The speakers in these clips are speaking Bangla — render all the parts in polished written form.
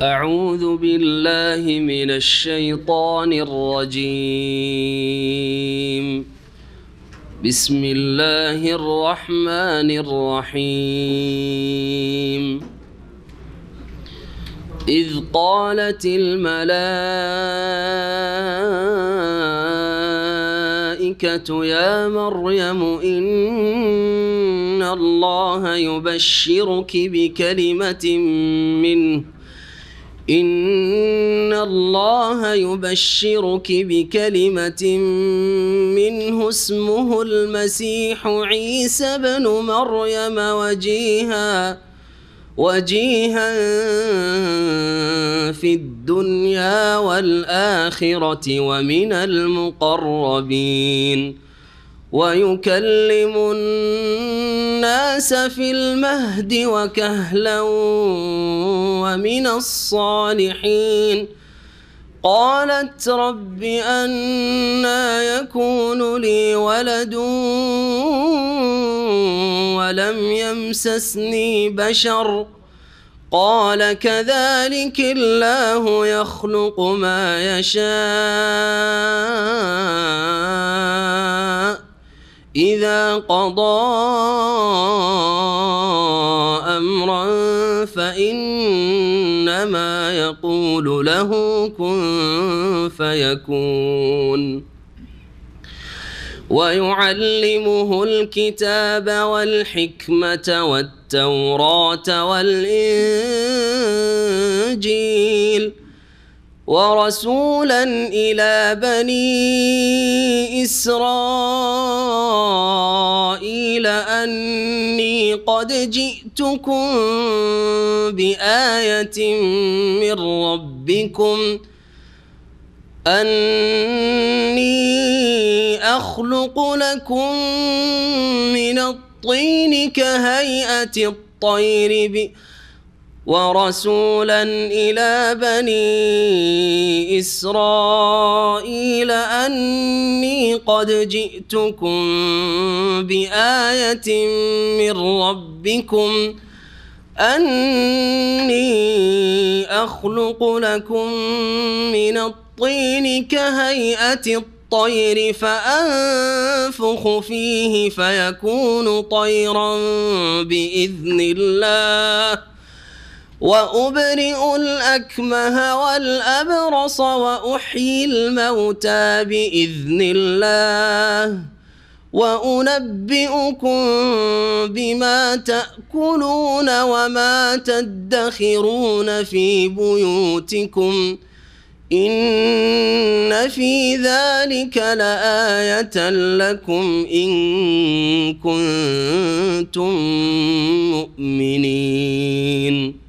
أعوذ بالله من الشيطان الرجيم. بسم الله الرحمن الرحيم. إذ قالت الملائكة يا مريم إن الله يبشرك بكلمة منه اسمه المسيح عيسى بن مريم وجيها في الدنيا والآخرة ومن المقربين ويكلم الناس في المهد وكهلا ومن الصالحين. قالت رب أنى يكون لي ولد ولم يمسسني بشر قال كذلك الله يخلق ما يشاء إذا قضى أمرا فإنما يقول له كن فيكون. ويعلمه الكتاب والحكمة والتوراة والإنجيل ورسولا إلى بني إسرائيل أني قد جئتكم بآية من ربكم أني أخلق لكم من الطين كهيئة الطير ورسولا إلى بني إسرائيل أني قد جئتكم بآية من ربكم أني أخلق لكم من الطين كهيئة الطير فأنفخ فيه فيكون طيرا بإذن الله وأبرئ الأكمه والأبرص وأحيي الموتى بإذن الله وأنبئكم بما تأكلون وما تدخرون في بيوتكم إن في ذلك لآية لكم إن كنتم مؤمنين.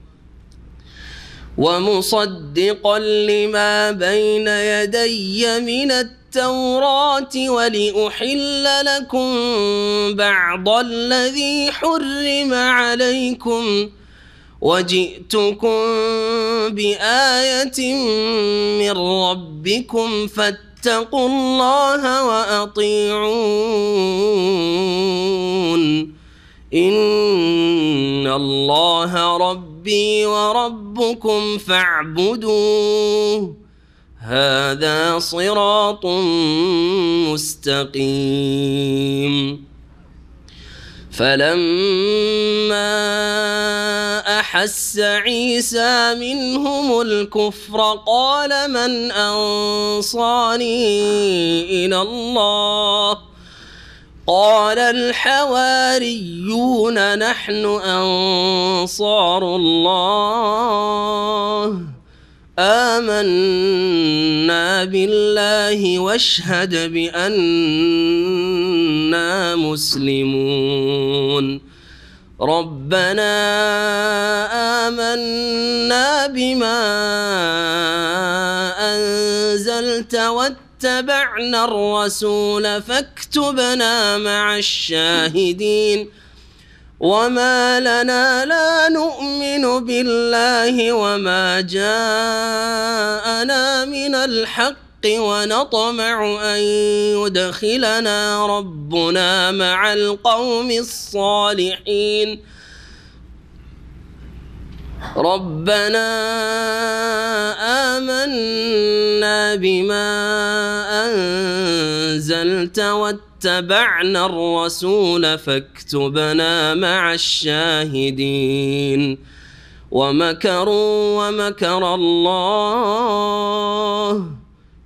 ومصدقا لما بين يدي من التوراة ولأحل لكم بعض الذي حرم عليكم وجئتكم بآية من ربكم فاتقوا الله وأطيعون إن الله ربي وربكم فاعبدوه هذا صراط مستقيم. فلما أحس عيسى منهم الكفر قال من أنصاري إلى الله قال الحواريون نحن أنصار الله آمنا بالله واشهد بأننا مسلمون. ربنا آمنا بما أنزلت واتبعنا الرسول فاكتبنا مع الشاهدين. وما لنا لا نؤمن بالله وما جاءنا من الحق ونطمع أن يدخلنا ربنا مع القوم الصالحين ربنا آمنا بما أنزلت واتبعنا الرسول فاكتبنا مع الشاهدين ومكروا ومكر الله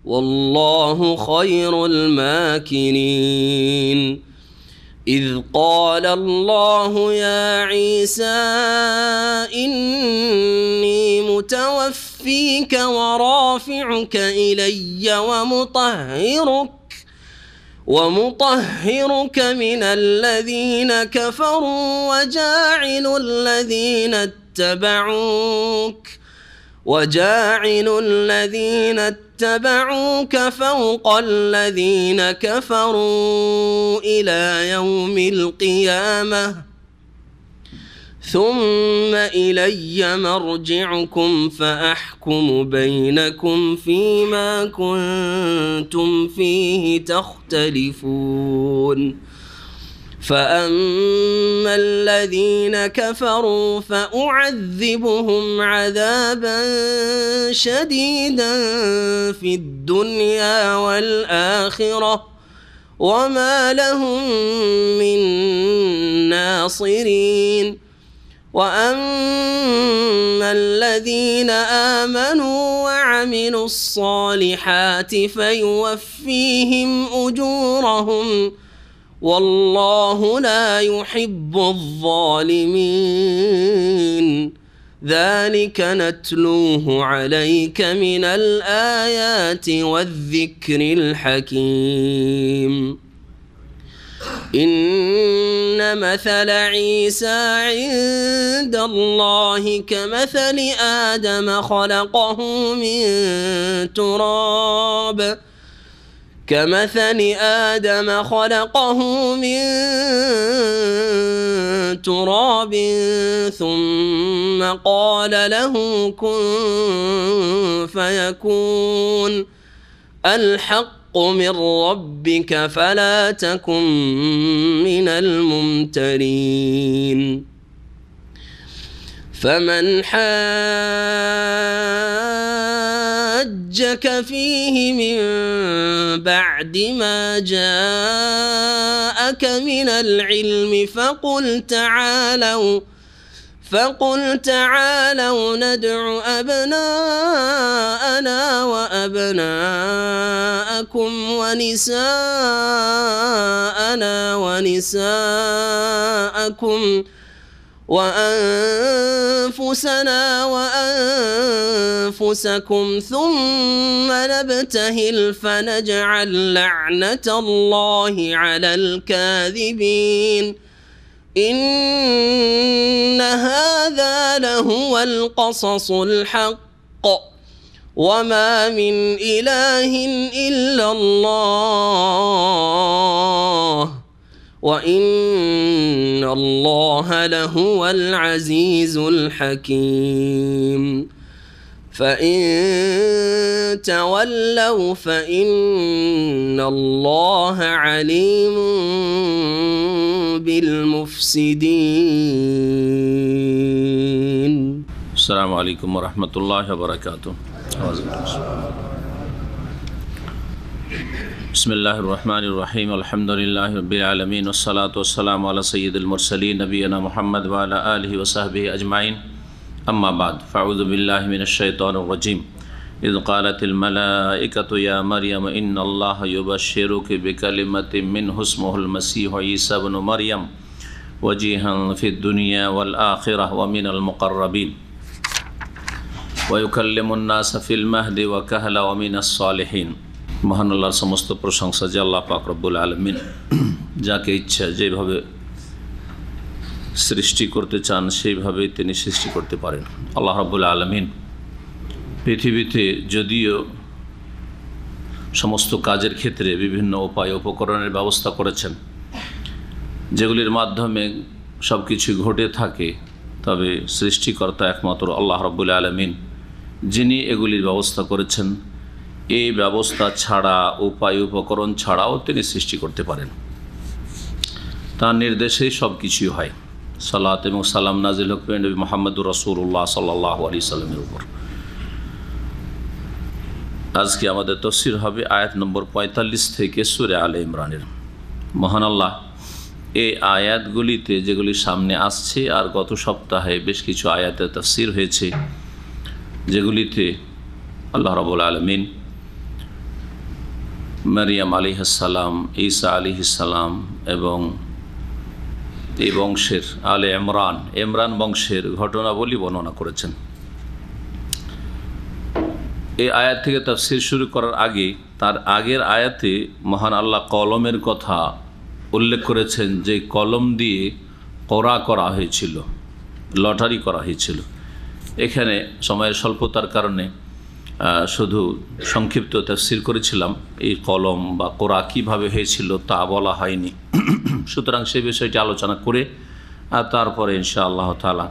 والله خير الماكرين إذ قال الله يا عيسى إني متوفيك ورافعك إلي ومطهرك من الذين كفروا وجاعل الذين اتبعوك فوق الذين كفروا إلى يوم القيامة ثم إلي مرجعكم فأحكم بينكم فيما كنتم فيه تختلفون فأما الذين كفروا فأعذبهم عذابا شديدا في الدنيا والآخرة وما لهم من ناصرين وأما الذين آمنوا وعملوا الصالحات فيوفيهم أجورهم والله لا يحب الظالمين ذلك نتلوه عليك من الآيات والذكر الحكيم إن مثل عيسى عند الله كمثل آدم خلقه من تراب ثم قال له كن فيكون الحق من ربك فلا تكن من الممترين فمن حاجك فيه من بعد ما جاءك من العلم فقل تعالوا ندع أبناءنا وأبناءكم ونساءنا ونساءكم وأنفسنا وأنفسكم ثم نبتهل فنجعل لعنة الله على الكاذبين إن هذا لهو القصص الحق وما من إله إلا الله وإن الله لهو العزيز الحكيم فإن تولوا فإن الله عليم بالمفسدين. السلام عليكم ورحمة الله وبركاته. بسم الله الرحمن الرحيم الحمد لله رب العالمين والصلاة والسلام على سيد المرسلين نبينا محمد وعلى آله وصحبه أجمعين أما بعد فأعوذ بالله من الشيطان الرجيم إذ قالت الملائكة يا مريم إن الله يبشرك بكلمة منه اسمه المسيح عيسى بن مريم وجيها في الدنيا والآخرة ومن المقربين ويكلم الناس في المهد وكهلا ومن الصالحين মহান আল্লাহর সমস্ত প্রশংসা যে আল্লাহ পাক রব্বুল আলামিন যাকে ইচ্ছা যেভাবে সৃষ্টি করতে চান সেইভাবেই তিনি সৃষ্টি করতে পারেন। আল্লাহ রাব্বুল আলামিন পৃথিবীতে যদিও সমস্ত কাজের ক্ষেত্রে বিভিন্ন উপায় উপকরণের ব্যবস্থা করেছেন যেগুলির মাধ্যমে সব কিছু ঘটে থাকে, তবে সৃষ্টিকর্তা একমাত্র আল্লাহ রাব্বুল আলামিন, যিনি এগুলির ব্যবস্থা করেছেন। এই ব্যবস্থা ছাড়া উপায় উপকরণ ছাড়াও তিনি সৃষ্টি করতে পারেন, তার নির্দেশেই সব কিছুই হয়। সালাত এবং সালাম নাজিল হোক নবী মুহাম্মদুর রাসূলুল্লাহ সাল্লাল্লাহু আলাইহি সাল্লামের উপর। আজকে আমাদের তাফসীর হবে আয়াত নম্বর 45 থেকে সূরা আলে ইমরানের। মহান আল্লাহ এই আয়াতগুলিতে যেগুলি সামনে আসছে আর গত সপ্তাহে বেশ কিছু আয়াতের তাফসীর হয়েছে, যেগুলিতে আল্লাহ রাব্বুল আলামিন মারিয়াম আলাইহিস সালাম, ঈসা আলাইহিস সালাম এবং এই বংশের আলে ইমরান বংশের ঘটনাবলী বর্ণনা করেছেন। এই আয়াত থেকে তাফসীর শুরু করার আগে তার আগের আয়াতে মহান আল্লাহ কলমের কথা উল্লেখ করেছেন, যে কলম দিয়ে কোরা করা হয়েছিল, লটারি করা হয়েছিল। এখানে সময়ের স্বল্পতার কারণে শুধু সংক্ষিপ্ত তাফসীর করেছিলাম, এই কলম বা কোরা কীভাবে হয়েছিল তা বলা হয়নি। সুতরাং সেই বিষয়টি আলোচনা করে আর তারপরে ইনশাআল্লাহ তাআলা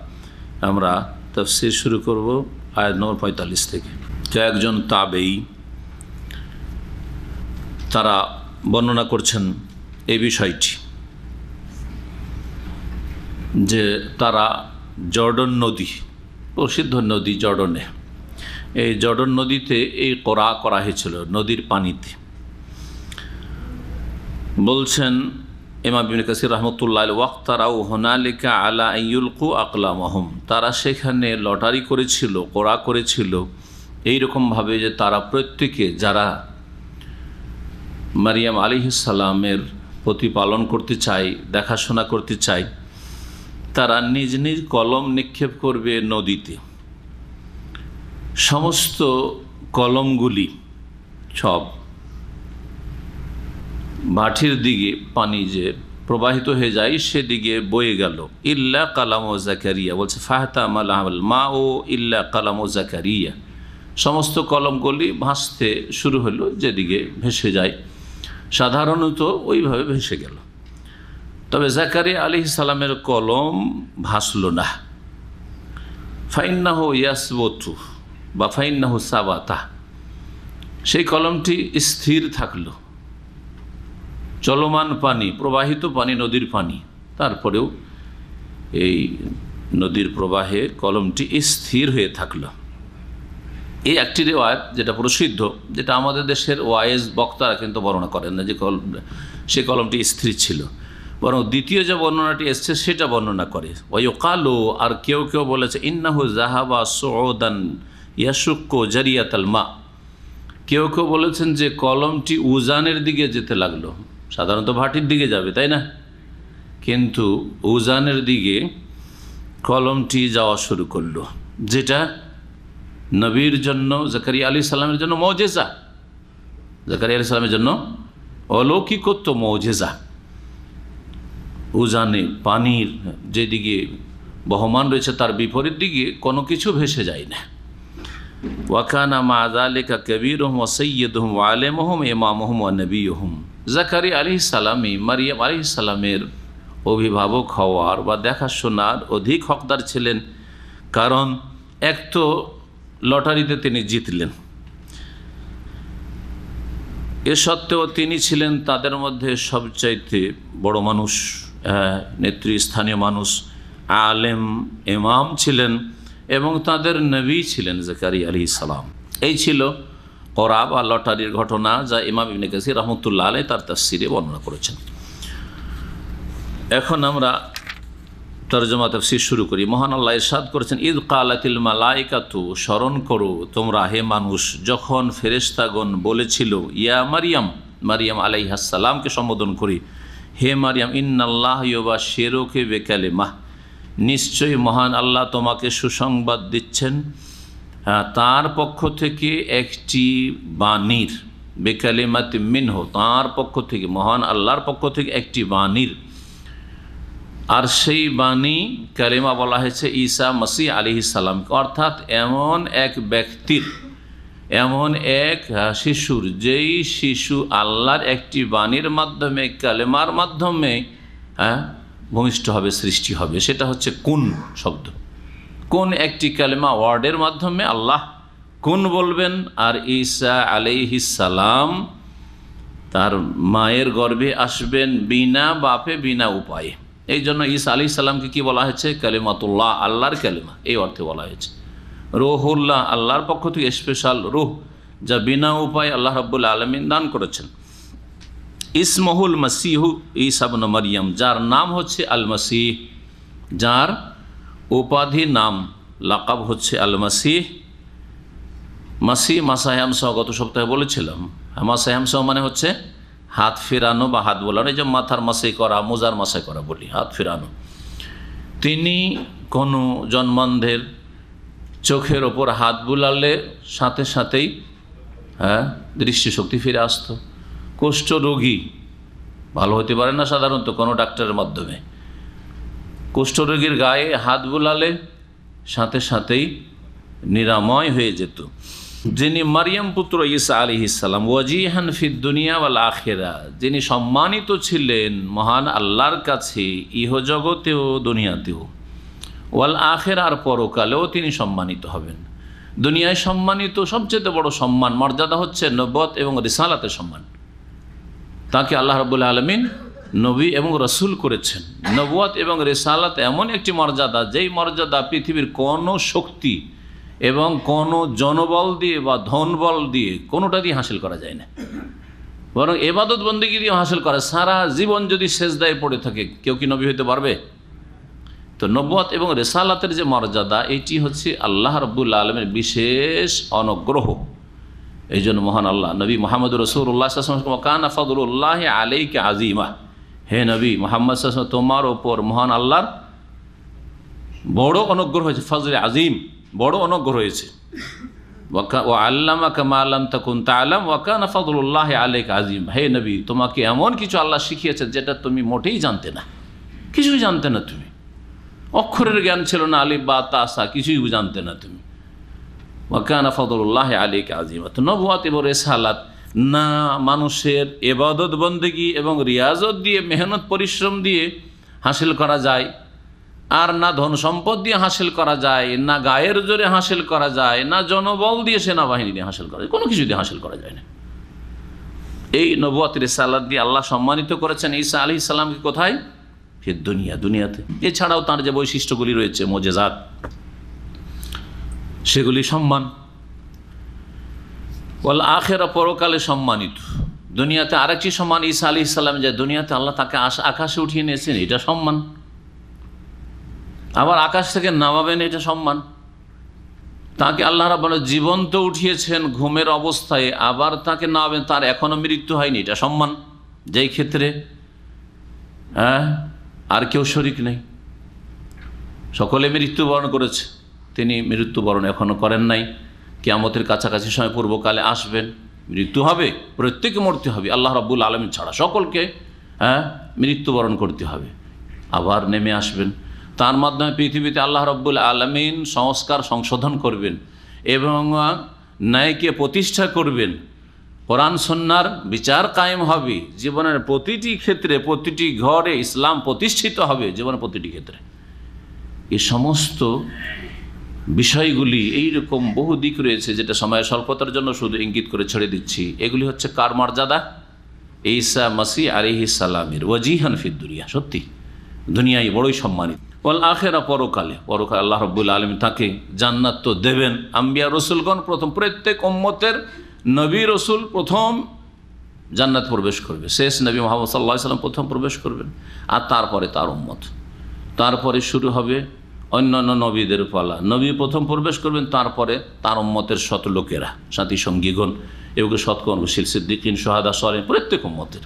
আমরা তাফসীর শুরু করব আয়াত নম্বর 45 থেকে। কয়েকজন তাবেঈ তারা বর্ণনা করছেন এই বিষয়টি, যে তারা জর্ডন নদী, প্রসিদ্ধ নদী জর্ডনে, এই জর্ডন নদীতে এই কোরা করা হয়েছিল নদীর পানিতে। বলছেন ইমাম ইবনে কাসির রাহমাতুল্লাহ আলাইহি, ওয়াক্তারাউ হুনালিকা আলা আইয়ুলকু আকলামাহুম, তারা সেখানে লটারি করেছিল, কোরা করেছিল এইরকমভাবে যে তারা প্রত্যেকে যারা মারিয়াম আলাইহিস সালামের প্রতিপালন করতে চায়, দেখাশোনা করতে চায়, তারা নিজ নিজ কলম নিক্ষেপ করবে নদীতে। সমস্ত কলমগুলি সব ভাটির দিকে পানি যে প্রবাহিত হয়ে যায় সেদিকে বয়ে গেল। ইল্লা কালাম ও জাকারিয়া, বলছে ফাহতা মাল মা ও ইল্লা কালাম ও জাকারিয়া, সমস্ত কলমগুলি ভাসতে শুরু হলো যেদিকে ভেসে যায়, সাধারণত ওইভাবে ভেসে গেল। তবে জাকারিয়া আলাইহিস সালামের কলম ভাসল না। ফাইন্নাহু ইয়াসবতু বা ফাইন্নাহু সাবাতা, সেই কলমটি স্থির থাকলো। চলমান পানি, প্রবাহিত পানি, নদীর পানি, তারপরেও এই নদীর প্রবাহে কলমটি স্থির হয়ে থাকলো। এই একটি রিওয়ায়াত যেটা প্রসিদ্ধ, যেটা আমাদের দেশের ওয়াইজ বক্তারা কিন্তু বর্ণনা করেন না যে সে কলমটি স্থির ছিল, বরং দ্বিতীয় যে বর্ণনাটি এসছে সেটা বর্ণনা করে। ওয়ায়ুকালু, আর কেউ কেউ বলেছে ইন্নাহু যাহাবা সুউদান ইয়াশুক্কু জারিয়াতাল মা, কেউ কেউ বলেছেন যে কলমটি উজানের দিকে যেতে লাগলো। সাধারণত ভাটির দিকে যাবে, তাই না? কিন্তু উজানের দিকে কলমটি যাওয়া শুরু করলো, যেটা নবীর জন্য, জাকারিয়া আলাইহিস সালামের জন্য মুজিজা, জাকারিয়া আলাইহিস সালামের জন্য অলৌকিকত্ব, মুজিজা। উজানে পানির যেদিকে বহমান রয়েছে তার বিপরীত দিকে কোনো কিছু ভেসে যায় না। ওয়াকানা মা যালিকা কাবীরুহুম ওয়া সাইয়্যিদুহুম ওয়া আলিমুহুম ইমামুহুম ওয়া নবিয়্যুহুম, জাকারিয়া আলাইহিস সালামই মারিয়াম আলাইহিস সালামের অভিভাবক হওয়ার বা দেখাশোনার অধিক হকদার ছিলেন, কারণ এক তো লটারিতে তিনি জিতলেন, এ সত্ত্বেও তিনি ছিলেন তাদের মধ্যে সবচাইতে বড় মানুষ, নেতৃস্থানীয় মানুষ, আলেম, ইমাম ছিলেন এবং তাদের নবী ছিলেন জাকারিয়া আলাইহিস সালাম। এই ছিল কোরা বা লটারির ঘটনা, যা ইমাম ইবনে কাসির রাহমাতুল্লাহ আলাইহি তার তাফসীরে বর্ণনা করেছেন। এখন আমরা তরজমা তাফসীর শুরু করি। মহান আল্লাহ ইরশাদ করেছেন, ইদ কালাতিল মালাইকাতু, স্মরণ করো তোমরা হে মানুষ, যখন ফেরেশতাগণ বলেছিল, ইয়া মারিয়াম, মারিয়াম আলাইহিস সালামকে সম্বোধন করি, হে মারিয়াম, ইন্নাল্লাহ ইউবাশশিরুকি বিকালিমাহ, নিশ্চয়ই মহান আল্লাহ তোমাকে সুসংবাদ দিচ্ছেন তার পক্ষ থেকে একটি বাণীর, বিকালিমাতি মিনহু, তার পক্ষ থেকে, মহান আল্লাহর পক্ষ থেকে একটি বাণীর। আর সেই বাণী কালিমা বলা হয়েছে ঈসা মসিহ আলাইহিস সালাম, অর্থাৎ এমন এক ব্যক্তির, এমন এক শিশুর, যেই শিশু আল্লাহর একটি বাণীর মাধ্যমে, কালেমার মাধ্যমে ভূমিষ্ঠ হবে, সৃষ্টি হবে। সেটা হচ্ছে কুন শব্দ। কোন একটি কালেমা, ওয়ার্ডের মাধ্যমে আল্লাহ কুন বলবেন, আর ঈসা আলাইহিস সালাম তার মায়ের গর্ভে আসবেন বিনা বাপে, বিনা উপায়ে। এই জন্য ঈসা আলাইহিস সালামকে কি বলা হয়েছে? কালিমাতুল্লাহ, আল্লাহর কালিমা, এই অর্থে বলা হয়েছে। রুহুল্লাহ, আল্লাহর পক্ষ থেকে স্পেশাল রুহ, যা বিনা উপায় আল্লাহ রাব্বুল আলামিন দান করেছেন। ইসমহুল মাসিহু ঈসা ইবনে মারইয়াম, যার নাম হচ্ছে আল মাসিহ, যার উপাধি নাম লাকাব হচ্ছে আল মাসিহ। মাসিহ মাসায়ামসহ গত সপ্তাহে বলেছিলাম। মাসায়ামসহ মানে হচ্ছে হাত ফেরানো বা হাত বোলানো, এই যে মাথার মাসাই করা, মোজার মাসাই করা বলি, হাত ফেরানো। তিনি কোনো জন্মান্ধের চোখের ওপর হাত বুলালে সাথে সাথেই দৃষ্টিশক্তি ফিরে আসতো। কুষ্ঠরোগী ভালো হতে পারে না সাধারণত কোনো ডাক্তারের মাধ্যমে, কুষ্ঠরোগীর গায়ে হাত বুলালে সাথে সাথেই নিরাময় হয়ে যেত। যিনি মারিয়াম পুত্র ঈসা আলাইহিস সালাম, ওয়াজিহান ফিদ দুনিয়া ওয়াল আখিরা, যিনি সম্মানিত ছিলেন মহান আল্লাহর কাছে ইহজগতেও দুনিয়াতেও, ওয়াল আখিরা, আর পরকালেও তিনি সম্মানিত হবেন। দুনিয়ায় সম্মানিত সবচেয়ে বড় সম্মান মর্যাদা হচ্ছে নবুয়ত এবং রিসালাতের সম্মান। তাকে আল্লাহ রাব্বুল আলামিন নবী এবং রসুল করেছেন। নবুয়ত এবং রিসালাত এমন একটি মর্যাদা, যেই মর্যাদা পৃথিবীর কোনো শক্তি এবং কোনো জনবল দিয়ে বা ধনবল দিয়ে কোনোটা দিয়ে হাসিল করা যায় না, বরং ইবাদত বন্দেগী দিয়ে হাসিল করে। সারা জীবন যদি সেজদায় পড়ে থাকে, কেউ কি নবী হতে পারবে? তো নবুয়ত এবং রিসালাতের যে মর্যাদা, এটি হচ্ছে আল্লাহ রাব্বুল আলামিনের বিশেষ অনুগ্রহ। এই জন্য মহান আল্লাহ নবী মুহাম্মদ রাসূলুল্লাহ সাল্লাল্লাহু আলাইহি ওয়াসাল্লাম, কানা ফাদলুল্লাহি আলাইকা আযীমা, হে নবী মুহাম্মদ সাল্লাল্লাহু আলাইহি ওয়াসাল্লাম, তোমার ওপর মহান আল্লাহর বড় অনুগ্রহ হয়েছে। ফজলে আজিম, বড় অনুগ্রহ হয়েছে। ওয়া আল্লামাকা মা লাম তাকুন তা'লাম ওয়া কানা ফাদলুল্লাহি আলাইকা আযীম, হে নবী তোমাকে এমন কিছু আল্লাহ শিখিয়েছেন যেটা তুমি মোটেই জানতে না, কিছুই জানতে না তুমি। অক্ষরের জ্ঞান ছিল না, আলিফ বা তা সা কিছুই জানতে না তুমি। ওয়া কানা ফাদলুল্লাহি আলাইকা আযীমা। তো নবুয়ত এবং রিসালাত না মানুষের ইবাদত বন্দেগী এবং রিয়াজত দিয়ে, মেহনত পরিশ্রম দিয়ে হাসিল করা যায়, আর না ধন সম্পদ দিয়ে হাসিল করা যায়, না গায়ের জোরে হাসিল করা যায়, না জনবল দিয়ে, সেনাবাহিনী দিয়ে হাসিল করা যায়, কোনো কিছু দিয়ে হাসিল করা যায় না। এই নবুয়ত রিসালাত দিয়ে আল্লাহ সম্মানিত করেছেন ঈসা আলাইহিস সালামকে। কোথায়? ফিদ দুনিয়া, দুনিয়াতে। এছাড়াও তার যে বৈশিষ্ট্যগুলি রয়েছে, মুজিজাত, সেগুলি সম্মান। ওয়াল আখিরা, পরকালে সম্মানিত। দুনিয়াতে আরেকটি সম্মান ঈসা আলাইহিস সালাম, যে দুনিয়াতে আল্লাহ তাকে আকাশে উঠিয়ে নিয়েছেন, এটা সম্মান। আবার আকাশ থেকে নামাবেন, এটা সম্মান। তাকে আল্লাহ রাব্বুল জীবন্ত উঠিয়েছেন ঘুমের অবস্থায়, আবার তাকে নামাবেন, তার এখনো মৃত্যু হয়নি, এটা সম্মান। যেই ক্ষেত্রে আর কেউ শরিক নেই, সকলে মৃত্যুবরণ করেছে, তিনি মৃত্যুবরণ এখনো করেন নাই। কিয়ামতের কাছাকাছি সময় পূর্বকালে আসবেন, মৃত্যু হবে, প্রত্যেকে মরতে হবে, আল্লাহ রাব্বুল আলামিন ছাড়া সকলকে মৃত্যুবরণ করতে হবে। আবার নেমে আসবেন, তার মাধ্যমে পৃথিবীতে আল্লাহ রাব্বুল আলামিন সংস্কার সংশোধন করবেন এবং ন্যায়কে প্রতিষ্ঠা করবেন। কোরআন সুন্নাহর বিচার কায়েম হবে, জীবনের প্রতিটি ক্ষেত্রে, প্রতিটি ঘরে ইসলাম প্রতিষ্ঠিত হবে, জীবনের প্রতিটি ক্ষেত্রে। এই সমস্ত বিষয়গুলি, এইরকম বহু দিক রয়েছে, যেটা সময়ের স্বল্পতার জন্য শুধু ইঙ্গিত করে ছেড়ে দিচ্ছি। এগুলি হচ্ছে কার মর্যাদা? ঈসা মাসিহ আলাইহিস সালামের। ওয়াজিহান ফিদ দুনিয়া, সত্যি দুনিয়ায় বড়ই সম্মানিত। ওয়াল আখিরা, পরকালে, পরকালে আল্লাহ রাব্বুল আলামিন তাকে জান্নাত তো দেবেন। আম্বিয়া রসুলগণ প্রথম, প্রত্যেক উম্মতের নবী রসুল প্রথম জান্নাত প্রবেশ করবে। শেষ নবী মুহাম্মদ সাল্লাল্লাহু আলাইহি ওয়াসাল্লাম প্রথম প্রবেশ করবেন, আর তারপরে তার উম্মত। তারপরে শুরু হবে অন্যান্য নবীদের পালা। নবী প্রথম প্রবেশ করবেন, তারপরে তার উম্মতের শত লোকেরা, সাথী সঙ্গীগণ, এগুলো সৎকর্মশীল সিদ্দিকিন, শুহাদা, সালেহিন, প্রত্যেক উম্মতের।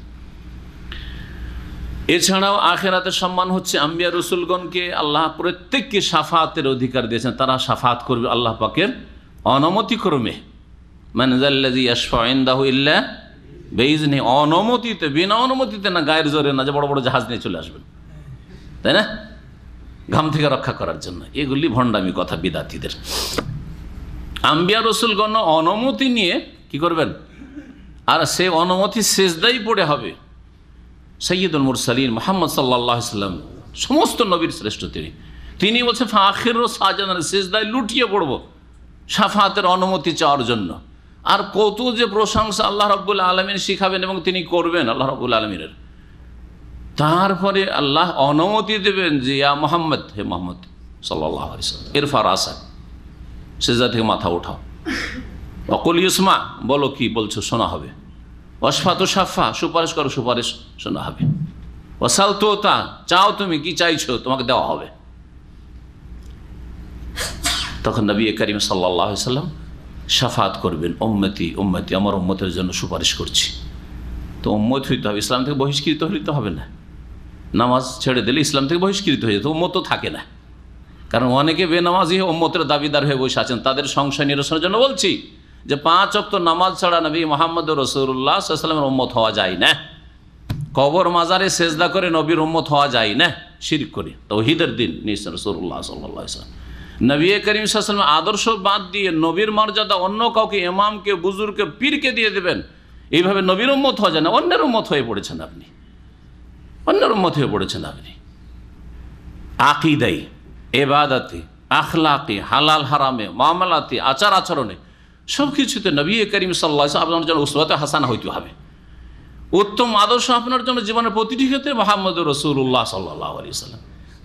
এছাড়াও আখিরাতের সম্মান হচ্ছে আম্বিয়া রসুলগণকে আল্লাহ প্রত্যেককে শাফাতের অধিকার দিয়েছেন। তারা শাফাত করবে আল্লাহ পাকের অনুমতিক্রমে। মান যাল্লাযী ইয়াশফাউ ইনদাহু ইল্লা বিইজনিহি, অনুমতিতে, বিনা অনুমতিতে না, গায়ের জোরে না, যে বড় বড় জাহাজ নিয়ে চলে আসবেন, তাই না, ঘাম থেকে রক্ষা করার জন্য। এগুলি ভণ্ডামি কথা বিদাতীদের। আম্বিয়া রসুলগণ অনুমতি নিয়ে কি করবেন? আর সে অনুমতি সেজদাই পড়ে হবে। সৈয়দুল মুরসালিন মুহাম্মদ সাল্লাল্লাহু আলাইহি ওয়াসাল্লাম, সমস্ত নবীর শ্রেষ্ঠ তিনি বলছেন ফাখিরু সাজাদান, সেজদায় লুটিয়ে পড়ব শাফাতের অনুমতি চাওয়ার জন্য। আর কত যে প্রশংসা আল্লাহ রাব্বুল আলামিন শিখাবেন এবং তিনি করবেন, আল্লাহ রাব্বুল আলামিনের। তারপরে আল্লাহ অনুমতি দেবেন যে ইয়া মোহাম্মদ, হে মোহাম্মদ সাল্লাল্লাহু আলাইহি ওয়াসাল্লাম, ইরফা রাসাক, সিজদা থেকে মাথা উঠাও, ওয়াকুল ইউসমা, বলো কি বলছো শোনা হবে, ওয়াসফা তো সাফা, সুপারিশ করো সুপারিশ শোনা হবে, ওয়াসাল তো তা, চাও তুমি কি চাইছো তোমাকে দেওয়া হবে। তখন নবী করিম সাল্লাল্লাহু আলাইহি ওয়াসাল্লাম শাফাত করবেন, উম্মতি উম্মতি, আমার উম্মতের জন্য সুপারিশ করছি। তো উম্মত হইতে হবে, ইসলাম থেকে বহিষ্কৃত হইতে হবে না। নামাজ ছেড়ে দিলে ইসলাম থেকে বহিষ্কৃত হয়ে যেত, উম্মত তো থাকে না। কারণ অনেকে বেনামাজি উম্মতের দাবিদার হয়ে বসে আছেন, তাদের সংশয় নিরসনের জন্য বলছি যে 5 ওয়াক্ত নামাজ ছাড়া নবী মুহাম্মদ রাসূলুল্লাহ সাল্লাল্লাহু আলাইহি ওয়াসাল্লামের উম্মত হওয়া যায় না। কবর মাজারে সেজদা করে নবীর উম্মত হওয়া যায় না, শিরক করে। তাওহীদের দিন নিয়েছেন রাসূলুল্লাহ সাল্লাল্লাহু আলাইহি ওয়াসাল্লাম। নবী করিম সাল্লাল্লাহু আলাইহি ওয়াসাল্লাম আদর্শ বাদ দিয়ে নবীর মর্যাদা অন্য কাউকে, ইমামকে, বুজুর্গকে, পীরকে দিয়ে দেবেন, এইভাবে নবীর উম্মত হওয়া যায় না। অন্যের উম্মত হয়ে পড়েছেন আপনি, অন্যের উম্মত হয়ে পড়েছেন আপনি। আকীদাই, ইবাদতে, আখলাকে, হালাল হারামে, মামলাতে, আচার আচরণে, সব কিছুতে নবী করিম সাল্লাল্লাহু আলাইহি ওয়াসাল্লাম আপনার জন্য উসওয়াতে হাসানা হইতে হবে। উত্তম আদর্শ আপনার জন্য জীবনের প্রতিটি ক্ষেত্রে মুহাম্মদুর রাসূলুল্লাহ সাল্লাল্লাহু আলাইহি ওয়াসাল্লাম।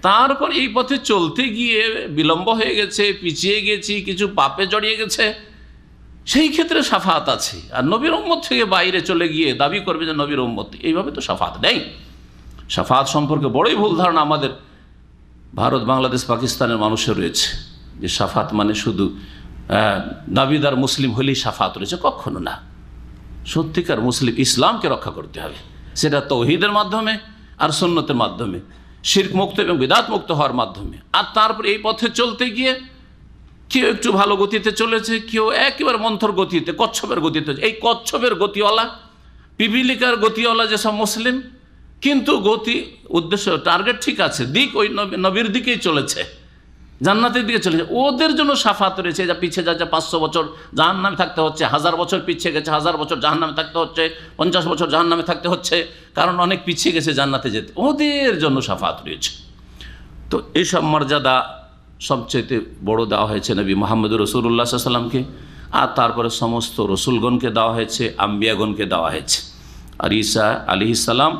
তারপর এই পথে চলতে গিয়ে বিলম্ব হয়ে গেছে, পিছিয়ে গেছি, কিছু পাপে জড়িয়ে গেছে, সেই ক্ষেত্রে শাফাত আছে। আর নবীর উম্মত থেকে বাইরে চলে গিয়ে দাবি করবে যে নবীর উম্মত, এইভাবে তো শাফাত নেই। শাফাত সম্পর্কে বড়ই ভুল ধারণা আমাদের ভারত, বাংলাদেশ, পাকিস্তানের মানুষের রয়েছে যে শাফাত মানে শুধু দাবিদার মুসলিম হলেই শাফাত রয়েছে। কখনো না। সত্যিকার মুসলিম ইসলামকে রক্ষা করতে হবে, সেটা তাওহীদের মাধ্যমে আর সুন্নতের মাধ্যমে, শিরক মুক্ত এবং বিদআত মুক্ত হওয়ার মাধ্যমে। আর তারপর এই পথে চলতে গিয়ে কেউ একটু ভালো গতিতে চলেছে, কেউ একেবারে মন্থর গতিতে, কচ্ছপের গতিতে। এই কচ্ছপের গতিওয়ালা, পিপিলিকার গতিওয়ালা যেসব মুসলিম, কিন্তু গতি, উদ্দেশ্য, টার্গেট ঠিক আছে, দিক ওই নবীর দিকেই চলেছে, জান্নাতের দিকে চলেছে, ওদের জন্য শাফাত রয়েছে। যা পিছিয়ে যাচ্ছে 500 বছর জাহান্নামে থাকতে হচ্ছে, 1000 বছর পিছিয়ে গেছে, 1000 বছর জাহান্নামে থাকতে হচ্ছে, 50 বছর জাহান্নামে থাকতে হচ্ছে, কারণ অনেক পিছিয়ে গেছে জান্নাতে যেতে, ওদের জন্য শাফাত রয়েছে। তো এইসব মর্যাদা সবচেয়ে বড় দেওয়া হয়েছে নবী মুহাম্মদুর রাসূলুল্লাহ সাল্লাল্লাহু আলাইহি ওয়াসাল্লামকে, আর তারপরে সমস্ত রসুলগণকে দেওয়া হয়েছে, আম্বিয়াগণকে দেওয়া হয়েছে। আর ঈসা আলাইহিস সালাম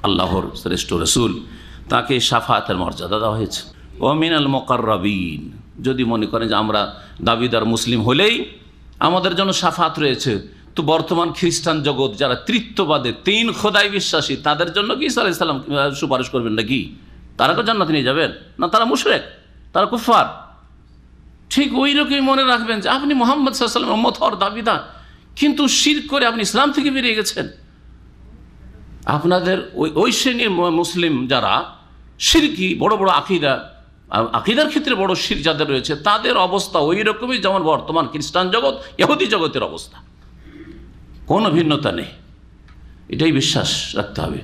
আল্লাহর শ্রেষ্ঠ রসুল, তাকে শাফাতের মর্যাদা দেওয়া হয়েছে। ওয়ামিনাল মুকাররাবিন, যদি মনে করেন যে আমরা দাবিদার মুসলিম হলেই আমাদের জন্য শাফাত রয়েছে, তো বর্তমান খ্রিস্টান জগৎ যারা তৃত্ববাদে, 3 খোদায় বিশ্বাসী, তাদের জন্য কি ঈসা আলাইহিস সালাম সুপারিশ করবেন নাকি? তারা তো জান্নাতে নিয়ে যাবেন না? তারা মুশরিক, তারা কুফার। ঠিক ওই রকমই মনে রাখবেন যে আপনি মুহাম্মদ সাল্লাল্লাহু আলাইহি ওয়াসাল্লামের উম্মত হওয়ার দাবিদার, কিন্তু শিরক করে আপনি ইসলাম থেকে বেরিয়ে গেছেন। আপনাদের ওই শ্রেণীর মুসলিম যারা শিরকি, বড় বড় আকিদার ক্ষেত্রে বড় শিরক যাদের রয়েছে, তাদের অবস্থা ওই রকমই যেমন বর্তমান খ্রিস্টান জগৎ, ইহুদি জগতের অবস্থা, কোনো ভিন্নতা নেই। এটাই বিশ্বাস রাখতে হবে।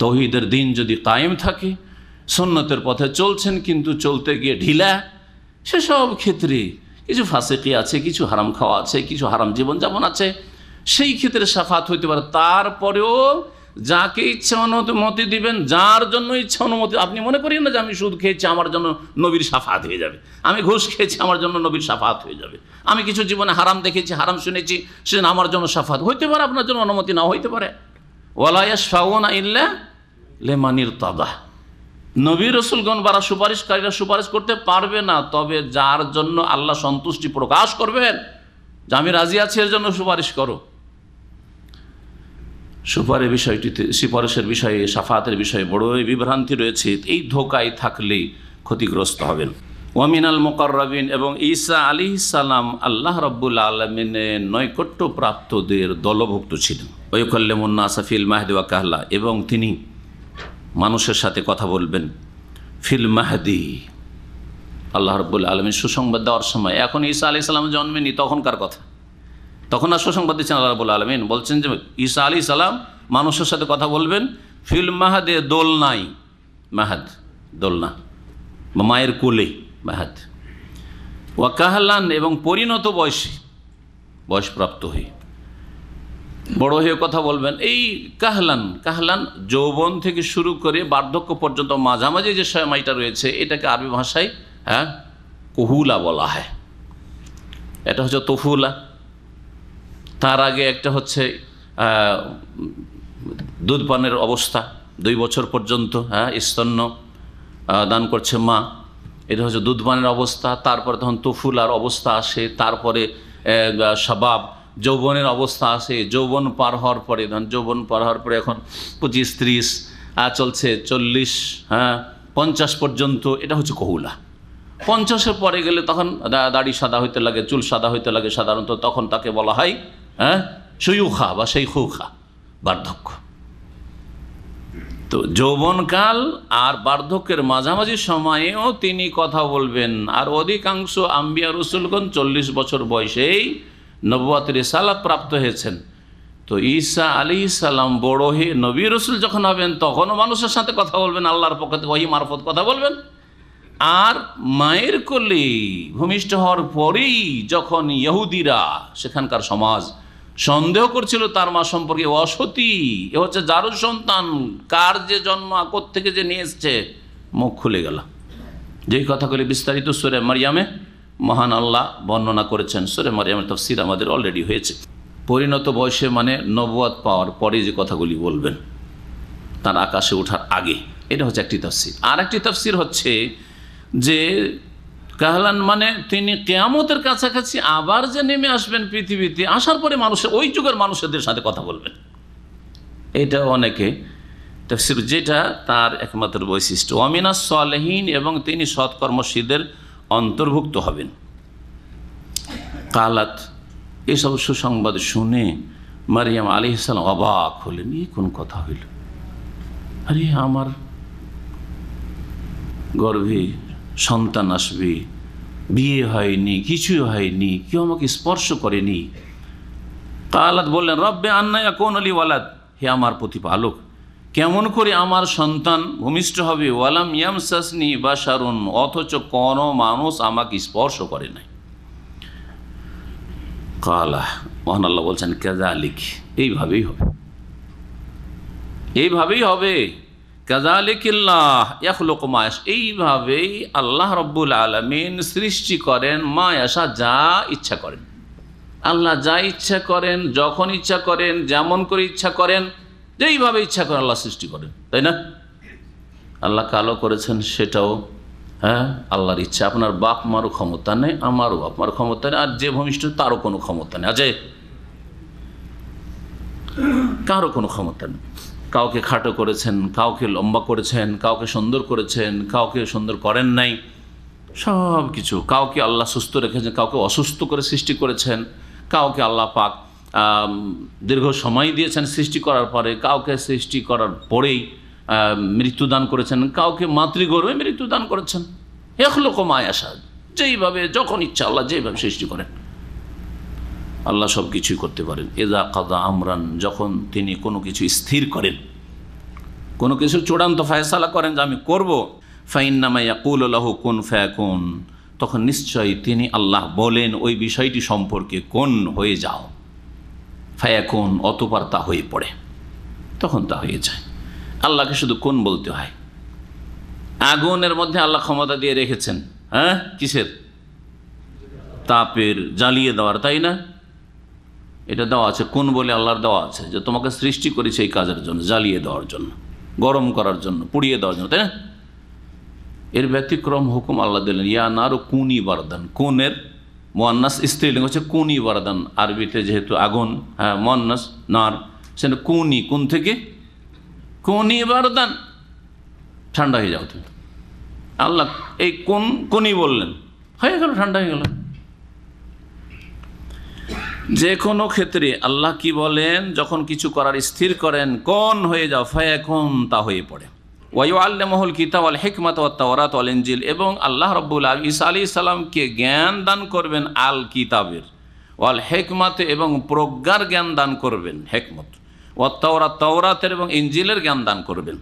তাওহীদের দিন যদি কায়েম থাকে, সুন্নতের পথে চলছেন কিন্তু চলতে গিয়ে ঢিলা, সেসব ক্ষেত্রে কিছু ফাসিকি আছে, কিছু হারাম খাওয়া আছে, কিছু হারাম জীবনযাপন আছে, সেই ক্ষেত্রে শাফাত হইতে পারে। তারপরেও যাকে ইচ্ছা অনুমতি দিবেন, যার জন্য ইচ্ছা অনুমতি। আপনি মনে করেন না যে আমি সুদ খেয়েছি আমার জন্য নবীর শাফাত হয়ে যাবে, আমি ঘুষ খেয়েছি আমার জন্য নবীর শাফাত হয়ে যাবে, আমি কিছু জীবনে হারাম দেখেছি, হারাম শুনেছি, সেজন্য আমার জন্য শাফাত হইতে পারে, আপনার জন্য অনুমতি না হইতে পারে। ওয়ালা ইয়াশফাউনা ইল্লা লিমান ইরতাদা, নবী রাসূলগণ বারা সুপারিশকারীরা সুপারিশ করতে পারবে না, তবে যার জন্য আল্লাহ সন্তুষ্টি প্রকাশ করবেন যে আমি রাজি আছি, এর জন্য সুপারিশ করো। সুপারিশের বিষয়ে, শাফাতের বিষয়ে বড়ই বিভ্রান্তি রয়েছে। এই ধোকায় থাকলেই ক্ষতিগ্রস্ত হবেন। ওয়ামিনাল মুকাররাবিন, এবং ঈসা আলাইহিস সালাম আল্লাহ রাব্বুল আলামিনের নৈকট্যপ্রাপ্তদের দলভুক্ত ছিলেন। ওয়ায়ুকাল্লিমুন নাসা ফিল মাহদি ওয়া কাহলা, এবং তিনি মানুষের সাথে কথা বলবেন ফিল মাহদি। আল্লাহ রাব্বুল আলামিন সুসংবাদ দেওয়ার সময়, এখন ঈসা আলাইহিস সালাম জন্মেনি, তখনকার কথা, তখন আর সুসংবাদ দিচ্ছেন আল্লাহ রাব্বুল আলামিন। বলছেন যে ঈসা আলাইহিস সালাম মানুষের সাথে কথা বলবেন ফিল মাহাদে, দোলনাই, মাহাদ দোলনা, মায়ের কোলে মাহাদ, ওয়া কাহলান, এবং পরিণত বয়সে, বয়সপ্রাপ্ত হয়ে, বড় হয়ে কথা বলবেন। এই কাহলান, কাহলান যৌবন থেকে শুরু করে বার্ধক্য পর্যন্ত মাঝামাঝি যে সময়টা রয়েছে, এটাকে আরবি ভাষায় কুহুলা বলা হয়। এটা হচ্ছে তফুলা, তার আগে একটা হচ্ছে দুধ পানের অবস্থা, 2 বছর পর্যন্ত স্তন্য দান করছে মা, এটা হচ্ছে দুধপানের অবস্থা। তারপরে তখন তুফুলার অবস্থা আসে, তারপরে শাবাব যৌবনের অবস্থা আসে। যৌবন পার হওয়ার পরে যৌবন পার হওয়ার পরে এখন 25-30 চলছে 40, 50 পর্যন্ত, এটা হচ্ছে কহুলা। 50-এর পরে গেলে তখন দাড়ি সাদা হইতে লাগে, চুল সাদা হইতে লাগে সাধারণত, তখন তাকে বলা হয় শৈখা বা শৈখুখা, বার্ধক্য। তো যৌবনকাল আর বার্ধক্যের মাঝামাঝি সময়েও তিনি কথা বলবেন। আর অধিকাংশ আম্বিয়া রসুলগণ 40 বছর বয়সেই নবুয়ত রিসালাত প্রাপ্ত হয়েছেন। তো ঈসা আলাইহিস সালাম বড় হয়ে নবী রসুল যখন হবেন তখনও মানুষের সাথে কথা বলবেন, আল্লাহর পক্ষ থেকে ওহী মারফত কথা বলবেন। আর মায়ের কোলে ভূমিষ্ঠ হওয়ার পরেই যখন ইহুদিরা, সেখানকার সমাজ সন্দেহ করছিল তার মা সম্পর্কে, অসতী, এ হচ্ছে যারুর সন্তান, কার যে জন্ম, কোত্থেকে যে নিয়ে এসছে, মুখ খুলে গেল। যেই কথাগুলি বিস্তারিত সূরা মারইয়ামে মহান আল্লাহ বর্ণনা করেছেন। সূরা মারইয়ামের তাফসীর আমাদের অলরেডি হয়েছে। পরিণত বয়সে মানে নবুয়ত পাওয়ার পরে যে কথাগুলি বলবেন, তার আকাশে ওঠার আগে, এটা হচ্ছে একটি তাফসীর। আর একটি তাফসীর হচ্ছে যে কাহলান মানে তিনি কিয়ামতের কাছাকাছি আবার যে নেমে আসবেন পৃথিবীতে, আসার পরে মানুষের, ওই যুগের মানুষদের সাথে কথা বলবেন। এটা অনেকে তাফসীর, যেটা তার একমাত্র বৈশিষ্ট্য। ওয়ামিনাস সালেহিন, এবং তিনি সৎকর্মশীলদের অন্তর্ভুক্ত হবেন। কালাত, এসব সুসংবাদ শুনে মারিয়াম আলাইহিস সালাম অবাক হলেন। এই কোন কথা হইল? আরে আমার গর্ভে সন্তান আসবে, বিয়ে হয়নি, কিছুই হয়নি, কেউ আমাকে স্পর্শ করেনি। কালাত বললেন, রব্বে আন্না ইয়াকুনু লি ওয়ালাদ, হে আমার প্রতিপালক, কেমন করে আমার সন্তান ভূমিষ্ঠ হবে? ওয়ালাম ইয়ামসাসনি বাশারুন, অথচ কোনো মানুষ আমাকে স্পর্শ করে নাই। কালা, মহান আল্লাহ বলছেন, কাযালিক, এইভাবেই হবে, এইভাবেই হবে। কাযালিকিল্লাহ ইয়াখলুকু মা ইয়াশা, এইভাবেই আল্লাহ রাব্বুল আলামিন সৃষ্টি করেন মা ইয়াশা, যা ইচ্ছা করেন। আল্লাহ যা ইচ্ছা করেন, যখন ইচ্ছা করেন, যেমন করে ইচ্ছা করেন, যেইভাবে ইচ্ছা করেন আল্লাহ সৃষ্টি করেন, তাই না? আল্লাহ কালো করেছেন, সেটাও আল্লাহর ইচ্ছা। আপনার বাপ মারও ক্ষমতা নেই, আমারও বাপ মার ক্ষমতা নেই, আর যে ভূমিষ্ঠ তারও কোনো ক্ষমতা নেই, আছে কারও কোনো ক্ষমতা নেই। কাউকে খাটো করেছেন, কাউকে লম্বা করেছেন, কাউকে সুন্দর করেছেন, কাউকে সুন্দর করেন নাই, সব কিছু। কাউকে আল্লাহ সুস্থ রেখেছেন, কাউকে অসুস্থ করে সৃষ্টি করেছেন, কাউকে আল্লাহ পাক দীর্ঘ সময় দিয়েছেন সৃষ্টি করার পরে, কাউকে সৃষ্টি করার পরেই মৃত্যুদান করেছেন, কাউকে মাতৃগর্ভে মৃত্যুদান করেছেন। ইয়াখলুকু মা ইয়াশা, যেইভাবে যখন ইচ্ছা আল্লাহ যেইভাবে সৃষ্টি করেন, আল্লাহ সব কিছুই করতে পারেন। ইযা কাযা আমরান, যখন তিনি কোনো কিছু স্থির করেন, কোনো কিছু চূড়ান্ত ফয়সালা করেন যে আমি করব, ফাইন্নামা ইয়াকুলু লাহু কুন ফায়াকুন, তখন নিশ্চয়ই তিনি আল্লাহ বলেন ওই বিষয়টি সম্পর্কে, কোন হয়ে যাও, ফায়াকুন, অতঃপর তা হয়ে পড়ে, তখন তা হয়ে যায়। আল্লাহকে শুধু কোন বলতে হয়। আগুনের মধ্যে আল্লাহ ক্ষমতা দিয়ে রেখেছেন, কিসের? তাপের, জ্বালিয়ে দেওয়ার, তাই না? এটা দেওয়া আছে, কোন বলে আল্লাহর দেওয়া আছে, যে তোমাকে সৃষ্টি করেছে এই কাজের জন্য, জ্বালিয়ে দেওয়ার জন্য, গরম করার জন্য, পুড়িয়ে দেওয়ার জন্য, তাই না? এর ব্যতিক্রম হুকুম আল্লাহ দিলেন, ইয়া নারু কুনি বারদান। কোনের মুয়ান্নাস স্ত্রীলিঙ্গ হচ্ছে কুনি বারদান, আরবিতে যেহেতু আগুন, মুয়ান্নাস নার, সেটা কুনি, কোন থেকে কুনি বারদান, ঠান্ডা হয়ে যাও তুমি। আল্লাহ এই কুনি বললেন, হয়ে গেল, ঠান্ডা হয়ে গেল। যে কোনো ক্ষেত্রে আল্লাহ কি বলেন, যখন কিছু করার স্থির করেন, কোন হয়ে যাও, ফায়াকুন, তা হয়ে পড়ে। ওয়ায়ুআল্লিমুহুল কিতাব ওয়াল হিকমাত ওয়াত তাওরাত ওয়াল ইনজিল, এবং আল্লাহ রাব্বুল আলামিন ঈসা আলাইহিস সালামকে জ্ঞান দান করবেন আল কিতাবের, ওয়াল হিকমাত, এবং প্রজ্ঞার জ্ঞান দান করবেন, হিকমত, ওয়াত তাওরাত, তাওরাতের এবং ইনজিলের জ্ঞান দান করবেন।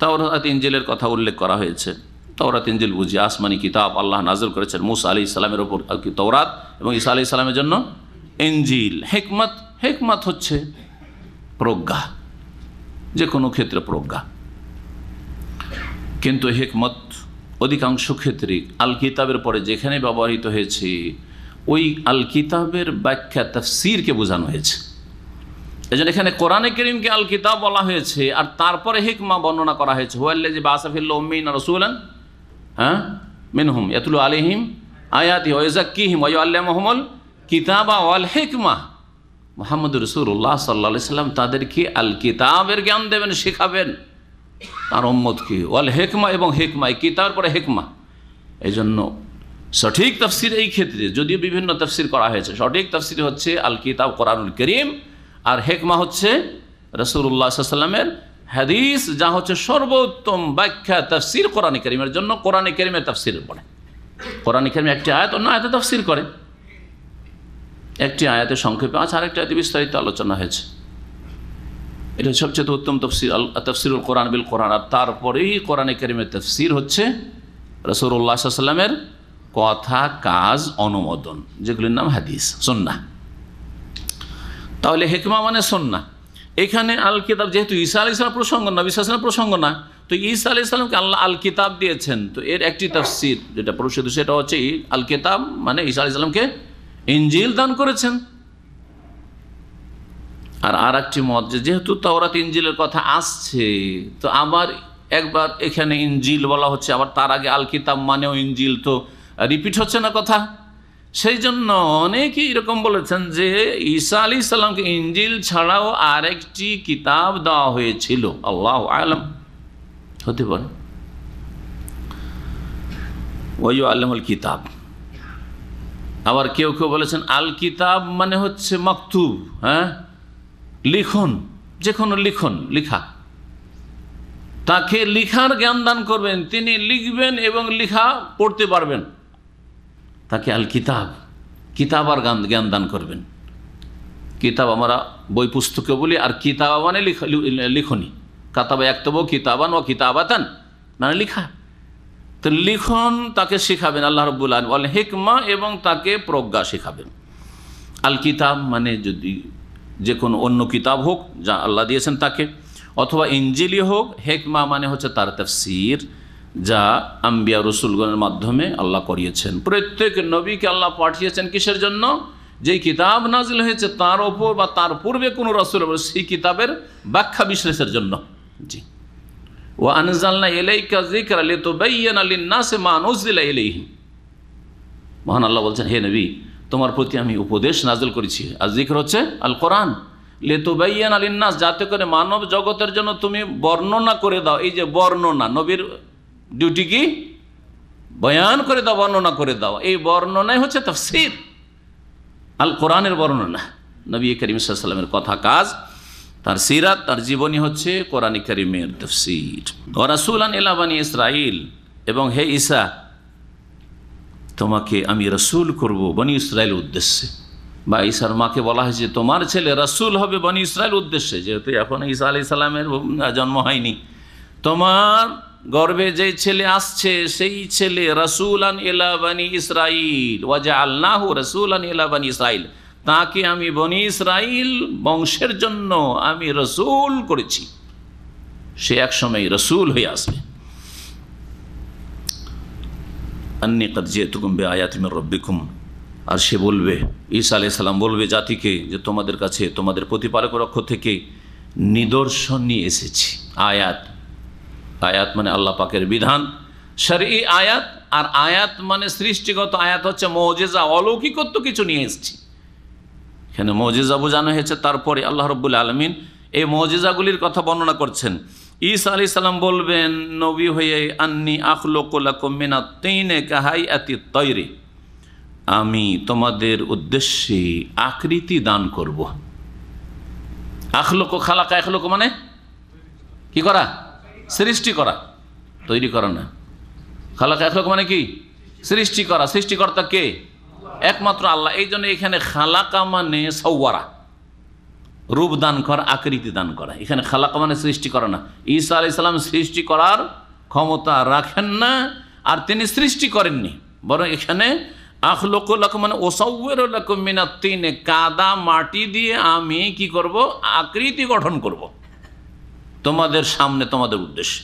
তাওরাত ইনজিলের কথা উল্লেখ করা হয়েছে। তাওরাত ইনজিল বুঝি আসমানি কিতাব, আল্লাহ নাযিল করেছেন মুসা আলাইহিস সালামের উপর তাওরাত, এবং ঈসা আলাইহিস সালামের জন্য ইনজিল। হিকমত, হিকমত হচ্ছে প্রজ্ঞা, যে কোনো ক্ষেত্রে প্রজ্ঞা। কিন্তু হিকমত অধিকাংশ ক্ষেত্রে আল কিতাবের পরে যেখানে ব্যবহৃত হয়েছে, ওই আল কিতাবের ব্যাখ্যা তাফসীরকে বোঝানো হয়েছে। এই জন্য এখানে কোরআনে কারীমকে আল কিতাব বলা হয়েছে, আর তারপরে হিকমা বর্ণনা করা হয়েছে। হুয়াল্লাযী বাআসা ফিল উম্মিয়িনা রাসূলান মিনহুম ইয়াতলু আলাইহিম আয়াতিহি ওয়া ইউযাক্কিহিম ওয়া ইউআল্লিমুহুমুল কিতাবা ওয়াল হিকমা। মুহাম্মদুর রাসূলুল্লাহ সাল্লাল্লাহু আলাইহি সাল্লাম তাদেরকে আল কিতাবের জ্ঞান দেবেন, শেখাবেন তার উম্মতকে, ওয়াল হিকমা এবং হিকমা, এই কিতাবের পরে হিকমা। এই জন্য সঠিক তাফসির এই ক্ষেত্রে, যদিও বিভিন্ন তাফসির করা হয়েছে, সঠিক তাফসির হচ্ছে আল কিতাব কোরআনুল কারীম, আর হিকমা হচ্ছে রাসূলুল্লাহ সাল্লাল্লাহু আলাইহি ওয়াসাল্লামের হাদিস, যা হচ্ছে সর্বোত্তম ব্যাখ্যা তাফসির কোরআনে কারীমের জন্য। কোরআনে কারীমের তাফসিরের পরে কোরআনে কারীমে একটি আয়াত অন্য আয়াতে তাফসির করে, একটি আয়াতে সংক্ষেপে আছে, আরেকটি আয়াতে বিস্তারিত আলোচনা হয়েছে। এটা সবচেয়ে উত্তম তাফসির, তাফসিরুল কোরআন বিল কোরআন। আর তারপরেই কোরআনে কারীমের তাফসির হচ্ছে রাসূলুল্লাহ সাল্লাল্লাহু আলাইহি ওয়াসাল্লামের কথা, কাজ, অনুমোদন, যেগুলির নাম হাদিস, সুন্নাহ। তাহলে হিকমা মানে সুন্নাহ। এখানে আল কিতাব, যেহেতু ঈসা আলাইহিস সালাম প্রসঙ্গ, নবী সাল্লাল্লাহু আলাইহি ওয়াসাল্লাম প্রসঙ্গ না, তো ঈসা আলাইহিস সালামকে আল্লাহ আল কিতাব দিয়েছেন। তো এর একটি তাফসির যেটা প্রসিদ্ধ, সেটা হচ্ছে আল কিতাব মানে ঈসা আলাইহিস সালামকে ইনজিল দান করেছেন। আর একটি মত, যেহেতু তাওরাত ইনজিলের কথা আসছে, তো আবার একবার এখানে ইনজিল বলা হচ্ছে, আবার তার আগে আল কিতাব মানেও ইনজিল, তো রিপিট হচ্ছে না কথা। সেই জন্য অনেকেই এরকম বলেছেন যে ঈসা আলাইহিস সালামকে ইনজিল ছাড়াও আরেকটি কিতাব দেওয়া হয়েছিল, আল্লাহু আ'লাম, হতে পারে। ওয়া ইউআল্লিমুল কিতাব। আবার কেউ কেউ বলেছেন আল কিতাব মানে হচ্ছে মাকতুব, লিখন, যে কোনো লিখন, লিখা, তাকে লিখার জ্ঞান দান করবেন, তিনি লিখবেন এবং লিখা পড়তে পারবেন, তাকে আল কিতাব, কিতাব আর জ্ঞান দান করবেন। কিতাব আমরা বই পুস্তকে বলি, আর কিতাব মানে লিখনি, কাতাবা ইয়াকতুবু কিতাবান ওয়া কিতাবাতান মানে লিখা। তো লিখন তাকে শেখাবেন আল্লাহ রাব্বুল আলামিন, ওয়াল হিকমা এবং তাকে প্রজ্ঞা শেখাবেন। আল কিতাব মানে যদি যে কোনো অন্য কিতাব হোক যা আল্লাহ দিয়েছেন তাকে, অথবা ইনজিলি হোক। হিকমা মানে হচ্ছে তার তাফসীর, যা আম্বিয়া রসুলগণের মাধ্যমে আল্লাহ করিয়েছেন। প্রত্যেক নবীকে আল্লাহ পাঠিয়েছেন কিসের জন্য? যেই কিতাব নাজিল হয়েছে তার ওপর বা তার পূর্বে কোনো রসুল, সেই কিতাবের ব্যাখ্যা বিশ্লেষের জন্য। জি, ওয়া আনজালনা ইলাইকা যিকরা লিতুবাইয়িনা লিন-নাসি মা নুযিলা ইলাইহিম। মহান আল্লাহ বলছেন, হে নবী, তোমার প্রতি আমি উপদেশ নাজিল করেছি। আর যিকর হচ্ছে আল কোরআন, লিতুবাইয়িনা লিন-নাস, যাতে করে মানব জগতের জন্য তুমি বর্ণনা করে দাও। এই যে বর্ণনা, নবীর ডিউটি কি? বয়ান করে দাও, বর্ণনা করে দাও। এই বর্ণনাই হচ্ছে তাফসীর, আল কোরআনের বর্ণনা। নবী করিম সাল্লাল্লাহু আলাইহি ওয়াসাল্লামের কথা, কাজ, তার সিরাত, তার জীবনী হচ্ছে কোরআন কারীমের তাফসীর। ওয়া রাসূলান ইলা বানি ইসরাঈল, এবং হে ঈসা, তোমাকে আমি রাসূল করব বনি ইসরাঈলের উদ্দেশ্যে। বা ঈসার মাকে বলা হয়েছে তোমার ছেলে রাসূল হবে বনি ইসরাঈলের উদ্দেশ্যে, যেহেতু এখন ঈসা আলাইহিস সালামের জন্ম হয়নি। তোমার গর্ভে যে ছেলে আসছে সেই ছেলে রাসূলান ইলা বানি ইসরাঈল, ওয়া জাআলনাহু রাসূলান ইলা বানি ইসরাঈল, তাকে আমি বনি ইসরাঈল বংশের জন্য আমি রাসূল করেছি। সে একসময় রাসূল হয়ে আসবে। আন্নী ক্বাদ জি'তুকুম বিআয়াতিন মির রাব্বিকুম, আর সে বলবে, ঈসা আলাইহিস সালাম বলবে জাতিকে, যে তোমাদের কাছে তোমাদের প্রতিপালকের পক্ষ থেকে নিদর্শন নিয়ে এসেছি। আয়াত, আয়াত মানে আল্লাহ পাকের বিধান, শরঈ আয়াত। আর আয়াত মানে সৃষ্টিগত আয়াত হচ্ছে মুজিজা, অলৌকিকত্ব কিছু নিয়ে এসেছি। এখানে মুজিজা বোঝানো হয়েছে। তারপরে আল্লাহ রাব্বুল আলামিন এই মুজিজাগুলির কথা বর্ণনা করছেন। ঈসা আলাইহিস সালাম বলবেন নবী হয়ে, আন্নী আখলুকু লাকুম মিনাত তিনি কাহাইয়াতিত তায়রি, আমি তোমাদের উদ্দেশ্যে আকৃতি দান করব। আখলুকু, খালাকা, আখলুকু মানে কি করা? সৃষ্টি করা, তৈরি করা না। খালাকা আখলুকু মানে কি? সৃষ্টি করা। সৃষ্টিকর্তা কে? একমাত্র আল্লাহ। এই জন্য এখানে খালাকা মানে সাওয়ারা, রূপ দান করা, আকৃতি দান করা। এখানে খালাকা মানে সৃষ্টি করা না। ঈসা আলাইহিস সালাম সৃষ্টি করার ক্ষমতা রাখেন না, আর তিনি সৃষ্টি করেননি। বরং এখানে আখলুকু লাকুম মানে উসাউয়িরু লাকুম মিনাত তিনে, কাদা মাটি দিয়ে আমি কি করব? আকৃতি গঠন করব তোমাদের সামনে, তোমাদের উদ্দেশ্যে।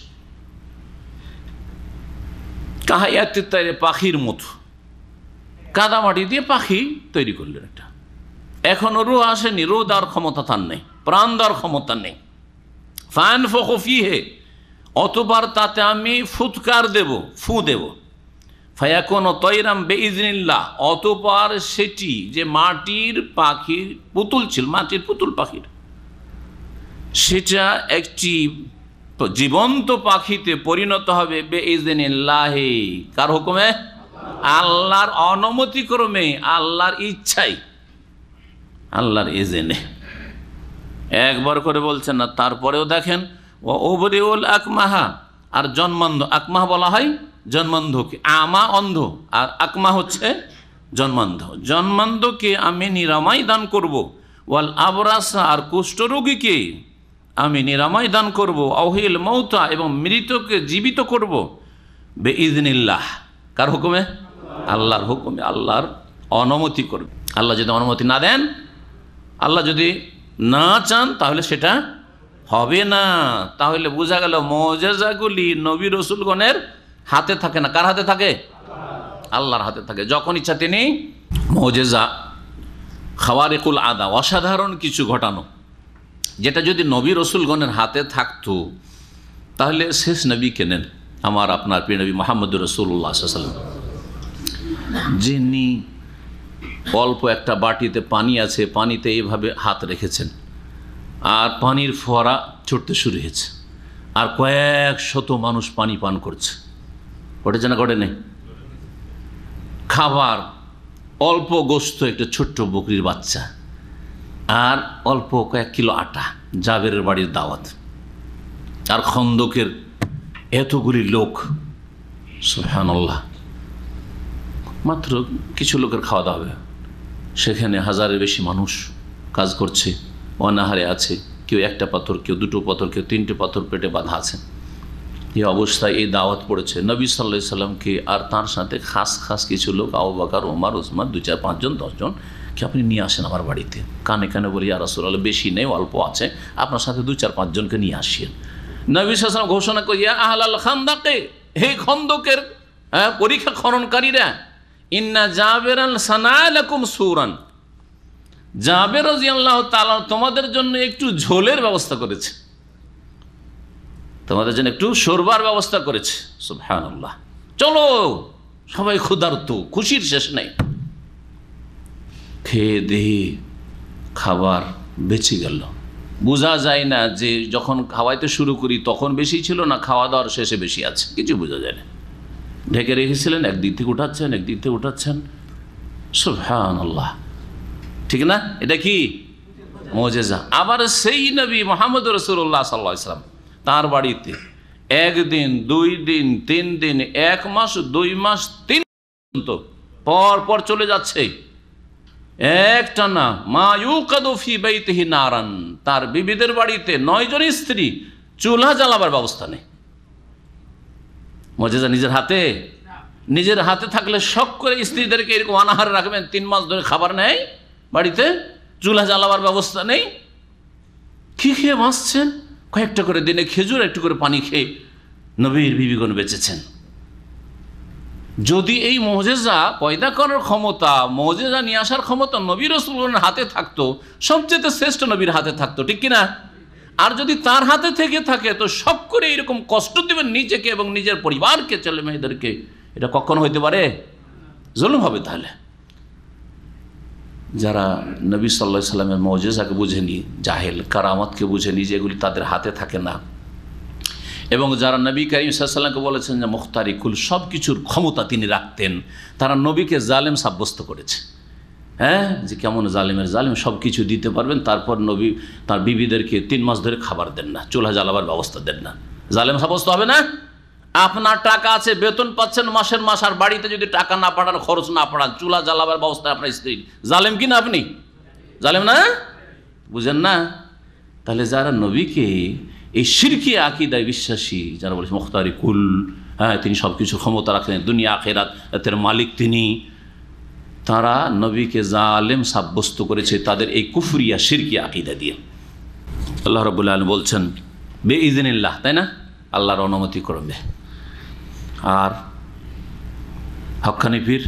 কাহাইয়াতিত তায়রি, পাখির মতো কাদা মাটি দিয়ে পাখি তৈরি করলেন একটা। এখনো রূহ আসেনি, রূহ দেওয়ার ক্ষমতা তার নেই। প্রাণ দেওয়ার ক্ষমতা নেই। ফায়ানফুখু ফীহি, অতঃপর তাতে আমি ফুৎকার দেব, ফু দেব। ফায়াকুনু তায়রাম বিইজনিল্লাহ, অতঃপর সেটি যে মাটির পাখির পুতুল ছিল, মাটির পুতুল পাখির, সেটা একটি জীবন্ত পাখিতে পরিণত হবে বিইজনিল্লাহি, কার হুকুমে? আল্লাহর অনুমতিক্রমে, আল্লাহর ইচ্ছাই, আল্লাহর ইজনে। একবার করে বলছেন না, তারপরেও দেখেন ও উবরিউল আকমাহা, আর জন্মান্ধ, আকমাহ বলা হয় জন্মান্ধকে, আমা অন্ধ, আর আকমাহ হচ্ছে জন্মান্ধ। জন্মান্ধকে আমি নিরাময় দান করব। ওয়াল আবরাসা, আর কুষ্ঠরোগীকে আমি নিরাময় দান করব। আউহিল মৌতা, এবং মৃতকে জীবিত করব। বিইজনিল্লাহ, কার হুকুমে? আল্লাহর হুকুমে, আল্লাহর অনুমতি করবে। আল্লাহ যদি অনুমতি না দেন, আল্লাহ যদি না চান, তাহলে সেটা হবে না। তাহলে বোঝা গেল মুজিজাগুলি নবী রসুলগণের হাতে থাকে না। কার হাতে থাকে? আল্লাহর হাতে থাকে। যখন ইচ্ছা তিনি মুজিজা, খাওয়ারিকুল আদা, অসাধারণ কিছু ঘটানো, যেটা যদি নবী রসুলগণের হাতে থাকতো, তাহলে শেষ নবী কেনেন, আমার আপনার প্রিয় নবী মুহাম্মদুর রাসূলুল্লাহ সাল্লাল্লাহু আলাইহি ওয়াসাল্লাম, যিনি অল্প একটা বাটিতে পানি আছে, পানিতে এইভাবে হাত রেখেছেন, আর পানির ফোয়ারা ছুটতে শুরু হয়েছে, আর কয়েক শত মানুষ পানি পান করছে। ঘটেছে না ঘটে নেই? খাবার অল্প গোস্ত, একটা ছোট্ট বকরির বাচ্চা, আর অল্প কয়েক কিলো আটা, জাবেরের বাড়ির দাওয়াত, আর খন্দকের এতগুলি লোক, সুবহানাল্লাহ, মাত্র কিছু লোকের খাওয়া দাওয়া হবে। সেখানে হাজারের বেশি মানুষ কাজ করছে, অনাহারে আছে, কেউ একটা পাথর, কেউ দুটো পাথর, কেউ তিনটে পাথর পেটে বাঁধা আছে। এই অবস্থায় এই দাওয়াত পড়েছে নবী সাল্লাল্লাহু আলাইহি সাল্লামকে, আর তার সাথে খাস খাস কিছু লোক, আবু বকর, ওমর, ওসমান, 2, 4, 5 জন, 10 জন, কে আপনি নিয়ে আসেন আমার বাড়িতে। কানে কানে বলি, ইয়া রাসূলুল্লাহ, বেশি নেই, অল্প আছে, আপনার সাথে 2, 4, 5 জনকে নিয়ে আসেন। নবী সাল্লাল্লাহু আলাইহি ওয়াসাল্লাম ঘোষণা করে, ইয়া আহলাল খান্দাকে, হে খন্দকের পরীক্ষা খননকারীরা, ইন্না জাবেরান সানালাকুম সুরান, জাবের রাদিয়াল্লাহু তাআলা তোমাদের জন্য একটু ঝোলের ব্যবস্থা করেছে, তোমাদের জন্য একটু শোরবার ব্যবস্থা করেছে। সুবহানাল্লাহ, চলো সবাই ক্ষুধার্ত, খুশির শেষ নেই। খেয়ে দেহে খাবার বেঁচে গেল। বোঝা যায় না যে যখন খাওয়াইতে শুরু করি তখন বেশি ছিল, না খাওয়া দাওয়ার শেষে বেশি আছে, কিছু বোঝা যায় না। ঢেকে রেখেছিলেন, একদিক থেকে উঠাচ্ছেন, একদিক থেকে উঠাচ্ছেন। সুবহানাল্লাহ, ঠিক না? এটা কি মুজিজা? আবার সেই নবী মুহাম্মদ রাসূলুল্লাহ সাল্লাল্লাহু আলাইহি ওয়াসাল্লাম, তার বাড়িতে 1 দিন, 2 দিন, 3 দিন, 1 মাস, 2 মাস, 3 পর পর চলে যাচ্ছে একটানা। মা ইউকাদু ফি বাইতিহি নারান, তার বিবিদের বাড়িতে 9 জন স্ত্রী, চুলা জ্বালাবার ব্যবস্থা নেই। মুজিজা নিজের হাতে? নিজের হাতে থাকলে শখ করে স্ত্রীদেরকে এরকম অনাহারে রাখবেন, 3 মাস ধরে খাবার নেই বাড়িতে, চুলা জ্বালাবার ব্যবস্থা নেই। কি খেয়ে বাঁচছেন? কয়েকটা করে দিনে খেজুর, একটু করে পানি খেয়ে নবীর বিবিগণ বেঁচেছেন। যদি এই মুজিজা পয়দা করার ক্ষমতা, মুজিজা নিয়ে আসার ক্ষমতা নবী রাসূলগণের হাতে থাকতো, সবচেয়ে শ্রেষ্ঠ নবীর হাতে থাকতো, ঠিক কিনা? আর যদি তার হাতে থেকে থাকে, তো সব করে এরকম কষ্ট দিবেন নিজেকে এবং নিজের পরিবারকে, ছেলে মেয়েদেরকে, এটা কখনো হইতে পারে? জুলুম হবে। তাহলে যারা নবী সাল্লাল্লাহু আলাইহি সাল্লামের মুজিজাকে বুঝেনি, জাহেল, কারামতকে বুঝেনি, যেগুলি তাদের হাতে থাকে না, এবং যারা নবী করিম সাল্লাল্লাহু আলাইহি সাল্লামকে বলেছেন যে মুখতারিকুল, সব কিছুর ক্ষমতা তিনি রাখতেন, তারা নবীকে জালেম সাব্যস্ত করেছে। হ্যাঁ, যে কেমন জালিমের জালিম, সব কিছু দিতে পারবেন, তারপর নবী তার বিবিদেরকে 3 মাস ধরে খাবার দেন না, চুলা জ্বালাবার ব্যবস্থা দেন না। জালেম সাব্যস্ত হবে না? আপনার টাকা আছে, বেতন পাচ্ছেন মাসের মাস, আর বাড়িতে যদি টাকা না পাঠান, খরচ না পাঠান, চুলা জ্বালাবার ব্যবস্থা আপনার স্ত্রী, জালেম কি না? আপনি জালেম না? বুঝেন না? তাহলে যারা নবীকে এই শিরকি আকীদায় বিশ্বাসী, যারা বলেছে মুখতারিকুল, হ্যাঁ তিনি সব কিছু ক্ষমতা রাখেন, দুনিয়া আখিরাতের মালিক তিনি, তারা নবীকে জালেম সাব্যস্ত করেছে তাদের এই কুফরিয়া শিরকি আকীদা দিয়ে। আল্লাহ রাব্বুল আলামিন বলছেন বেইজনিল্লাহ, তাই না? আল্লাহর অনুমতি করবে। আর হক্কানি পীর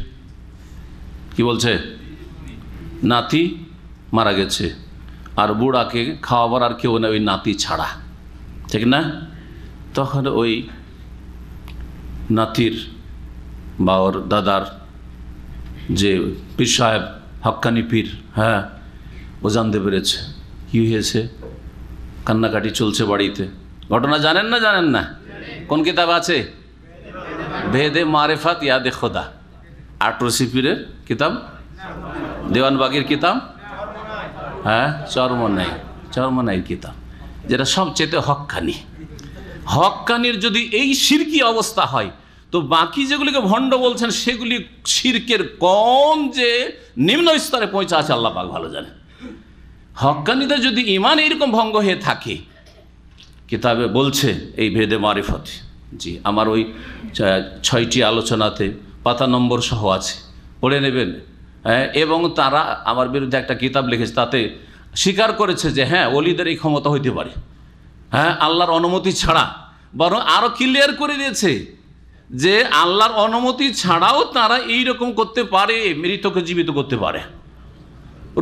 কি বলছে? নাতি মারা গেছে, আর বুড়াকে খাওয়াবার আর কেউ না, ওই নাতি ছাড়া, ঠিক না? তখন ওই নাতির বা ওর দাদার যে পীর সাহেব, হক্কানি পীর, হ্যাঁ, ও জানতে পেরেছে কী হয়েছে, কান্নাকাটি চলছে বাড়িতে। ঘটনা জানেন না? জানেন না? কোন কিতাব আছে? ভেদে মারেফাত ইয়াদে খোদা, আটরসি পীরের কিতাব, দেওয়ানবাগির কিতাব, হ্যাঁ, চরমনাইয়ের কিতাব, যেটা সবচেয়ে হক্কানি। হক্কানির যদি এই শিরকি অবস্থা হয়, তো বাকি যেগুলিকে ভণ্ড বলছেন সেগুলি শিরকের কোন যে নিম্ন স্তরে পৌঁছা আছে আল্লাহ পাক ভালো জানেন। হক্কানিদের যদি ঈমান এরকম ভঙ্গ হয়ে থাকে, কিতাবে বলছে এই ভেদে মারিফত, জি আমার ওই 6টি আলোচনাতে পাতা নম্বর সহ আছে, পড়ে নেবেন। হ্যাঁ, এবং তারা আমার বিরুদ্ধে একটা কিতাব লিখেছে, তাতে স্বীকার করেছে যে হ্যাঁ, ওলিদের এই ক্ষমতা হইতে পারে, হ্যাঁ, আল্লাহর অনুমতি ছাড়া। বরং আরও ক্লিয়ার করে দিয়েছে যে আল্লাহর অনুমতি ছাড়াও তারা এইরকম করতে পারে, মৃতকে জীবিত করতে পারে।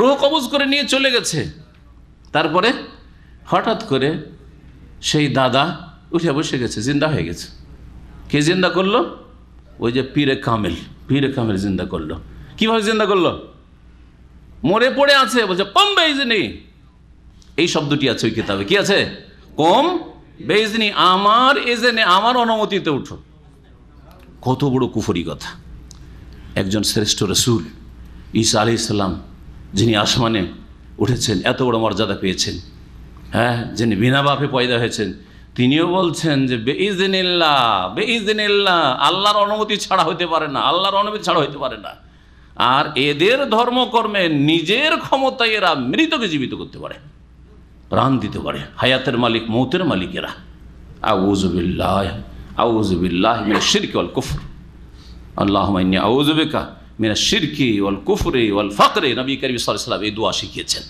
রূহ কবজ করে নিয়ে চলে গেছে, তারপরে হঠাৎ করে সেই দাদা উঠে বসে গেছে, জিন্দা হয়ে গেছে। কে জিন্দা করলো? ওই যে পীরে কামেল জিন্দা করলো। কিভাবে জিন্দা করলো? মরে পড়ে আছে, বলছে কম বেইজনি, এই শব্দটি আছে ওই কিতাবে। কি আছে? কম বেইজনি, আমার এজেনে, আমার অনুমতিতে উঠো। কত বড় কুফরি কথা! একজন শ্রেষ্ঠ রসুল ঈসা আলাইহিস সালাম, যিনি আসমানে উঠেছেন, এত বড় মর্যাদা পেয়েছেন, হ্যাঁ, যিনি বিনা বাপে পয়দা হয়েছেন, তিনিও বলছেন যে বেইজনিল্লাহ, আল্লাহর অনুমতি ছাড়া হইতে পারে না, আল্লাহর অনুমতি ছাড়া হইতে পারে না। আর এদের ধর্মকর্মে নিজের ক্ষমতায় এরা মৃতকে জীবিত করতে পারে, প্রাণ দিতে পারে। হায়াতের মালিক, মৌতের মালিক এরা। আউযু বিল্লাহি মিনাশ শিরকি ওয়াল কুফর, আল্লাহুম্মা ইন্নী আউযু বিকা মিনাশ শিরকি ওয়াল কুফরি ওয়াল ফাকরি। নবী করিম সাল্লাল্লাহু আলাইহি ওয়াসাল্লাম এই দোয়া শিখিয়েছেন।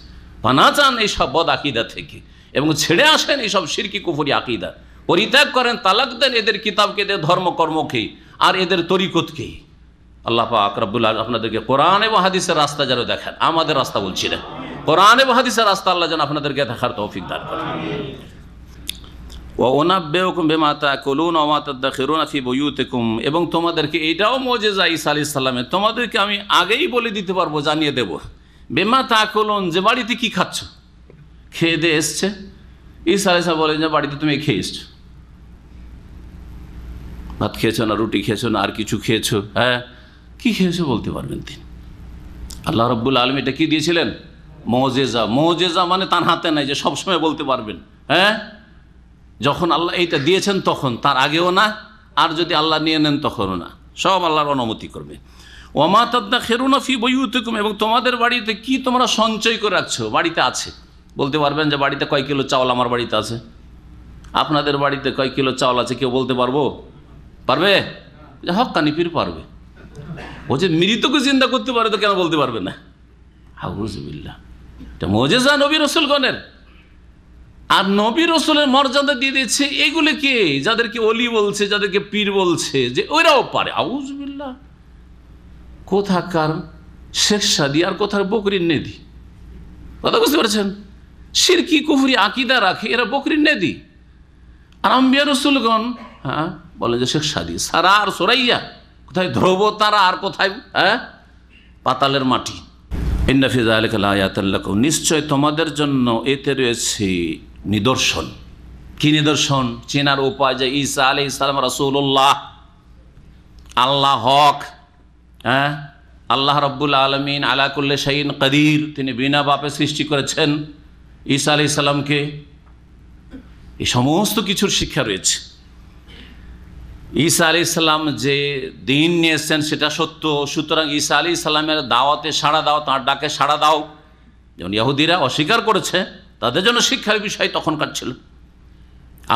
পানা চান এইসব বদ আকীদা থেকে এবং ছেড়ে আসেন এইসব শিরকি কুফরি আকীদা, পরিত্যাগ করেন, তালাক দেন এদের কিতাবকে, এদের ধর্মকর্মকে আর এদের তরিকতকে। আল্লাহ পাক রব্বুল আলামিন আপনাদেরকে কোরআন এবং হাদিসের রাস্তা যেন দেখেন, আমাদের রাস্তা বলছি না, কোরআন এবং হাদিসের রাস্তা আল্লাহ যেন আপনাদেরকে দেখার তৌফিক দান করেন। ওয়া উনাব্বিউকুম বিমা তাকুলুনা ওয়া মা তাদাখিরুনা ফি বুয়ুতিকুম, এবং তোমাদেরকে এটাও মুজিজা ঈসা আলাইহিস সালামের, তোমাদেরকে আমি আগেই বলে দিতে পারবো, জানিয়ে দেব। বিমা তাকুলুন, যে বাড়িতে কি খাচ্ছ, খেয়ে দিয়ে এসছে। ঈসা আলাইহিস সালাম বলেন যে বাড়িতে তুমি খেয়ে এসছো, ভাত খেয়েছো না, রুটি খেয়েছো না, আর কিছু খেয়েছো, হ্যাঁ, কি খেয়েছো বলতে পারবেন তিনি। আল্লাহ রাব্বুল আলামিন এটা কি দিয়েছিলেন? মুজিজা। মুজিজা মানে তার হাতে নাই যে সবসময় বলতে পারবেন, হ্যাঁ, যখন আল্লাহ এইটা দিয়েছেন তখন, তার আগেও না, আর যদি আল্লাহ নিয়ে নেন তখনও না, সব আল্লাহর অনুমতি করবে। ওয়া মা তাদাখিরুনা ফি বুয়ুতিকুম, এবং তোমাদের বাড়িতে কি তোমরা সঞ্চয় করে রাখছো, বাড়িতে আছে। বলতে পারবেন যে বাড়িতে কয় কিলো চাউল আমার বাড়িতে আছে? আপনাদের বাড়িতে কয় কিলো চাউল আছে কেউ বলতে পারবে? হক্কানি পীর পারবে। ও যে মৃতকে জিন্দা করতে পারে, তো কেন বলতে পারবে না? আউযু বিল্লাহ, এটা মুজিজা নবী রাসূলগণের। আর নবী রাসূলের মর্যাদা দিয়ে দিয়েছে এগুলিকে, যাদেরকে ওলি বলছে, যাদেরকে পীর বলছে, যে ওইরাও পারে। আউযু বিল্লাহ, কোথাকার শেখ সাদি আর কোথার বকরির নেদি, কথা বুঝতে পারছেন? শিরকি কুফরি আকীদা রাখে এরা, বকরির নেদি। আর আম্বিয়া রাসূলগণ, হ্যাঁ, বলে যে শেখ সাদি, সারা আর সোরাইয়া, কোথায় ধ্রুব তারা আর কোথায়, হ্যাঁ, পাতালের মাটি। ইন্না ফি যালিকা লাআয়াতাল লাকুম, নিশ্চয় তোমাদের জন্য এতে রয়েছে নিদর্শন। কি নিদর্শন? চেনার উপায় যে ঈসা আলাইহিস সালাম রাসূলুল্লাহ, আল্লাহ হক, হ্যাঁ, আল্লাহ রাব্বুল আলামিন আলা কুল্লি শাইইন কাদির, তিনি বিনা বাপে সৃষ্টি করেছেন ঈসা আলাইহিস সালামকে। এই সমস্ত কিছুর শিক্ষা রয়েছে। ঈসা আলাইহিস সালাম যে দিন নিয়ে এসেছেন সেটা সত্য, সুতরাং ঈসা আলাইহিস সালামের দাওয়াতে সাড়া দাও, তাঁর ডাকে সাড়া দাও। যেমন ইহুদিরা অস্বীকার করেছে, তাদের জন্য শিক্ষার বিষয় তখনকার ছিল।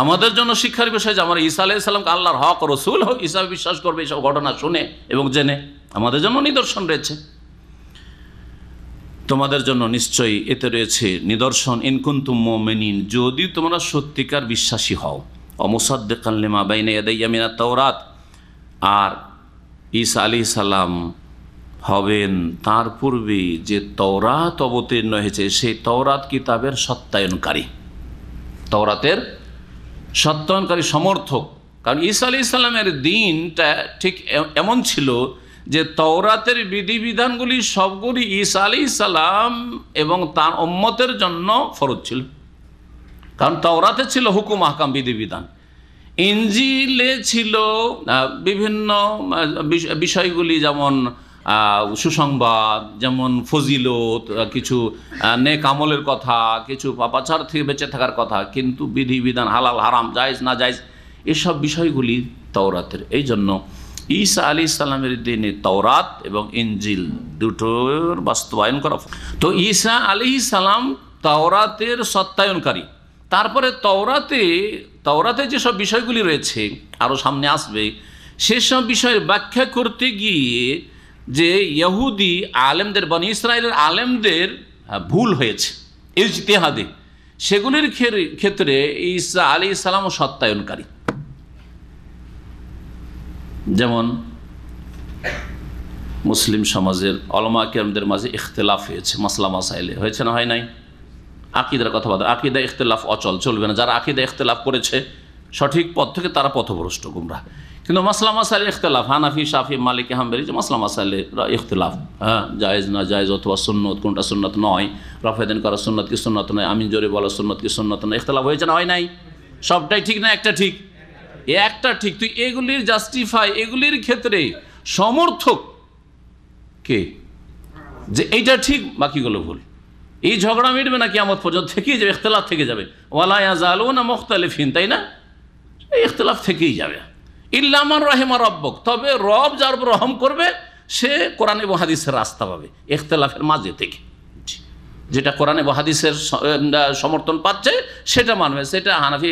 আমাদের জন্য শিক্ষার বিষয় যে আমরা ঈসা আলাইহিস সালামকে আল্লাহর হক রসুল হিসাবে বিশ্বাস করবে, এইসব ঘটনা শুনে এবং জেনে। আমাদের জন্য নিদর্শন রয়েছে, তোমাদের জন্য নিশ্চয়ই এতে রয়েছে নিদর্শন। ইন কুনতুম মুমিনিন, যদি তোমরা সত্যিকার বিশ্বাসী হও। অমুসাদ্দিকান লিমা বাইনা ইয়াদাইয়া মিনাত তাওরাত, আর ঈসা আলাইহিস সালাম হবেন তার পূর্বে যে তওরাত অবতীর্ণ হয়েছে সেই তওরাত কিতাবের সত্যায়নকারী, তওরাতের সত্যায়নকারী সমর্থক। কারণ ঈসা আলাইহিস সালামের দিনটা ঠিক এমন ছিল যে তওরাতের বিধিবিধানগুলি সবগুলি ঈসা আলাইহিস সালাম এবং তার উম্মতের জন্য ফরজ ছিল, কারণ তাওরাতে ছিল হুকুম আহকাম বিধিবিধান, ইনজিলে ছিল বিভিন্ন বিষয়গুলি, যেমন সুসংবাদ, যেমন ফজিলত, কিছু নেক আমলের কথা, কিছু পাপাচার থেকে বেঁচে থাকার কথা, কিন্তু বিধিবিধান হালাল হারাম জায়েজ না জায়েজ এসব বিষয়গুলি তাওরাতের। এই জন্য ঈসা আলাইহিস সালামের দিনে তাওরাত এবং ইনজিল দুটোর বাস্তবায়ন করা। তো ঈসা আলাইহিস সালাম তাওরাতের সত্যায়নকারী। তারপরে তাওরাতে যেসব বিষয়গুলি রয়েছে আরও সামনে আসবে, সেসব বিষয়ের ব্যাখ্যা করতে গিয়ে যে ইহুদি আলেমদের, বনি ইসরায়েলের আলেমদের ভুল হয়েছে ইজতিহাদে, সেগুলির ক্ষেত্রে ঈসা আলাইহিস সালাম সত্যায়নকারী। যেমন মুসলিম সমাজের উলামা কেরামদের মাঝে ইখতিলাফ হয়েছে, মাসলা মাসাইলে, হয়েছে না হয় নাই? আকিদার কথা বলা, আকিদা ইখতিলাফ অচল, চলবে না। যারা আকিদা ইখতিলাফ করেছে সঠিক পথ থেকে তারা পথভ্রষ্ট, গুমরাহ। কিন্তু মাসলা মাসাইলে ইখতিলাফ, হানাফি, শাফি, মালিকি, হাম্বলি, যে মাসলা মাসাইলে ইখতিলাফ, হ্যাঁ, জায়েজ না জায়েজ, অথবা সুন্নত কোনটা সুন্নত নয়, রফায়দান করা সুন্নত কি সুন্নত নয়, আমিন জোরে বলা সুন্নত কি সুন্নত নয়, ইখতিলাফ হয়েছে না হয় নাই? সবটাই ঠিক না একটা ঠিক? একটা ঠিক। তুই এগুলির জাস্টিফাই, এগুলির ক্ষেত্রে সমর্থক কে যে এইটা ঠিক বাকিগুলো ভুল, এই ঝগড়া মিটবে না কিয়ামত পর্যন্ত, থেকেই যাবে, ইখতিলাফ থেকে যাবে। ওয়ালা ইয়াজালুনা মুখতালিফিন, তাই না? এই ইখতিলাফ থেকেই যাবে। ইল্লা মান রাহিমা রাব্বুক, তবে রব যার উপর রহম করবে সে কোরআন এবং হাদিসের রাস্তা পাবে ইখতিলাফের মাঝে থেকে। যেটা কোরআন এবং হাদিসের সমর্থন পাচ্ছে সেটা মানবে, সেটা হানাফি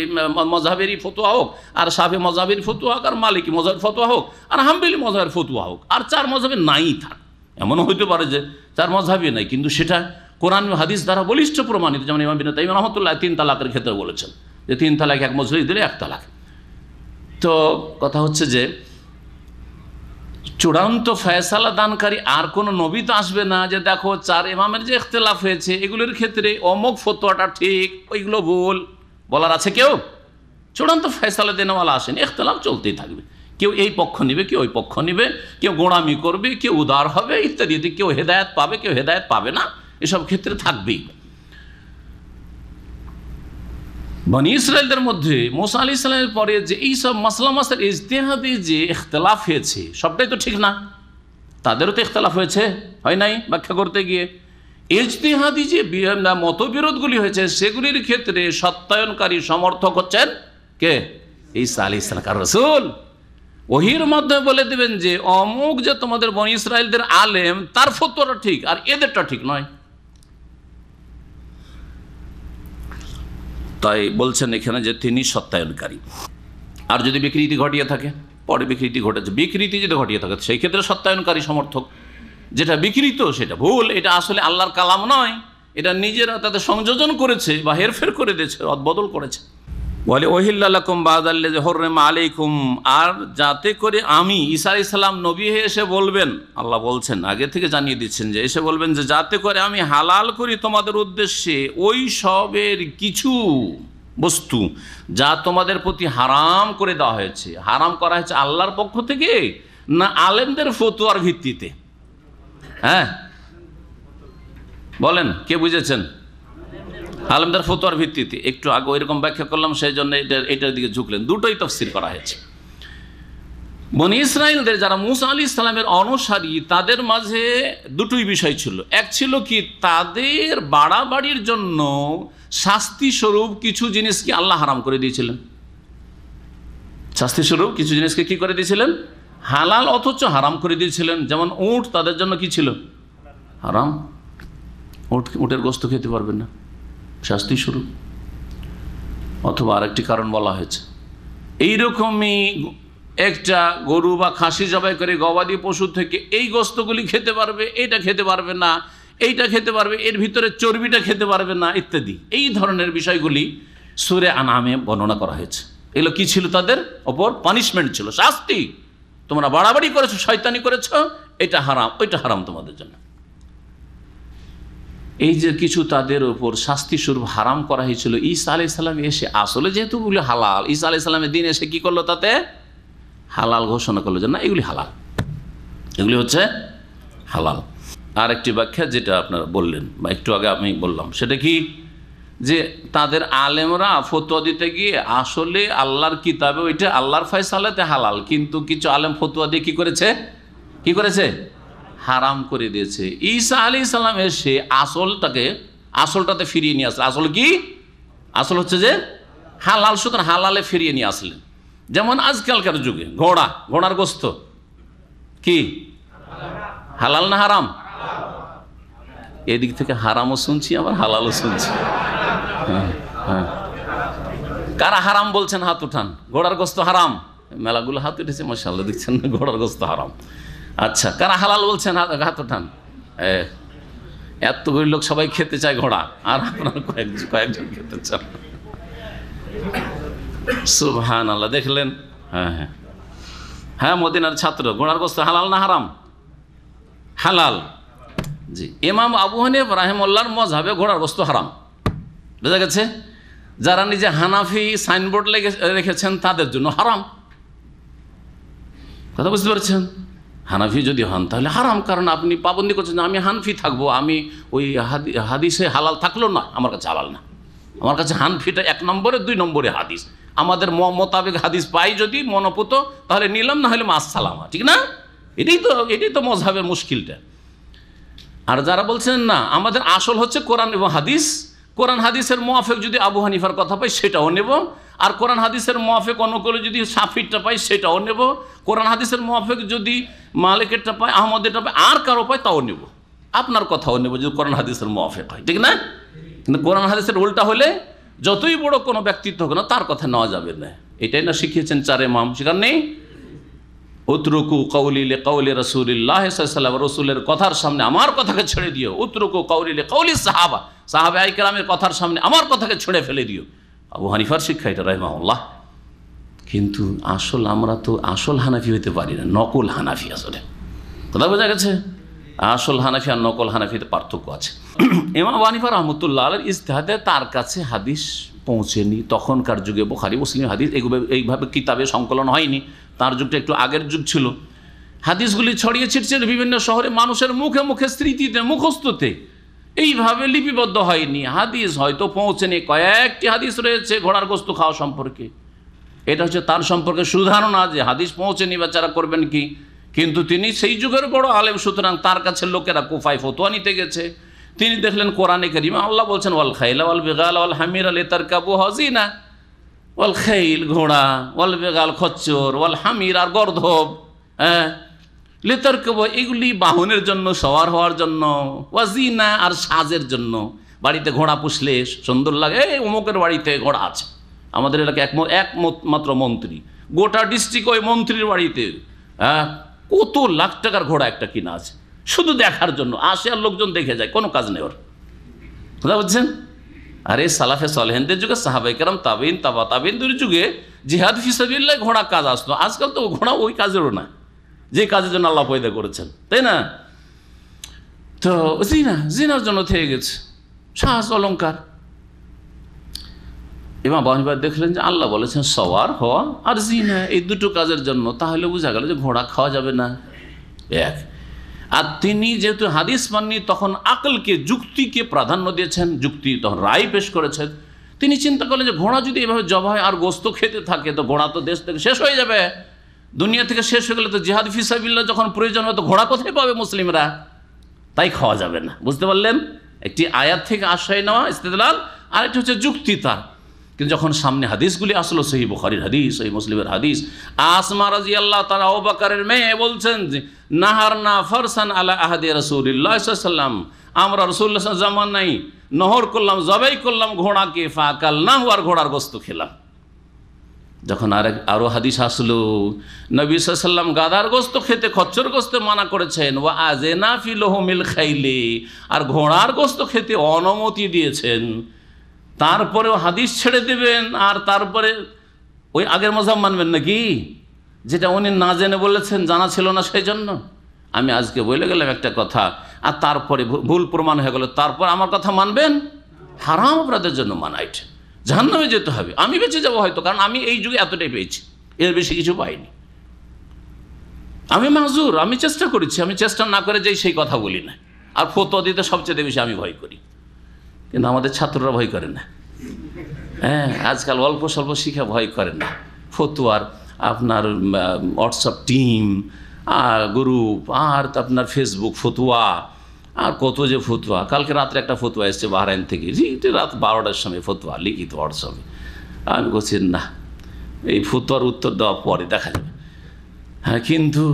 মযহাবেরই ফতোয়া হোক, আর শাফি মযহাবের ফতোয়া হোক, আর মালিকি মযহাবের ফতোয়া হোক, আর হাম্বলি মযহাবের ফতোয়া হোক, আর চার মযহাবে নাই থাক। এমনও হইতে পারে যে চার মযহাবই নাই, কিন্তু সেটা কোরআন এবং হাদিস দ্বারা বলিষ্ঠ প্রমাণিত। যেমন ইমাম ইবনে তাইমিয়া রাহমাতুল্লাহ 3 তালাকের ক্ষেত্রে বলেছেন যে 3 তালাক এক মজলিস দিলে 1 তালাক। তো কথা হচ্ছে যে চূড়ান্ত ফয়সালা দানকারী আর কোনো নবী তো আসবে না যে দেখো 4 ইমামের যে ইখতিলাফ হয়েছে এগুলোর ক্ষেত্রে অমুক ফতোয়াটা ঠিক, ওইগুলো ভুল, বলার আছে কেউ? চূড়ান্ত ফয়সালা দেনেওয়ালা আসেন, ইখতিলাফ চলতেই থাকবে। কেউ এই পক্ষ নিবে, কেউ ওই পক্ষ নিবে, কেউ গোঁড়ামি করবে, কেউ উদার হবে ইত্যাদি, কেউ হেদায়েত পাবে, কেউ হেদায়েত পাবে না, এসব ক্ষেত্রে থাকবেই। বনি ইসরায়েলদের মধ্যে মুসা আলাইহিস সালামের পরে যে এইসব মাসলা মাসাইল ইজতিহাদি যে ইখতিলাফ হয়েছে সবটাই তো ঠিক না, তাদেরও তো ইখতিলাফ হয়েছে, হয় নাই? ব্যাখ্যা করতে গিয়ে ইজতিহাদি যে মতবিরোধগুলি হয়েছে সেগুলির ক্ষেত্রে সত্যায়নকারী সমর্থক হচ্ছেন কে? ঈসা আলাইহিস সালাম, কার রাসূল। ওহির মাধ্যমে বলে দেবেন যে অমুক যে তোমাদের বনি ইসরায়েলদের আলেম তার ফতোয়াটা ঠিক আর এদেরটা ঠিক নয়। তাই বলছেন এখানে যে তিনি সত্যায়নকারী। আর যদি বিকৃতি ঘটিয়ে থাকে, পরে বিকৃতি ঘটেছে, বিকৃতি যদি ঘটিয়ে থাকে সেই ক্ষেত্রে সত্যায়নকারী সমর্থক। যেটা বিকৃত সেটা ভুল, এটা আসলে আল্লাহর কালাম নয়, এটা নিজেরা তাদের সংযোজন করেছে বা হেরফের করে দিয়েছে, অদবদল করেছে। বলে ওহিল্লা লাকুম বাদাল্লাযী হুররিমা আলাইকুম, আর যাতে করে আমি ঈসা আলাইহিস সালাম নবী হয়ে এসে বলবেন, আল্লাহ বলছেন আগে থেকে জানিয়ে দিচ্ছেন যে এসে বলবেন যে যাতে করে আমি হালাল করি তোমাদের উদ্দেশ্যে ওই সবের কিছু বস্তু যা তোমাদের প্রতি হারাম করে দেওয়া হয়েছে। হারাম করা হয়েছে আল্লাহর পক্ষ থেকে না আলেমদের ফতোয়ার ভিত্তিতে? হ্যাঁ বলেন, কে বুঝেছেন? আলেমদের ফতোয়ার ভিত্তিতে। একটু আগে ওইরকম ব্যাখ্যা করলাম, সেই জন্য এটার দিকে ঝুঁকলেন। দুটোই তাফসীর করা হয়েছে। বনি ইসরায়েলদের যারা মুসা আলাইহিস সালামের অনুসারী তাদের মাঝে দুটোই বিষয় ছিল। এক ছিল কি, তাদের বাড়াবাড়ির জন্য শাস্তি স্বরূপ কিছু জিনিসকে আল্লাহ হারাম করে দিয়েছিলেন। শাস্তি স্বরূপ কিছু জিনিসকে কি করে দিয়েছিলেন? হালাল অথচ হারাম করে দিয়েছিলেন। যেমন উট তাদের জন্য কি ছিল? হারাম। উটের গোশত খেতে পারবেন না, শাস্তি স্বরূপ। অথবা আরেকটি কারণ বলা হয়েছে, এইরকমই একটা গরু বা খাসি জবাই করে গবাদি পশু থেকে এই গোশতগুলি খেতে পারবে, এইটা খেতে পারবে না, এইটা খেতে পারবে, এর ভিতরে চর্বিটা খেতে পারবে না ইত্যাদি, এই ধরনের বিষয়গুলি সূরা আনআমে বর্ণনা করা হয়েছে। এগুলো কি ছিল? তাদের ওপর পানিশমেন্ট ছিল, শাস্তি। তোমরা বাড়াবাড়ি করেছো, শয়তানি করেছো, এটা হারাম, ওইটা হারাম তোমাদের জন্য। এই যে কিছু তাদের উপর শাস্তি স্বরূপ হারাম করা হয়েছিল, ঈসা আলাইহিস সালাম এসে আসলে যেহেতু বলে হালাল, ঈসা আলাইহিস সালামের দিন এসে কি করলো, তাতে হালাল ঘোষণা করলো যে না এগুলি হালাল, এগুলি হচ্ছে হালাল। আর একটি ব্যাখ্যা যেটা আপনারা বললেন বা একটু আগে আমি বললাম, সেটা কি যে তাদের আলেমরা ফতোয়া দিতে গিয়ে আসলে আল্লাহর কিতাবে ওইটা আল্লাহর ফয়সালাতে হালাল, কিন্তু কিছু আলেম ফতোয়া দিয়ে কি করেছে হারাম করে দিয়েছে। ঈসা আলাইহিস সালাম এসে আসলটাতে ফিরিয়ে নিয়ে আসলেন। আসল হচ্ছে যে হালাল, সুতরাং হালালে ফিরিয়ে নিয়ে আসলেন। যেমন আজকালকার যুগে ঘোড়ার গোস্ত কি হালাল না হারাম? এদিক থেকে হারামও শুনছি, আবার হালালও শুনছি। কারা হারাম বলছেন হাত উঠান। ঘোড়ার গোস্ত হারাম, মেলাগুলো হাত উঠেছে মাশাআল্লাহ, দেখছেন না, ঘোড়ার গোস্ত হারাম। আচ্ছা, কারা হালাল বলছেন হাত উঠান। এতগুলি লোক সবাই খেতে চায় ঘোড়া, আর আপনার কয়েকজন খেতে চান। সুবহানাল্লাহ, দেখলেন? হ্যাঁ, মদিনার ছাত্র, ঘোড়ার গোস্ত হালাল না হারাম? হালাল। জি, ইমাম আবু হানিফা রাহিমাহুল্লাহর মাযহাবে ঘোড়ার গোস্ত হারাম। বুঝা গেছে? যারা নিজে হানাফি সাইনবোর্ড রেখেছেন তাদের জন্য হারাম। কথা বুঝতে পারছেন? হানাফি যদি হন তাহলে হারাম, কারণ আপনি পাবন্দি করছেন আমি হানফি থাকবো, আমি ওই হাদিসে হালাল থাকলো না, আমার কাছে হালাল না। আমার কাছে হানফিটা 1 নম্বরে, 2 নম্বরে হাদিস। আমাদের মোতাবেক হাদিস পাই যদি মনোপুত, তাহলে নিলাম, না হলে মাস সালামা, ঠিক না? এটাই তো মযহাবের মুশকিলটা। আর যারা বলছেন না আমাদের আসল হচ্ছে কোরআন এবং হাদিস, কোরআন হাদিসের মুআফিক যদি আবু হানিফার কথা পাই সেটাও নেব, আর কোরআন হাদিসের মুআফিক অনুকূলে যদি শাফিরটা পাই সেটাও নেব, কোরআন হাদিসের মুআফিক যদি মালিকেরটা পাই, আহমদেরটা পাই, আর কারো পাই তাও নেব, আপনার কথাও নেব যদি কোরআন হাদিসের মুআফিক হয়, ঠিক না? কিন্তু কোরআন হাদিসের উল্টা হলে যতই বড় কোনো ব্যক্তিত্ব হোক না, তার কথা নেওয়া যাবে না। এটাই না শিখিয়েছেন 4 ইমাম, সেখানে নেই উতরুকু কওলি লিকাওলি রাসূলিল্লাহ সাল্লাল্লাহু আলাইহি ওয়াসাল্লাম, রাসূলের কথার সামনে আমার কথাকে ছেড়ে দিও। উতরুকু কওলি লিকাওলি সাহাবায়ে কেরামের কথার সামনে আমার কথাকে ছেড়ে ফেলে দিও। আবু হানিফার শিক্ষা এটা রাহিমাহুল্লাহ। কিন্তু আমরা তো আসল হানাফি হইতে পারি না, নকল হানাফি। আসলে কথা বোঝা গেছে? আসল হানাফি আর নকল হানাফিতে পার্থক্য আছে। ইমাম আবু হানিফা রাহমাতুল্লাহ আলাইহির ইজতিহাদে তার কাছে হাদিস পৌঁছেনি। তখনকার যুগে বুখারী মুসলিম হাদিস এইভাবে কিতাবে সংকলন হয়নি, তার যুগটা একটু আগের যুগ ছিল। হাদিসগুলি ছড়িয়ে ছিটছিল বিভিন্ন শহরে, মানুষের মুখে মুখে, স্মৃতিতে, মুখস্থতে, এইভাবে লিপিবদ্ধ হয়নি। হাদিস হয়তো পৌঁছেনি, কয়েকটি হাদিস রয়েছে ঘোড়ার গোস্ত খাওয়া সম্পর্কে। এটা হচ্ছে তার সম্পর্কে সুধারণা যে হাদিস পৌঁছেনি, বেচারা করবেন কি। কিন্তু তিনি সেই যুগের বড় আলেম, সুতরাং তার কাছে লোকেরা কুফায় ফতোয়া নিতে গেছে। তিনি দেখলেন কোরআনে কারিমে আল্লাহ বলছেন ওয়াল খাইলা ওয়াল বিগালা ওয়াল হামিরা লিতারকাবুহা জিনা, ওয়াল খাইল ঘোড়া, ওয়াল বিগাল খচ্চর, ওয়াল হামির আর গর্ধব, লিতারকাবু এগুলি বাহনের জন্য, সওয়ার হওয়ার জন্য, ওয়াজিনা আর সাজের জন্য। বাড়িতে ঘোড়া পুষলে সুন্দর লাগে, এই অমুকের বাড়িতে ঘোড়া আছে। আমাদের এলাকায় একমাত্র মন্ত্রী, গোটা ডিস্ট্রিক্ট ওই মন্ত্রীর বাড়িতে কত লাখ টাকার ঘোড়া একটা কিনা আছে, শুধু দেখার জন্য আসে, আর লোকজন দেখে যায়, কোনো কাজ নেই ওর। কথা বুঝছেন? আরে সালাফে সালেহিনদের যুগে, সাহাবায়ে কেরাম, তাবিন, তাবা তাবিনদের যুগে জিহাদ ফিসাবিল্লাহ ঘোড়া কাজ আসতো। আজকাল তো ঘোড়া ওই কাজেরও না, যে কাজের জন্য আল্লাহ পয়দা করেছেন, তাই না? তো জিনার জন্য থেকে গেছে, সাজ অলঙ্কার। ইমাম আবু হানিফা দেখলেন যে আল্লাহ বলেছেন সওয়ার হওয়া আর জিনা, এই দুটো কাজের জন্য, তাহলে বোঝা গেল যে ঘোড়া খাওয়া যাবে না। আর তিনি যেহেতু হাদিস মাননি, তখন আকলকে, যুক্তিকে প্রাধান্য দিয়েছেন, যুক্তি তখন রায় পেশ করেছেন। তিনি চিন্তা করলেন যে ঘোড়া যদি এভাবে জবাই আর গোস্ত খেতে থাকে, তো ঘোড়া তো দেশ থেকে শেষ হয়ে যাবে, দুনিয়া থেকে শেষ হয়ে গেলে তো জিহাদ ফিসাবিল্লাহ যখন প্রয়োজন হয়, তো ঘোড়া কোথায় পাবে মুসলিমরা? তাই খাওয়া যাবে না। বুঝতে পারলেন? একটি আয়াত থেকে আশ্রয় নেওয়া ইস্তেদলাল, আর একটি হচ্ছে যুক্তি তার। কিন্তু যখন সামনে হাদিসগুলি আসলো, সহিহ বুখারীর হাদিস, সহিহ মুসলিমের হাদিস, আসমা রাদিয়াল্লাহু তাআলা আবু বকরের মেয়ে বলছেন যে নাহারনা ফারসান আলা আহাদি রাসূলিল্লাহ সাল্লাল্লাহু আলাইহি ওয়াসাল্লাম, আমরা রাসূলুল্লাহ সাল্লাল্লাহু আলাইহি ওয়াসাল্লাম জামানায় নহর করলাম, জবাই করলাম ঘোড়াকে, ফাকালনাহু, আর ঘোড়ার গোশত খেলাম। যখন আরো হাদিস আসলো, নবী সাল্লাল্লাহু আলাইহি ওয়াসাল্লাম গাধার গোশত খেতে, খচ্চর গোশত মানা করেছেন, ওয়া আযনা ফি লুহুমিল খাইলি, আর ঘোড়ার গোশত খেতে অনুমতি দিয়েছেন। তারপরেও হাদিস ছেড়ে দেবেন, আর তারপরে ওই আগের মজাব মানবেন নাকি, যেটা উনি না জেনে বলেছেন, জানা ছিল না সেই জন্য। আমি আজকে বলে গেলাম একটা কথা, আর তারপরে ভুল প্রমাণ হয়ে গেল, তারপর আমার কথা মানবেন? হারাম অপরাধের জন্য মানা, এটা জাহান্নামে যেতে হবে। আমি বেঁচে যাবো হয়তো, কারণ আমি এই যুগে এতটাই পেয়েছি, এর বেশি কিছু পাইনি। আমি মাজুর, আমি চেষ্টা করেছি, আমি চেষ্টা না করে যেই সেই কথা বলি না। আর ফতোয়া দিতে সবচেয়ে বেশি আমি ভয় করি, কিন্তু আমাদের ছাত্ররা ভয় করে না। হ্যাঁ, আজকাল অল্প স্বল্প শিখে ভয় করে না। ফতোয়ার আপনার হোয়াটসঅ্যাপ টিম আর গ্রুপ, আর আপনার ফেসবুক ফতোয়া, আর কত যে ফতোয়া। কালকে রাত্রে একটা ফতোয়া এসছে বাহরাইন থেকে, রাত 12টার সময় ফতোয়া লিখিত হোয়াটসঅ্যাপে। আমি বলছি না, এই ফতোয়ার উত্তর দেওয়া পরে দেখা যাবে। হ্যাঁ, কিন্তু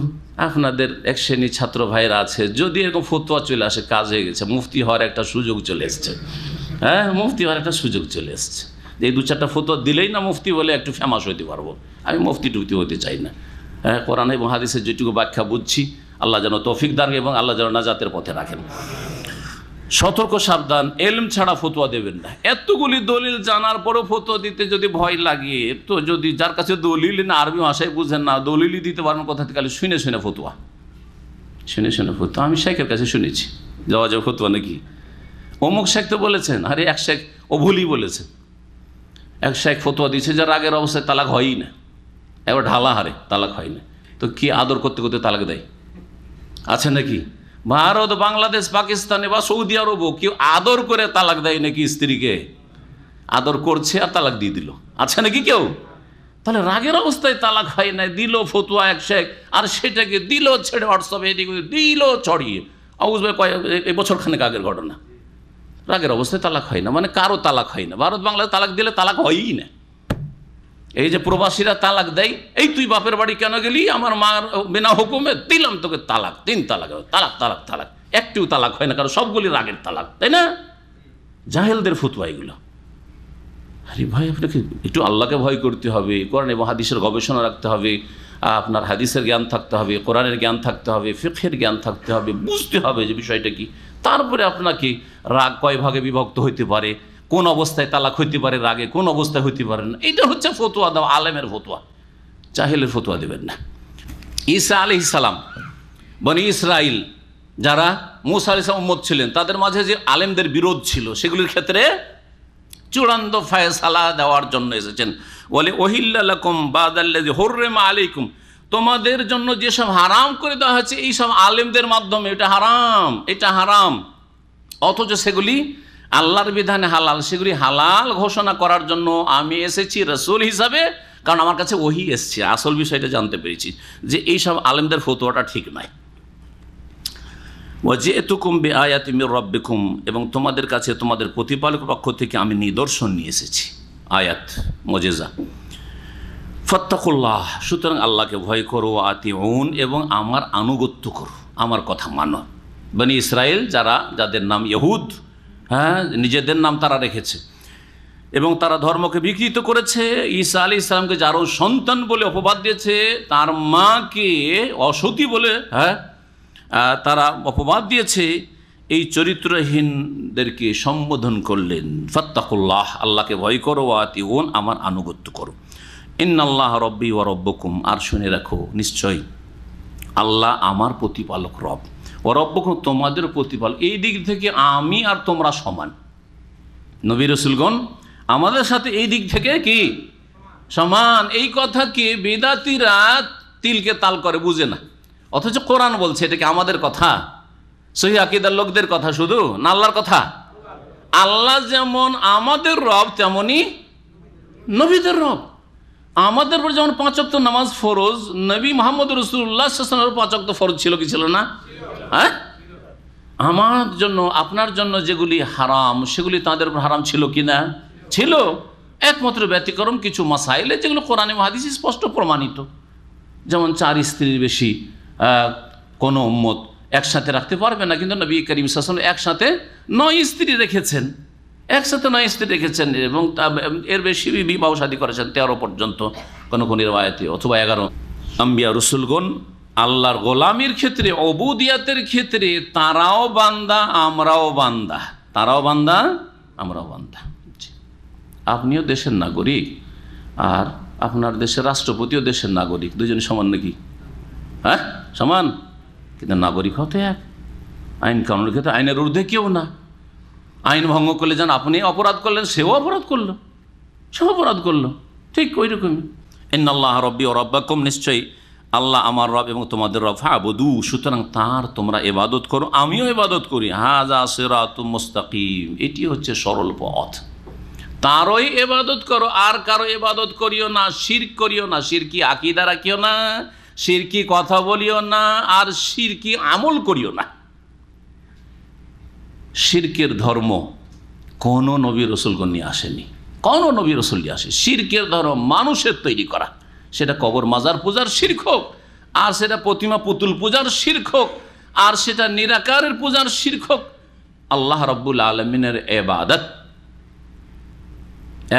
আপনাদের এক শ্রেণীর ছাত্র ভাইয়েরা আছে, যদি এরকম ফতোয়া চলে আসে, কাজ হয়ে গেছে, মুফতি হওয়ার একটা সুযোগ চলে এসছে। হ্যাঁ, মুফতি হওয়ার একটা সুযোগ চলে এসছে। এই 2-4টা ফতোয়া দিলেই না মুফতি বলে একটু ফেমাস হইতে পারবো। আমি মুফতি টুফতি হতে চাই না। হ্যাঁ, কোরআন এবং হাদিসের যেটুকু ব্যাখ্যা বুঝছি, আল্লাহ যেন তৌফিক দান এবং আল্লাহ যেন নাজাতের পথে রাখেন। সতর্ক সাবধান, এলম ছাড়া ফতোয়া দেবেন না। এতগুলি দলিল জানার পরও ফতোয়া দিতে যদি ভয় লাগে, তো যদি যার কাছে দলিল না, আরবি ভাষায় বুঝেন না, দলিলই দিতে পারেন কথা থেকে, শুনে শুনে ফতোয়া, শুনে শুনে ফতোয়া। আমি শেখের কাছে শুনেছি, যাওয়া যাওয়া ফতোয়া নাকি অমুক শেখ তো বলেছেন, আরে এক শেখ ও ভুলই বলেছেন। এক শেখ ফতোয়া দিচ্ছে যে রাগের অবস্থায় তালাক হয়ই না, এবার ঢালা হারে তালাক হয় না। তো কি আদর করতে করতে তালাক দেয় আছে নাকি? ভারত, বাংলাদেশ, পাকিস্তানে বা সৌদি আরবও কেউ আদর করে তালাক দেয় নাকি? স্ত্রীকে আদর করছে আর তালাক দিয়ে দিল, আছে নাকি কেউ? তাহলে রাগের অবস্থায় তালাক হয় না, দিল ফতোয়া এক শেখ, আর সেটাকে দিল ছেড়ে হোয়াটসঅ্যাপে এদিকে দিল ছড়িয়ে। এই বছর খানেক আগের ঘটনা। রাগের অবস্থায় তালাক হয় না মানে কারো তালাক হয় না। ভারত বাংলায় তালাক দিলে তালাক হয়ই না। এই যে প্রবাসীরা তালাক দেয়, এই তুই বাপের বাড়ি কেন গেলি, আমার মার বিনা হুকুমে দিলাম তোকে তালাক, 3 তালাক, তালাক তালাক তালাক, একটিও তালাক হয় না, কারণ সবগুলি রাগের তালাক, তাই না? জাহেলদের ফতোয়া এগুলো। আরে ভাই, আপনাকে একটু আল্লাহকে ভয় করতে হবে, কোরআন এবং হাদিসের গবেষণা রাখতে হবে, আপনার হাদিসের জ্ঞান থাকতে হবে, কোরআনের জ্ঞান থাকতে হবে, ফিকহের জ্ঞান থাকতে হবে, বুঝতে হবে যে বিষয়টা কি। তারপরে আপনাকে রাগ কয় ভাগে বিভক্ত হইতে পারে, কোন অবস্থায় তালাক হইতে পারে রাগে, কোন অবস্থায় হইতে পারে না, এটা হচ্ছে ফতোয়া দেওয়া, আলেমের ফতোয়া। জাহেলের ফতোয়া দেবেন না। ঈসা আলাইহিস সালাম, বনি ইসরাইল যারা মুসা আলাইহিস সালাম উম্মত ছিলেন, তাদের মাঝে যে আলেমদের বিরোধ ছিল, সেগুলির ক্ষেত্রে চূড়ান্ত ফায়সালা দেওয়ার জন্য এসেছেন। বলে ওহিল্লা লাকুম বাদাল্লাযী হুররিমা আলাইকুম, তোমাদের জন্য যেসব হারাম করে দেওয়া হয়েছে এইসব আলেমদের মাধ্যমে, এটা হারাম, এটা হারাম, অথচ সেগুলি আল্লাহর বিধানে হালাল, সেগুলি হালাল ঘোষণা করার জন্য আমি এসেছি রাসূল হিসাবে, কারণ আমার কাছে ওহী এসছে। আসল বিষয়টা জানতে পেরেছি যে এইসব আলেমদের ফতোয়াটা ঠিক নাই। ওয়াজিতুকুম বিআয়াতিন মির রাব্বিকুম, এবং তোমাদের কাছে তোমাদের প্রতিপালকের পক্ষ থেকে আমি নিদর্শন নিয়ে এসেছি, আয়াত, মুজিজা। ফাত্তাকুল্লাহ, সুতরাং আল্লাহকে ভয় করো, আতিউন, এবং আমার আনুগত্য করো, আমার কথা মানো। বনি ইসরায়েল যাদের নাম ইহুদ, হ্যাঁ, নিজেদের নাম তারা রেখেছে এবং তারা ধর্মকে বিকৃত করেছে। ঈসা আলাইহিস সালামকে যারও সন্তান বলে অপবাদ দিয়েছে, তার মাকে অসতী বলে, হ্যাঁ, তারা অপবাদ দিয়েছে। এই চরিত্রহীনদেরকে সম্বোধন করলেন ফাত্তাকুল্লাহ, আল্লাহকে ভয় করো, আতিউন, আমার আনুগত্য করো। ইন্নাল্লাহ রব্বি ওয়া রব্বুকুম, আর শুনে রাখো নিশ্চয়ই আল্লাহ আমার প্রতিপালক, রব ও রব্বুকুম, তোমাদের প্রতিপালক। এই দিক থেকে আমি আর তোমরা সমান। নবী রাসূলগণ আমাদের সাথে এই দিক থেকে কি সমান। এই কথাকে বেদাতীরা তিলকে তাল করে বুঝে না, অথচ কোরআন বলছে এটা কি আমাদের কথা, সহিহ আকীদার লোকদের কথা শুধু না, আল্লাহর কথা। আল্লাহ যেমন আমাদের রব, তেমনি নবীদের রব। আমাদের উপর যেমন 5 ওয়াক্ত নামাজ ফরজ, নবী মুহাম্মদ রাসূলুল্লাহ সাল্লাল্লাহু আলাইহি ওয়াসাল্লামের 5 ওয়াক্ত ফরজ ছিল কি ছিল না? হ্যাঁ, আমার জন্য আপনার জন্য যেগুলি হারাম, সেগুলি তাদের উপর হারাম ছিল কি না? ছিল। একমাত্র ব্যতিক্রম কিছু মাসাইলে যেগুলো কোরআন এবং হাদিসে স্পষ্ট প্রমাণিত, যেমন 4 স্ত্রীর বেশি কোনো উম্মত একসাথে রাখতে পারবে না, কিন্তু নবী করিম সাল্লাল্লাহু আলাইহি ওয়াসাল্লাম একসাথে 9 স্ত্রী রেখেছেন, একসাথে 9 স্ত্রী রেখেছেন, এবং এর বেশি বিবাহ শাদী করেছেন 13 পর্যন্ত কোনো কোনো রিওয়ায়াতে, অথবা 11। আম্বিয়া রসুলগণ আল্লাহর গোলামির ক্ষেত্রে, উবুদিয়াতের ক্ষেত্রে তারাও বান্দা আমরাও বান্দা, তারাও বান্দা আমরাও বান্দা। আপনিও দেশের নাগরিক আর আপনার দেশের রাষ্ট্রপতিও দেশের নাগরিক, দুজনে সমান নাকি? হ্যাঁ, সমান। কিন্তু নাগরিক হতে এক, আইন কানুনের ক্ষেত্রে আইনের ঊর্ধ্বে কেউ না। আইন ভঙ্গ করলে যেন আপনি অপরাধ করলেন, সেও অপরাধ করলো, সেও অপরাধ করলো, ঠিক ওই রকমই। ইন্নাল্লাহ রব্বি ওয়া রব্বাকুম, নিশ্চয়ই আল্লাহ আমার রব এবং তোমাদের রব, ফাবুদু, সুতরাং তার তোমরা ইবাদত করো, আমিও ইবাদত করি। হাযা সিরাতুম মুস্তাকিম, এটি হচ্ছে সরল পথ। তারই ইবাদত করো, আর কারো ইবাদত করিও না, শিরক করিও না, শিরকি আকীদা রাখিও না, শিরকি কথা বলিও না, আর শিরকি আমল করিও না। শিরকের ধর্ম কোনো নবী রাসূলগণ নিয়ে আসেনি, কোনো নবী রাসূল নিয়ে আসে। শিরকের ধর্ম মানুষের তৈরি করা, সেটা কবর মাজার পূজার শিরক হোক, আর সেটা প্রতিমা পুতুল পূজার শিরক হোক, আর সেটা নিরাকারের পূজার শিরক হোক। আল্লাহ রাব্বুল আলামিনের ইবাদত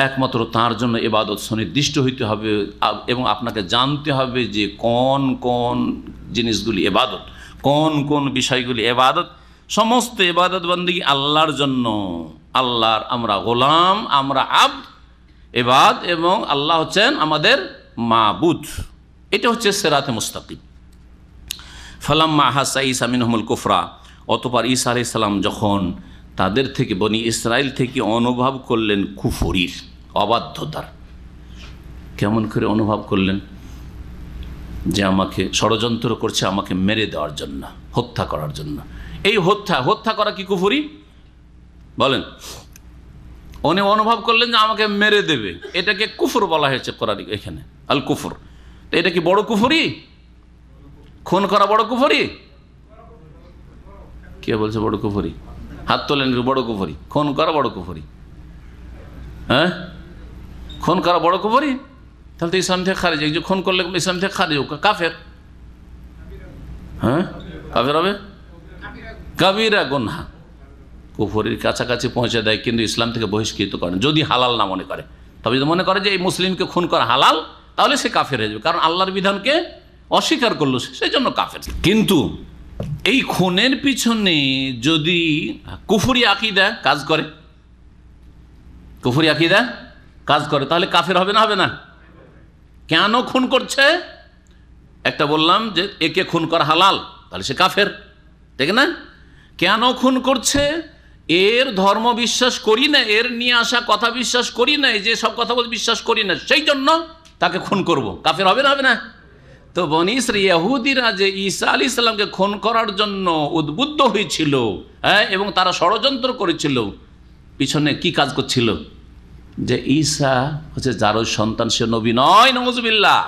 একমাত্র তার জন্য ইবাদত সুনির্দিষ্ট হইতে হবে, এবং আপনাকে জানতে হবে যে কোন কোন জিনিসগুলি ইবাদত, কোন কোন বিষয়গুলি ইবাদত। সমস্ত ইবাদত বন্দেগী আল্লাহর জন্য। আল্লাহর আমরা গোলাম, আমরা আব্দ, ইবাদ, এবং আল্লাহ হচ্ছেন আমাদের মাবুদ। এটা হচ্ছে সিরাতে মুস্তাকিম। ফালাম্মা আহাসা ঈসা মিনহুমুল কুফরা, অতঃপর ঈসা আলাইহিস সালাম যখন তাদের থেকে, বনি ইসরাইল থেকে অনুভব করলেন কুফরির, অবাধ্যতার। কেমন করে অনুভব করলেন? যে আমাকে ষড়যন্ত্র করছে, আমাকে মেরে দেওয়ার জন্য, হত্যা করার জন্য। এই হত্যা করা কি কুফরি? বলেন। উনি অনুভব করলেন যে আমাকে মেরে দেবে, এটাকে কুফর বলা হয়েছে কোরআনে এখানে, আল কুফর। তো এটা কি বড় কুফরি? খুন করা বড় কুফরি? কে বলছে বড় কুফরি? হাত তোলেন। বড় কুফরি খুন করা, বড় কুফরি। হ্যাঁ, খুন করা বড় কুফরি? তাহলে তো ইসলাম থেকে খারিজ। যে খুন করলে ইসলাম থেকে খারিজ, কাফের। হ্যাঁ, কাফের হবে, কাবিরা গুনাহ, কুফরির কাছাকাছি পৌঁছে দেয়, কিন্তু ইসলাম থেকে বহিষ্কৃত করেন যদি হালাল না মনে করে। তবে যদি মনে করে যে এই মুসলিমকে খুন করা হালাল, তাহলে সে কাফের হয়ে যাবে, কারণ আল্লাহর বিধানকে অস্বীকার করলো, সেই জন্য কাফের। কিন্তু এই খুনের পিছনে যদি কুফরি আকীদা কাজ করে, কুফরি আকীদা কাজ করে, তাহলে কাফের হবে না? হবে না? কেন খুন করছে? একটা বললাম যে একে খুন করা হালাল, তাহলে সে কাফের, ঠিক না? কেন খুন করছে? এর ধর্ম বিশ্বাস করি না, এর নিয়ে আসা কথা বিশ্বাস করি না, যে সব কথা বলতে বিশ্বাস করি না, সেই জন্য তাকে খুন করব। কাফের হবে না? হবে না? তো বনি ইসরাঈল ইহুদিরা যে ঈসা আলাইহিস সালামকে খুন করার জন্য উদ্বুদ্ধ হয়েছিল, হ্যাঁ, এবং তারা ষড়যন্ত্র করেছিল, পিছনে কি কাজ করছিল? যে ঈসা হচ্ছে যার সন্তান, সে নবী নয়, নাউযুবিল্লাহ,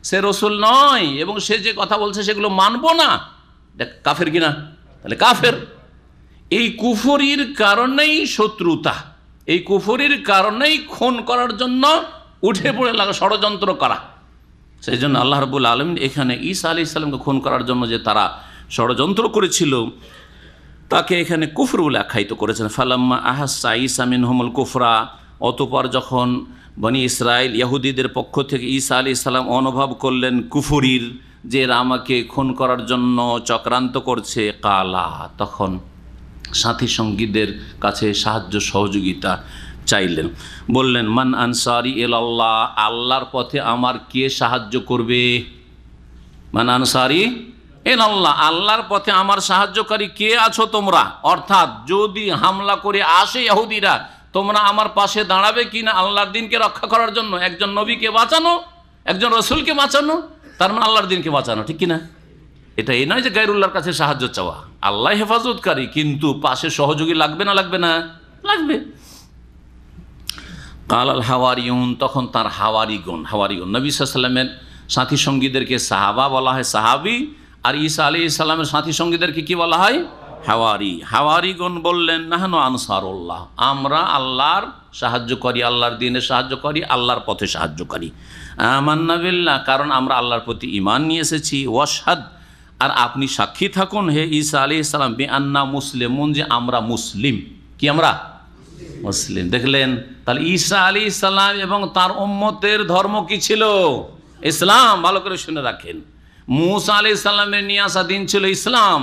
সে রসুল নয়, এবং সে যে কথা বলছে সেগুলো মানবো না। কাফের কিনা? তাহলে কাফের। এই কুফরির কারণেই শত্রুতা, এই কুফরির কারণেই খুন করার জন্য উঠে পড়ে লাগা, ষড়যন্ত্র করা। সেই জন্য আল্লাহ রাব্বুল আলামিন এখানে ঈসা আলাইহিস সালামকে খুন করার জন্য যে তারা ষড়যন্ত্র করেছিল, তাকে এখানে কুফর বলে আখ্যায়িত করেছেন। ফালাম্মা আহাসা ঈসা মিনহুমুল কুফরা, অতঃপর যখন বনি ইসরাইল ইহুদিদের পক্ষ থেকে ঈসা আলাইহিস সালাম অনুভব করলেন কুফরির, যে এরা আমাকে খুন করার জন্য চক্রান্ত করছে, কালা, তখন সাথী সঙ্গীদের কাছে সাহায্য সহযোগিতা চাইলেন। বললেন, মান আনসারি ইলাল্লাহ, আল্লাহর পথে আমার কে সাহায্য করবে? মান আনসারি ইলাল্লাহ, আল্লাহর পথে আমার সাহায্যকারী কে আছো তোমরা? অর্থাৎ যদি হামলা করে আসে ইহুদিরা, তোমরা আমার পাশে দাঁড়াবে কিনা আল্লাহর দিনকে রক্ষা করার জন্য? একজন নবীকে বাঁচানো, একজন রসুলকে বাঁচানো, তার মানে আল্লাহর দিনকে বাঁচানো, ঠিক কিনা? এটা এই নয় যে গায়রুল্লাহর কাছে সাহায্য চাওয়া। আল্লাহ হেফাজতকারী, কিন্তু পাশে সহযোগী লাগবে না? লাগবে না? লাগবে। কাল আল হাওয়ারিউন, তখন তার হাওয়ারিগণ নবী সাল্লাল্লাহু আলাইহি ওয়াসাল্লামের সাথী সঙ্গীদেরকে সাহাবা বলা হয়, সাহাবি, আর ঈসা আলাইহিস সালামের সাথী সঙ্গীদেরকে কি বলা হয়? হাওয়ারি। হাওয়ারিগণ বললেন, নাহনু আনসারুল্লাহ, আমরা আল্লাহর সাহায্যকারী, আল্লাহর দ্বীনের সাহায্যকারী, আল্লাহর পথে সাহায্যকারী। আমান্না বিল্লাহ, কারণ আমরা আল্লাহর প্রতি ঈমান নিয়ে এসেছি। ওয়াশহাদ, আর আপনি সাক্ষী থাকুন হে ঈসা আলাইহিস সালাম, বিআন্না মুসলিমুন, যে আমরা মুসলিম। কি আমরা? মুসলিম। দেখলেন? তাহলে ঈসা আলাইহিস সালাম এবং তার উম্মতের ধর্ম কি ছিল? ইসলাম। ভালো করে শুনে রাখেন, মূসা আলাইহিস সালামের নিয়ে আসা দিন ছিল ইসলাম,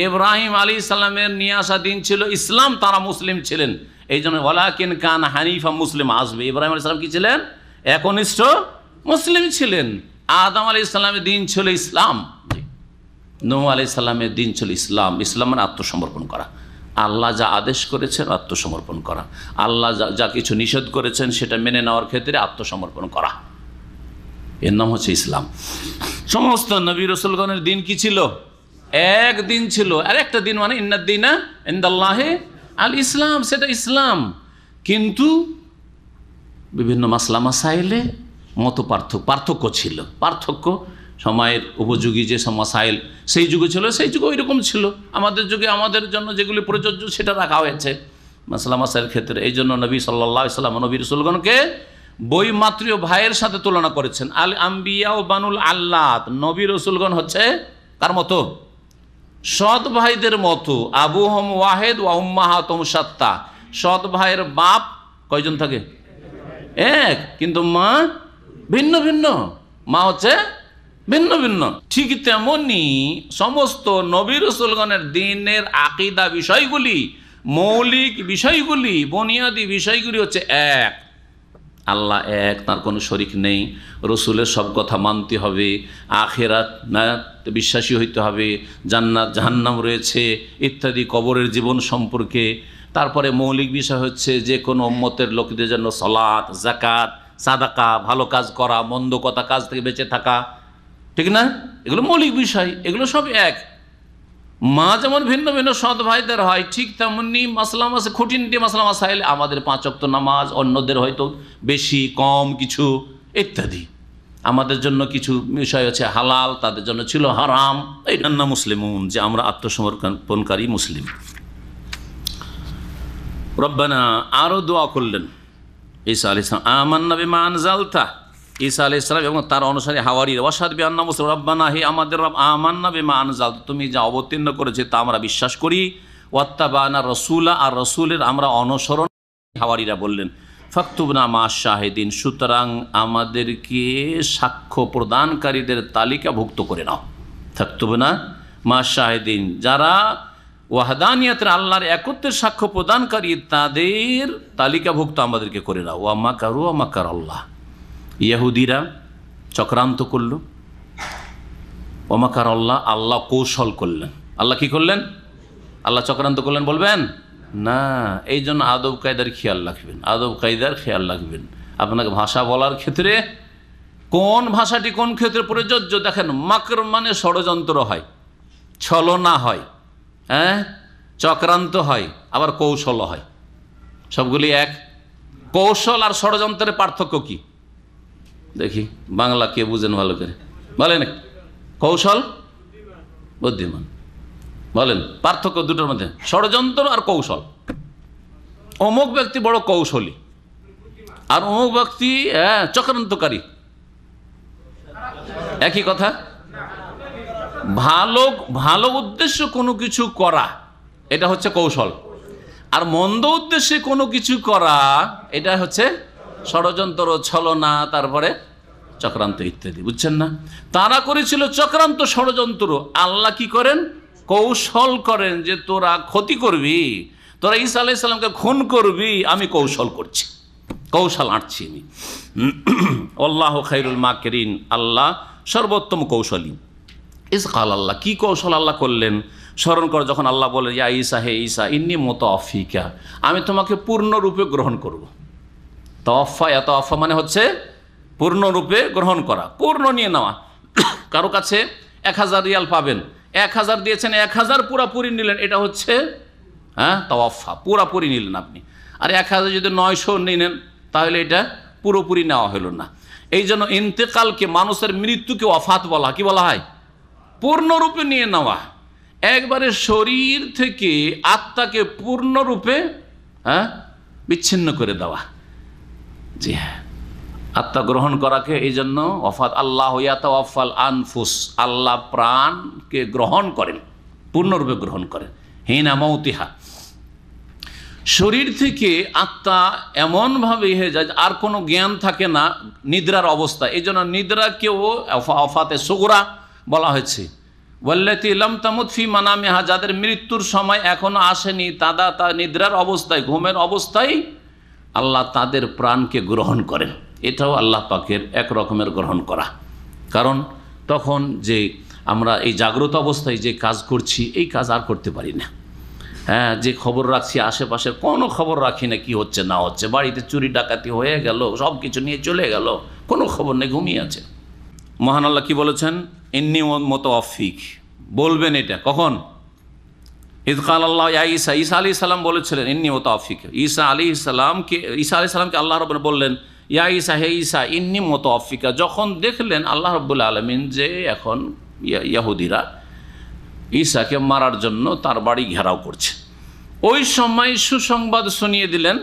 ইব্রাহিম আলাইহিস সালামের নিয়ে আসা দিন ছিল ইসলাম, তারা মুসলিম ছিলেন। এই জন্য ওয়ালাকিন কান হানিফা মুসলিম আসবে, ইব্রাহিম আলাইহিস সালাম কি ছিলেন? একনিষ্ঠ মুসলিম ছিলেন। আদম আলাইহিস সালামের দিন ছিল ইসলাম। নূহ আলাইহিস সালামের দিন ছিল ইসলাম। ইসলাম মানে আত্মসমর্পণ করা, আল্লাহ যা আদেশ করেছেন আত্মসমর্পণ করা, আল্লাহ যা কিছু নিষেধ করেছেন সেটা মেনে নেওয়ার ক্ষেত্রে আত্মসমর্পণ করা, এর নাম হচ্ছে ইসলাম। সমস্ত নবী রাসূলগণের দিন কি ছিল? এক দিন ছিল। আর একটা দিন মানে ইন্নাদ-দীনা ইনদাল্লাহি আল ইসলাম, সেটা ইসলাম। কিন্তু বিভিন্ন মাসলা মাসাইলে মত পার্থক্য ছিল। পার্থক্য সময়ের উপযোগী যে সব মাসাইল সেই যুগে ছিল, সেই যুগে ওই রকম ছিল। আমাদের যুগে আমাদের জন্য যেগুলি প্রযোজ্য সেটা রাখা হয়েছে মাসলা মাসাইলের ক্ষেত্রে। এই জন্য নবী সাল্লাল্লাহু আলাইহি ওয়াসাল্লাম নবী রাসূলগণকে বৈমাত্রীয় ভাইয়ের সাথে তুলনা করেছেন। আল আম্বিয়া ও বানুল আল্লাত, নবী রাসূলগণ হচ্ছে কার মতো? সৎ ভাইদের মতো। আবুহুম ওয়াহিদ ওয়া উম্মাহাতুহুম শাত্তা। সৎ ভাইয়ের বাপ কয়জন থাকে? এক, কিন্তু মা ভিন্ন ভিন্ন, মা হচ্ছে ভিন্ন ভিন্ন। ঠিক তেমনি সমস্ত নবী রাসূলগণের দ্বীনের আকীদা বিষয়গুলি, মৌলিক বিষয়গুলি, বুনিয়াদি বিষয়গুলি হচ্ছে এক। আল্লাহ এক, তার কোনো শরিক নেই। রসুলের সব কথা মানতে হবে, আখিরাত বিশ্বাসী হইতে হবে, জান্নাত জাহান্নাম রয়েছে ইত্যাদি, কবরের জীবন সম্পর্কে। তারপরে মৌলিক বিষয় হচ্ছে যে কোনো উম্মতের লোকদের জন্য সালাত, যাকাত, সাদাকা, ভালো কাজ করা, মন্দ কথা কাজ থেকে বেঁচে থাকা, ঠিক না? এগুলো মৌলিক বিষয়, এগুলো সব এক। মা যেমন ভিন্ন ভিন্ন সৎ ভাইদের হয়, ঠিক তেমনি মাসলা মাসে খুঁটিনাটি মাসলা মাসাইল আমাদের 5 ওয়াক্ত নামাজ, অন্যদের হয়তো বেশি কম কিছু ইত্যাদি। আমাদের জন্য কিছু বিষয় হচ্ছে হালাল, তাদের জন্য ছিল হারাম। এই না মুসলিমুন, যে আমরা আত্মসমর্পণকারী মুসলিম। রব্বানা, আরও দোয়া করলেন ঈসা আলাইহিস সালাম, আমান্না বিমা আনজালতা। ঈসা আলাইহিস সালাম এবং তার অনুসারী হাওয়ারীরা, ওয়াশহাদ বিআন্না মুসলিমুন, রব্বানা, হে আমাদের রব, আমান্না বিমা আনজালতা, তুমি যা অবতীর্ণ করেছে তা আমরা বিশ্বাস করি। ওয়াত্তাবানা রাসূলা, আর রাসূলের আমরা অনুসরণ। হাওয়ারীরা বললেন, ফাকতুবনা মা শাহিদিন, সুতরাং আমাদেরকে সাক্ষ্য প্রদানকারীদের তালিকাভুক্ত করে নাও। ফাকতুবনা মা শাহিদিন, যারা ওয়াহদানিয়াতের আল্লাহর একত্বের সাক্ষ্য প্রদানকারী তাদের তালিকাভুক্ত আমাদেরকে করে নাও। ওয়া মাকারু ওয়া মাকার আল্লাহ, ইহুদিরা চক্রান্ত করল। ওয়া মাকার আল্লাহ, আল্লাহ কৌশল করলেন। আল্লাহ কি করলেন? আল্লাহ চক্রান্ত করলেন বলবেন না। এই জন্য আদব কায়দার খেয়াল রাখবেন, আদব কায়দার খেয়াল রাখবেন। আপনাকে ভাষা বলার ক্ষেত্রে কোন ভাষাটি কোন ক্ষেত্রে প্রযোজ্য দেখেন। মাকর মানে ষড়যন্ত্র হয়, ছলনা হয়, হ্যাঁ, চক্রান্ত হয়, আবার কৌশল হয়, সবগুলি এক। কৌশল আর ষড়যন্ত্রের পার্থক্য কি দেখি, বাংলা কে বুঝেন ভালো করে বলেন। কৌশল, বুদ্ধিমান, বলেন পার্থক্য দুটোর মধ্যে। ষড়যন্ত্র আর কৌশল। অমুক ব্যক্তি বড় কৌশলী আর অমুক ব্যক্তি চক্রান্তকারী, একই কথা। ভালো ভালো উদ্দেশ্য কোনো কিছু করা, এটা হচ্ছে কৌশল। আর মন্দ উদ্দেশ্যে কোনো কিছু করা, এটা হচ্ছে ষড়যন্ত্র, ছলনা, তারপরে চক্রান্ত ইত্যাদি। বুঝছেন না? তারা করেছিল চক্রান্ত, ষড়যন্ত্র। আল্লাহ কি করেন? কৌশল করেন যে তোরা ক্ষতি করবি, তোরা ঈসা আলাইহিস সালামকে খুন করবি, আমি কৌশল করছি, কৌশল আঁটছি আমি। আল্লাহু খায়রুল মাকিরিন, আল্লাহ সর্বোত্তম কৌশলী। ইসকাল, আল্লাহ কি কৌশল আল্লাহ করলেন স্মরণ করো। যখন আল্লাহ বলে, ইয়া ঈসা, হে ঈসা, ইন্নী মুতাওয়াফিকা, আমি তোমাকে পূর্ণরূপে গ্রহণ করব। তাওয়াফা, ইয়াতাওয়াফা মানে হচ্ছে পূর্ণরূপে গ্রহণ করা, পূর্ণ নিয়ে নেওয়া। কারো কাছে 1000 রিয়াল পাবেন, 1000 দিয়েছেন, 1000 পুরাপুরি নিলেন, এটা হচ্ছে তাওয়াফা, পুরাপুরি নিলেন আপনি। আর 1000 যদি 900 নিলেন, তাহলে এটা পুরোপুরি নেওয়া হলো না। এই জন্য ইন্তেকালকে, মানুষের মৃত্যুকে ওয়াফাত বলা, কি বলা হয়? পূর্ণরূপে নিয়ে নেওয়া। একবারে শরীর থেকে আত্মাকে পূর্ণরূপে বিচ্ছিন্ন করে দেওয়া। জি হ্যাঁ, আত্মা গ্রহণ করাকে এই জন্য ওয়াফাত। আল্লাহ ইয়াতাওয়াফাল আনফুস, আল্লাহ প্রাণকে গ্রহণ করেন, পূর্ণরূপে গ্রহণ করেন। হিনা মাউতিহা, শরীর থেকে আত্মা এমনভাবে হয়ে যায় আর কোনো জ্ঞান থাকে না নিদ্রার অবস্থা। এই জন্য নিদ্রাকেও ওয়াফাতে সুগরা বলা হয়েছে। ওয়াল্লাতী লাম তামুত ফি মানামিহা, যাদের মৃত্যুর সময় এখনো আসেনি, তা নিদ্রার অবস্থায়, ঘুমের অবস্থায় আল্লাহ তাদের প্রাণকে গ্রহণ করেন। এটাও আল্লাহ পাকের এক রকমের গ্রহণ করা। কারণ তখন যে আমরা এই জাগ্রত অবস্থায় যে কাজ করছি এই কাজ আর করতে পারি না। হ্যাঁ, যে খবর রাখছি আশেপাশের কোনো খবর রাখি না, কি হচ্ছে না হচ্ছে, বাড়িতে চুরি ডাকাতি হয়ে গেল, সব কিছু নিয়ে চলে গেল, কোনো খবর নেই, ঘুমিয়ে আছে। মহান আল্লাহ কি বলেছেন? ইন্নী মুতাওয়াফিক, বলবেন এটা কখন? ইয ক্বাল আল্লাহ ইয়া ঈসা, ঈসা আলাইহিস সালাম বলেছিলেন ইন্নী মুতাওয়াফিক। ঈসা আলাইহিস সালামকে আল্লাহ রাব্বুল বললেন, ইয়া ঈসা, হে ঈসা, ইন্নী মুতাওয়াফিকা। যখন দেখলেন আল্লাহ রাব্বুল আলামিন যে এখন ইহুদিরা ঈসাকে মারার জন্য তার বাড়ি ঘেরাও করছে, ওই সময় সুসংবাদ শুনিয়ে দিলেন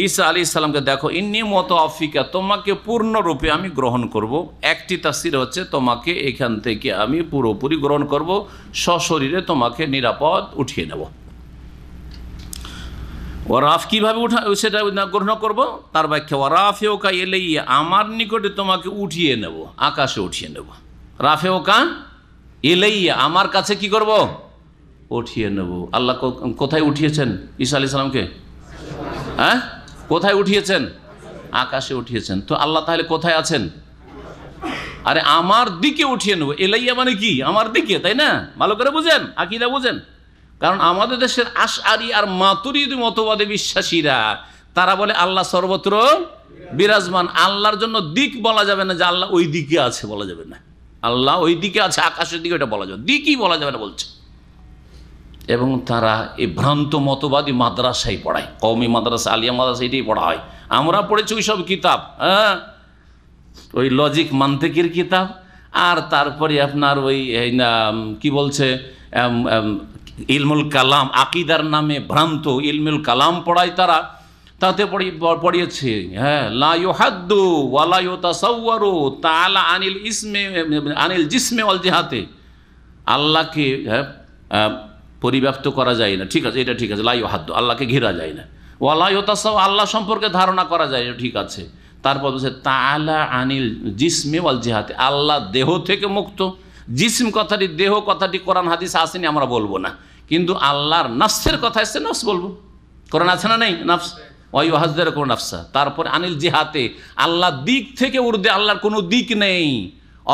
ঈসা আলাইহিস সালামকে, দেখো ইন্নী মুতাওয়াফিকা, তোমাকে পূর্ণরূপে আমি গ্রহণ করব। একটি তাফসীর হচ্ছে তোমাকে এখান থেকে আমি পুরোপুরি গ্রহণ করব, সশরীরে তোমাকে নিরাপদ উঠিয়ে নেব। ওয়ারাফ কীভাবে সেটা গ্রহণ করব, তার ব্যাখ্যা ওয়ারাফিউকা ইলাইয়া, আমার নিকটে তোমাকে উঠিয়ে নেব, আকাশে উঠিয়ে নেব। রাফিউকা ইলাইয়া, আমার কাছে কি করব? উঠিয়ে নেব। আল্লাহ কোথায় উঠিয়েছেন ঈসা আলাইহিস সালামকে? হ্যাঁ, কোথায় উঠিয়েছেন? আকাশে উঠিয়েছেন। তো আল্লাহ তাহলে কোথায় আছেন? আরে আমার দিকে উঠিয়ে নেব, ইলাইয়া মানে কি? আমার দিকে, তাই না? ভালো করে বুঝেন, আকীদা বুঝেন। কারণ আমাদের দেশের আশআরী আর মাতুরিদি মতবাদে বিশ্বাসীরা তারা বলে আল্লাহ সর্বত্র বিরাজমান। আল্লাহর জন্য দিক বলা যাবে না, যে আল্লাহ ওই দিকে আছে বলা যাবে না, আল্লাহ ওই দিকে আছে আকাশের দিকে, ওটা বলা যাবে, দিকই বলা যাবে না বলছে। এবং তারা এই ভ্রান্ত মতবাদী মাদ্রাসায় পড়ায়, কওমি মাদ্রাসা, আলিয়া মাদ্রাসা, এটাই পড়া হয়। আমরা পড়েছি ওই সব কিতাব, হ্যাঁ, ওই লজিক মান্তিকের কিতাব, আর তারপরে আপনার ওই কি বলছে ইলমুল কালাম, আকিদার নামে ভ্রান্ত ইলমুল কালাম পড়ায় তারা, তাতে পড়িয়েছে হ্যাঁ, লা ইউহাদ্দু ওয়া লা ইউতাসাওয়ারু তাআলা আনিল জিসমে ওয়াল জিহাতে, আল্লাহকে পরিব্যাপ্ত করা যায় না, ঠিক আছে, এটা ঠিক আছে, লা ইউহাদ্দু, আল্লাহকে ঘেরা যায় না, ওয়া লা ইউতাসাওয়ারু, আল্লাহ সম্পর্কে ধারণা করা যায় না, ঠিক আছে। তারপর বলছে তাআলা আনিল জিসমে ওয়াল জিহাতে, আল্লাহ দেহ থেকে মুক্ত। জিসম কথাটি, দেহ কথাটি কোরআন হাদিস আসেনি, আমরা বলবো না, কিন্তু আল্লাহর নফসের কথা এসছে, নফস বলবো। কোরআন আছে না নেই? নফস ওয়াইহাজ্জার কোন নফসা। তারপরে আনিল জিহাতে, আল্লাহ দিক থেকে ঊর্ধ্বে, আল্লাহর কোনো দিক নেই।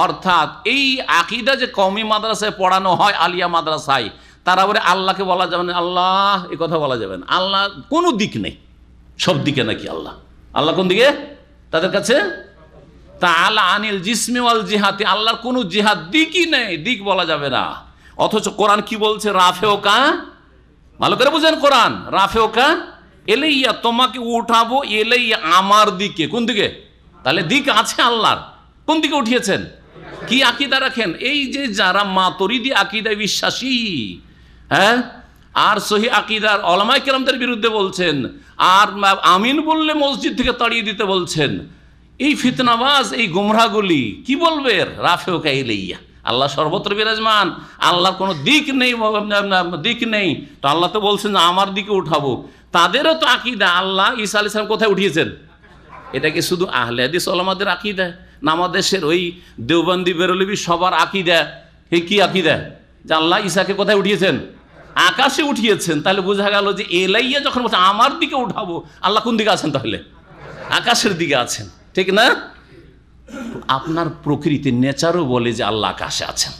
অর্থাৎ এই আকীদা যে কওমি মাদ্রাসায় পড়ানো হয়, আলিয়া মাদ্রাসায়, তারা বলে আল্লাহকে বলা যাবে না, আল্লাহ এই কথা বলা যাবে না, আল্লাহ কোনো দিক নেই, সব দিকে নাকি আল্লাহ। আল্লাহ কোন দিকে তাদের কাছে? তাআলা আনিল জিসমি ওয়াল জিহাতি, আল্লাহর কোনো জিহাদ দিকই নেই, দিক বলা যাবে না। অথচ কোরআন কি বলছে? রাফেওকা, ভালো করে বুঝেন কোরআন, রাফেওকা ইলাইয়া, তোমাকে উঠাবো, ইলাইয়া আমার দিকে। কোন দিকে? তাহলে দিক আছে আল্লাহর, কোন দিকে উঠিয়েছেন? কি আকীদা রাখেন? এই যে যারা মাতুরিদি আকীদায় বিশ্বাসী, হ্যাঁ, আর সহি আকীদার উলামায়ে কেরামদের বিরুদ্ধে বলছেন, আর আমিন বললে মসজিদ থেকে তাড়িয়ে দিতে বলছেন, এই ফিতনাবাজ, এই গুমরাহগুলি কি বলবে? রাফেওকা ইলাইয়া, আল্লাহ সর্বত্র বিরাজমান, আল্লাহর কোনো দিক নেই, দিক নেই, তো আল্লাহ তো বলছেন আমার দিকে উঠাবো। তাদেরও তো আকীদা আল্লাহ ঈসা আলাইহিস সালাম কোথায় উঠিয়েছেন। এটা কি শুধু আহলে হাদিস ওলামাদের আকীদা না আমাদের দেশের ওই দেওবন্দি বেরলভী সবার আকীদা? এই কি আকীদা যে আল্লাহ ঈসাকে কোথায় উঠিয়েছেন? আকাশে উঠিয়েছেন। তাহলে বোঝা গেল যে এলাইয়া যখন বলছে আমার দিকে উঠাবো, আল্লাহ কোন দিকে আছেন? তাহলে আকাশের দিকে আছেন, ঠিক না? আপনার প্রকৃতি, নেচারও বলে যে আল্লাহ আকাশে আছেন।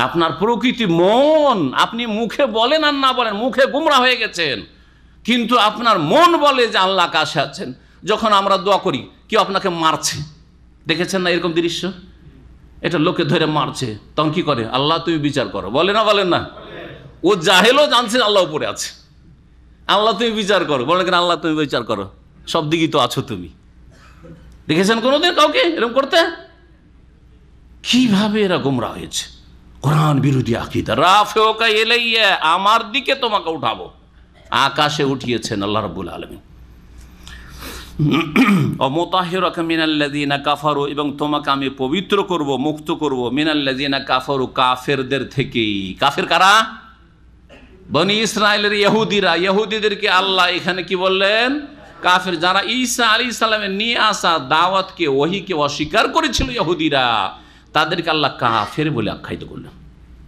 আপনার প্রকৃতি, মন, আপনি মুখে বলেন আর না বলেন, মুখে গুমরা হয়ে গেছেন, কিন্তু আপনার মন বলে যে আল্লাহ আকাশে আছেন। যখন আমরা দোয়া করি, কেউ আপনাকে মারছে, দেখেছেন না এরকম দৃশ্য? এটা লোকে ধরে মারছে, তখন কি করে? আল্লাহ তুমি বিচার করো, বলে না? বলেন না? ও জাহেলও জানছে আল্লাহ উপরে আছে, আল্লাহ তুমি বিচার করো, বলে কেন আল্লাহ তুমি বিচার করো, সব দিকেই তো আছো তুমি। দেখেছেন কোনোদিন কাউকে এরকম করতে? কিভাবে এরা গোমরা হয়েছে? কোরআন বিরোধী আকীদা। রাফেওকা ইলাইয়া, আমার দিকে তোমাকে উঠাবো, আকাশে উঠিয়েছেন আল্লাহ রাব্বুল আলামিন। অমুতাহিরাকা মিনাল্লাযিনা কাফারু, এবং তোমাকে আমি পবিত্র করব, মুক্ত করব, মিনাল্লাযিনা কাফারু, কাফেরদের থেকে। কাফের কারা? বনি ইসরায়েলের ইহুদিরা। ইহুদিদেরকে আল্লাহ এখানে কি বললেন? কাফের। যারা ঈসা আলাইহিস সালামের নিয়ে আসা দাওয়াতকে, ওহীকে অস্বীকার করেছিল ইহুদিরা, তাদেরকে আল্লাহ কাফের বলে আখ্যায়িত করলেন।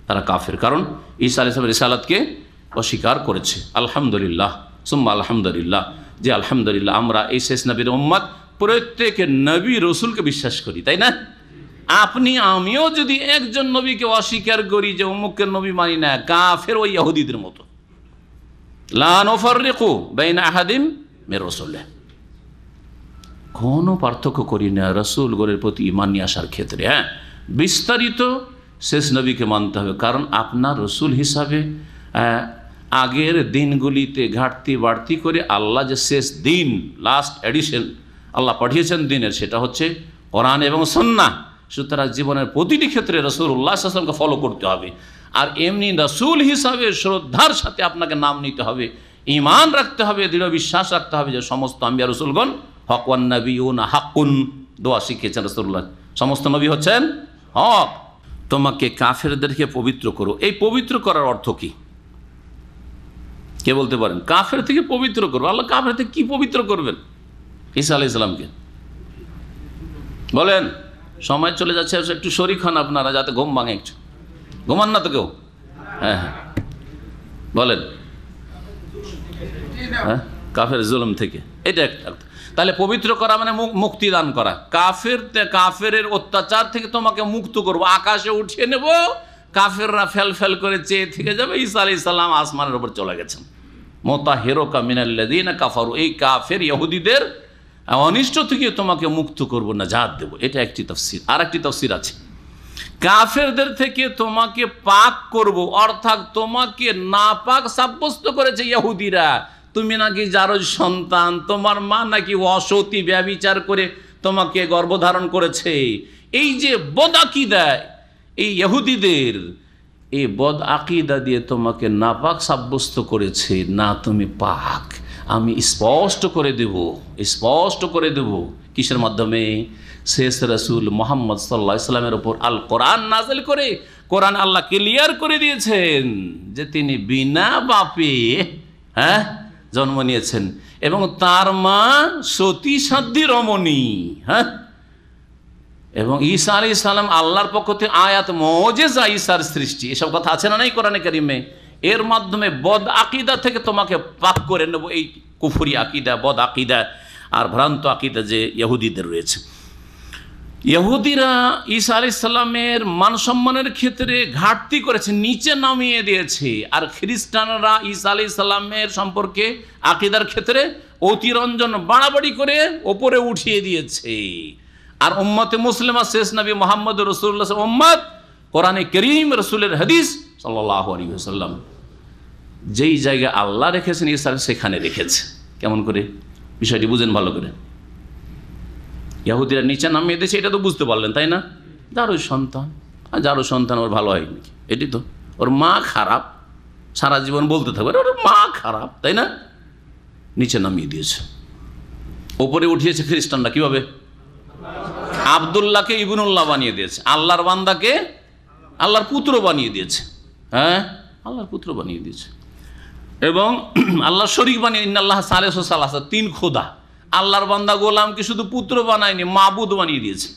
তারা কাফের, কারণ ঈসা আলাইহিস সালামের রিসালাতকে অস্বীকার করেছে। আলহামদুলিল্লাহ, সুম্মা আলহামদুলিল্লাহ, যে আলহামদুলিল্লাহ আমরা এই শেষ নবীর উম্মত প্রত্যেক নবী রসুলকে বিশ্বাস করি, তাই না? আপনি আমিও যদি একজন নবীকে অস্বীকার করি যে অমুকের নবী মানি না, কাফের ওই ইহুদিদের মতো। লা নুফাররিকু বাইনা আহাদিম মির রাসূলিহ, কোনো পার্থক্য করি না রাসূলগণের প্রতি ঈমান নিয়ে আসার ক্ষেত্রে। হ্যাঁ, বিস্তারিত শেষ নবীকে মানতে হবে, কারণ আপনার রসুল হিসাবে আগের দিনগুলিতে ঘাটতি বাড়তি করে আল্লাহ যে শেষ দিন, লাস্ট এডিশন আল্লাহ পাঠিয়েছেন দিনের, সেটা হচ্ছে কোরআন এবং সুন্নাহ। সুতরাং জীবনের প্রতিটি ক্ষেত্রে রাসূলুল্লাহ সাল্লাল্লাহু আলাইহি ওয়াসাল্লামকে ফলো করতে হবে। আর এমনি রাসূল হিসাবে শ্রদ্ধার সাথে আপনাকে নাম নিতে হবে, ঈমান রাখতে হবে, দৃঢ় বিশ্বাস রাখতে হবে যে সমস্ত আম্বিয়া রাসূলগণ হক, ওয়ান নাবিয়ুনা হাক্কুন, দোয়া শিখিয়েছেন রাসূলুল্লাহ, সমস্ত নবী হচ্ছেন হক। তোমাকে কাফেরদেরকে পবিত্র করো। এই পবিত্র করার অর্থ কি কে বলতে পারেন? কাফের থেকে পবিত্র করবো। আল্লাহ কাফের থেকে কি পবিত্র করবেন? ঈসা আলাইহিস সালামকে বলেন। সময় চলে যাচ্ছে, একটু শরীক হন আপনারা, যাতে ঘুম ভাঙে। একটু ঘুমান না তো কেউ? হ্যাঁ হ্যাঁ বলেন। হ্যাঁ, কাফের জুলুম থেকে, এটা একটা। তাহলে পবিত্র করা মানে মুক্তি দান করা। কাফেরের অত্যাচার থেকে তোমাকে মুক্ত করবো, আকাশে উঠিয়ে নেব, কাফেররা ফেল ফেল করে চেয়ে থেকে যাবে, ঈসা আলাইহিস সালাম আসমানের উপর চলে গেছেন। মুতাহিরুকা মিনাল্লাযীনা কাফারু, এই কাফের ইহুদিদের অনিষ্ট থেকে তোমাকে মুক্ত করব, নাজাত দেব। এটা একটি তাফসীর। আর একটি তাফসীর আছে, কাফেরদের থেকে তোমাকে পাক করব, অর্থাৎ তোমাকে নাপাক সাব্যস্ত করেছে ইহুদিরা। তুমি নাকি জারজ সন্তান, তোমার মা নাকি অসতী, ব্যভিচার করে তোমাকে গর্ভধারণ করেছে। এই যে বদ আকীদা এই ইহুদিদের, এই বদ আকীদা দিয়ে তোমাকে নাপাক সাব্যস্ত করেছে, না তুমি পাক। আমি স্পষ্ট করে দেব। কিসের মাধ্যমে? শেষ রাসূল মুহাম্মদ সাল্লাল্লাহু আলাইহি ওয়াসাল্লামের উপর আল কোরআন নাযিল করে। কোরআন আল্লাহ ক্লিয়ার করে দিয়েছেন যে তিনি বিনা বাপে জন্ম নিয়েছেন এবং তার মা সতী সাধ্বী রমণী। হ্যাঁ, এবং ঈসা আলাইহিস সালাম আল্লাহর পক্ষ থেকে আয়াত, মুজিজা, ঈসার সৃষ্টি, এসব কথা আছে না নাই কোরআনে কারিমে? এর মাধ্যমে বদ আকীদা থেকে তোমাকে পাক করে নেব। এই কুফরি আকীদা, বদ আকীদা আর ভ্রান্ত আকীদা যে ইহুদিদের রয়েছে। ইহুদিরা ঈসা আলাইহিস সালামের মান সম্মানের ক্ষেত্রে ঘাটতি করেছে, নিচে নামিয়ে দিয়েছে। আর খ্রিস্টানরা ঈসা আলাইহিস সালামের সম্পর্কে আকীদার ক্ষেত্রে অতিরঞ্জন বাড়াবাড়ি করে ওপরে উঠিয়ে দিয়েছে। আর উম্মতে মুসলিমা শেষ নবী মুহাম্মদ রাসূলুল্লাহ উম্মত, কোরআনে কারীম, রাসূলের হাদিস সাল্লাল্লাহু আলাইহি ওয়াসাল্লাম যেই জায়গায় আল্লাহ রেখেছেন ঈসা সেখানে রেখেছে। কেমন করে? বিষয়টি বুঝেন ভালো করে। ইহুদিরা নিচে নামিয়ে দিয়েছে, এটা তো বুঝতে পারলেন তাই না? যারও সন্তান, আর যারও সন্তান ওর ভালো হয় নাকি? এটি তো, ওর মা খারাপ, সারা জীবন বলতে থাকবে ওর মা খারাপ, তাই না? নিচে নামিয়ে দিয়েছে, ওপরে উঠিয়েছে খ্রিস্টানরা। কিভাবে? আব্দুল্লাহকে ইবনুল্লাহ বানিয়ে দিয়েছে, আল্লাহর বান্দাকে আল্লাহর পুত্র বানিয়ে দিয়েছে। হ্যাঁ, আল্লাহর পুত্র বানিয়ে দিয়েছে এবং আল্লাহর শরীক বানিয়ে, ইন্নাল্লাহ সালেসু সালাসা, তিন খোদা। আল্লাহর বান্দা গোলামকে শুধু পুত্র বানায়নি, মাবুদ বানিয়ে দিয়েছে।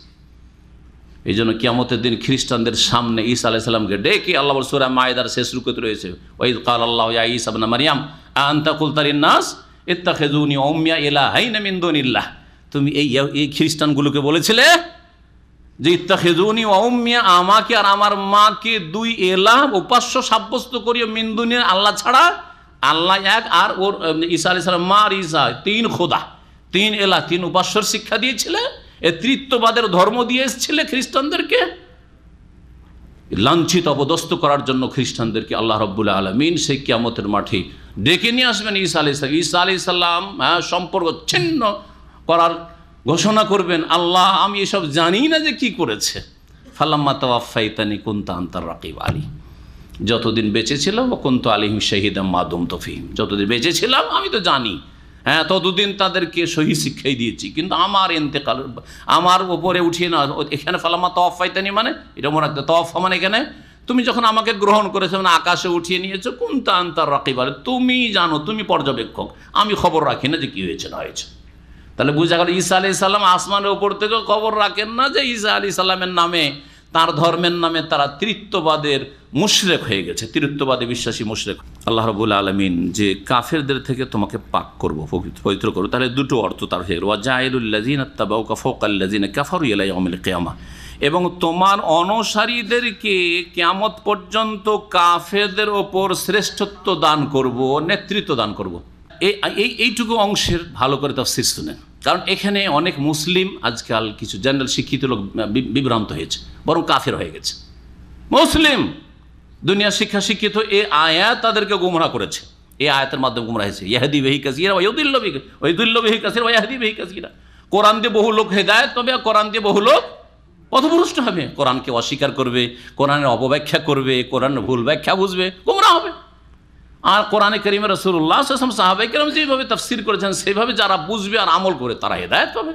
এই জন্য কিয়ামতের দিন খ্রিস্টানদের সামনে ঈসা আলাইহিস সালামকে ডেকে আল্লাহ সূরা মায়েদার শেষ রুকুতে রয়েছে, ওয়াইদ ক্বাল আল্লাহু ইয়া ঈসা ইবনে মারইয়াম আনতা কুলতা লিন-নাস ইত্তাখিযুনি ওয়া উম্মিয়া ইলাহাইনা মিন দুনিল্লাহ। তুমি এই খ্রিস্টানগুলোকে বলেছিলে যে ইত্তাখিযুনি ওয়া উম্মিয়া, আমাকে আর আমার মাকে দুই এলাহ উপাস্য সাব্যস্ত করিও, মিন দুনিয়া, আল্লাহ ছাড়া। আল্লাহ এক, আর ওর ঈসা আলাইহিস সালাম মা আর ঈসা তিন খোদা, তিন এলাহ, তিন উপাস্যর শিক্ষা দিয়েছিলে। এ তৃত্ববাদের ধর্ম দিয়ে এসেছিলে খ্রিস্টানদেরকে লাঞ্ছিত, অপদস্থ করার জন্য। খ্রিস্টানদেরকে আল্লাহ রাব্বুল আলামিন সেই কিয়ামতের মাঠে ডেকে নিয়ে আসবেন ঈসা আলাইহিস সালাম। ঈসা আলাইহিস সালাম সম্পর্ক ছিন্ন করার ঘোষণা করবেন, আল্লাহ আমি এসব জানি না যে কি করেছে। ফালাম্মা তাওয়াফাইতানি কুনতা আনতার রাকিব আলী, যতদিন বেঁচে ছিলাম ও কুনতু আলাইহিম শাহিদা মা দুমতু ফীহিম, যতদিন বেঁচে ছিলাম আমি তো জানি, হ্যাঁ, ততদিন তাদেরকে সহি শিক্ষাই দিয়েছি। কিন্তু আমার ইন্তেকাল, আমার ওপরে উঠিয়ে না। এখানে ফালাম্মা তাওয়াফাইতানি মানে এটা মনে রাখতে, তাওয়াফা মানে এখানে তুমি যখন আমাকে গ্রহণ করেছো, মানে আকাশে উঠিয়ে নিয়েছো, কুনতা আনতার রাকিব আলী, তুমি জানো, তুমি পর্যবেক্ষক, আমি খবর রাখি না যে কি হয়েছে না হয়েছে। তাহলে বুঝা গেল ঈসা আলাইহিস সালাম আসমানের উপর থেকেও খবর রাখেন না যে ঈসা আলাইহিস সালামের নামে, তার ধর্মের নামে তারা তৃত্ববাদের মুশরিক হয়ে গেছে, তৃত্ববাদে বিশ্বাসী মুশরিক। আল্লাহ রাব্বুল আলামিন যে কাফেরদের থেকে তোমাকে পাক করব, পবিত্র করব, তাহলে দুটো অর্থ তার হয়ে গেল, ওয়া জাইলুল লাযিনা তাবাউকা ফাওকাল লাযিনা কাফারু ইলা ইয়াউমিল কিয়ামাহ। এবং তোমার অনুসারীদেরকে কিয়ামত পর্যন্ত কাফেরদের ওপর শ্রেষ্ঠত্ব দান করব, নেতৃত্ব দান করব। এইটুকু অংশের ভালো করে তাফসীর শুনেন, কারণ এখানে অনেক মুসলিম আজকাল কিছু জেনারেল শিক্ষিত লোক বিভ্রান্ত হয়েছে, বরং কাফের হয়ে গেছে। মুসলিম দুনিয়া শিক্ষা শিক্ষিত এই আয়াত তাদেরকে গুমরাহ করেছে, এই আয়াতের মাধ্যমে গুমরাহ হয়েছে। ইয়াহদি বিহি কাসীরা ওয়া ইউদিল্লু বিহি কাসীরা ওয়া ইয়াহদি বিহি কাসীরা। কোরআন দিয়ে বহু লোক হেদায়েত পাবে, কোরআন দিয়ে বহু লোক পথভ্রষ্ট হবে। কোরআনকে অস্বীকার করবে, কোরআনের অপব্যাখ্যা করবে, কোরআনের ভুল ব্যাখ্যা বুঝবে, গুমরাহ হবে। আর কোরআনে কারীমে রাসূলুল্লাহ সাল্লাল্লাহু আলাইহি ওয়াসাল্লাম সাহাবায়ে কেরাম যেভাবে তাফসীর করেছেন সেভাবে যারা বুঝবে আর আমল করে তারা হেদায়েত পাবে।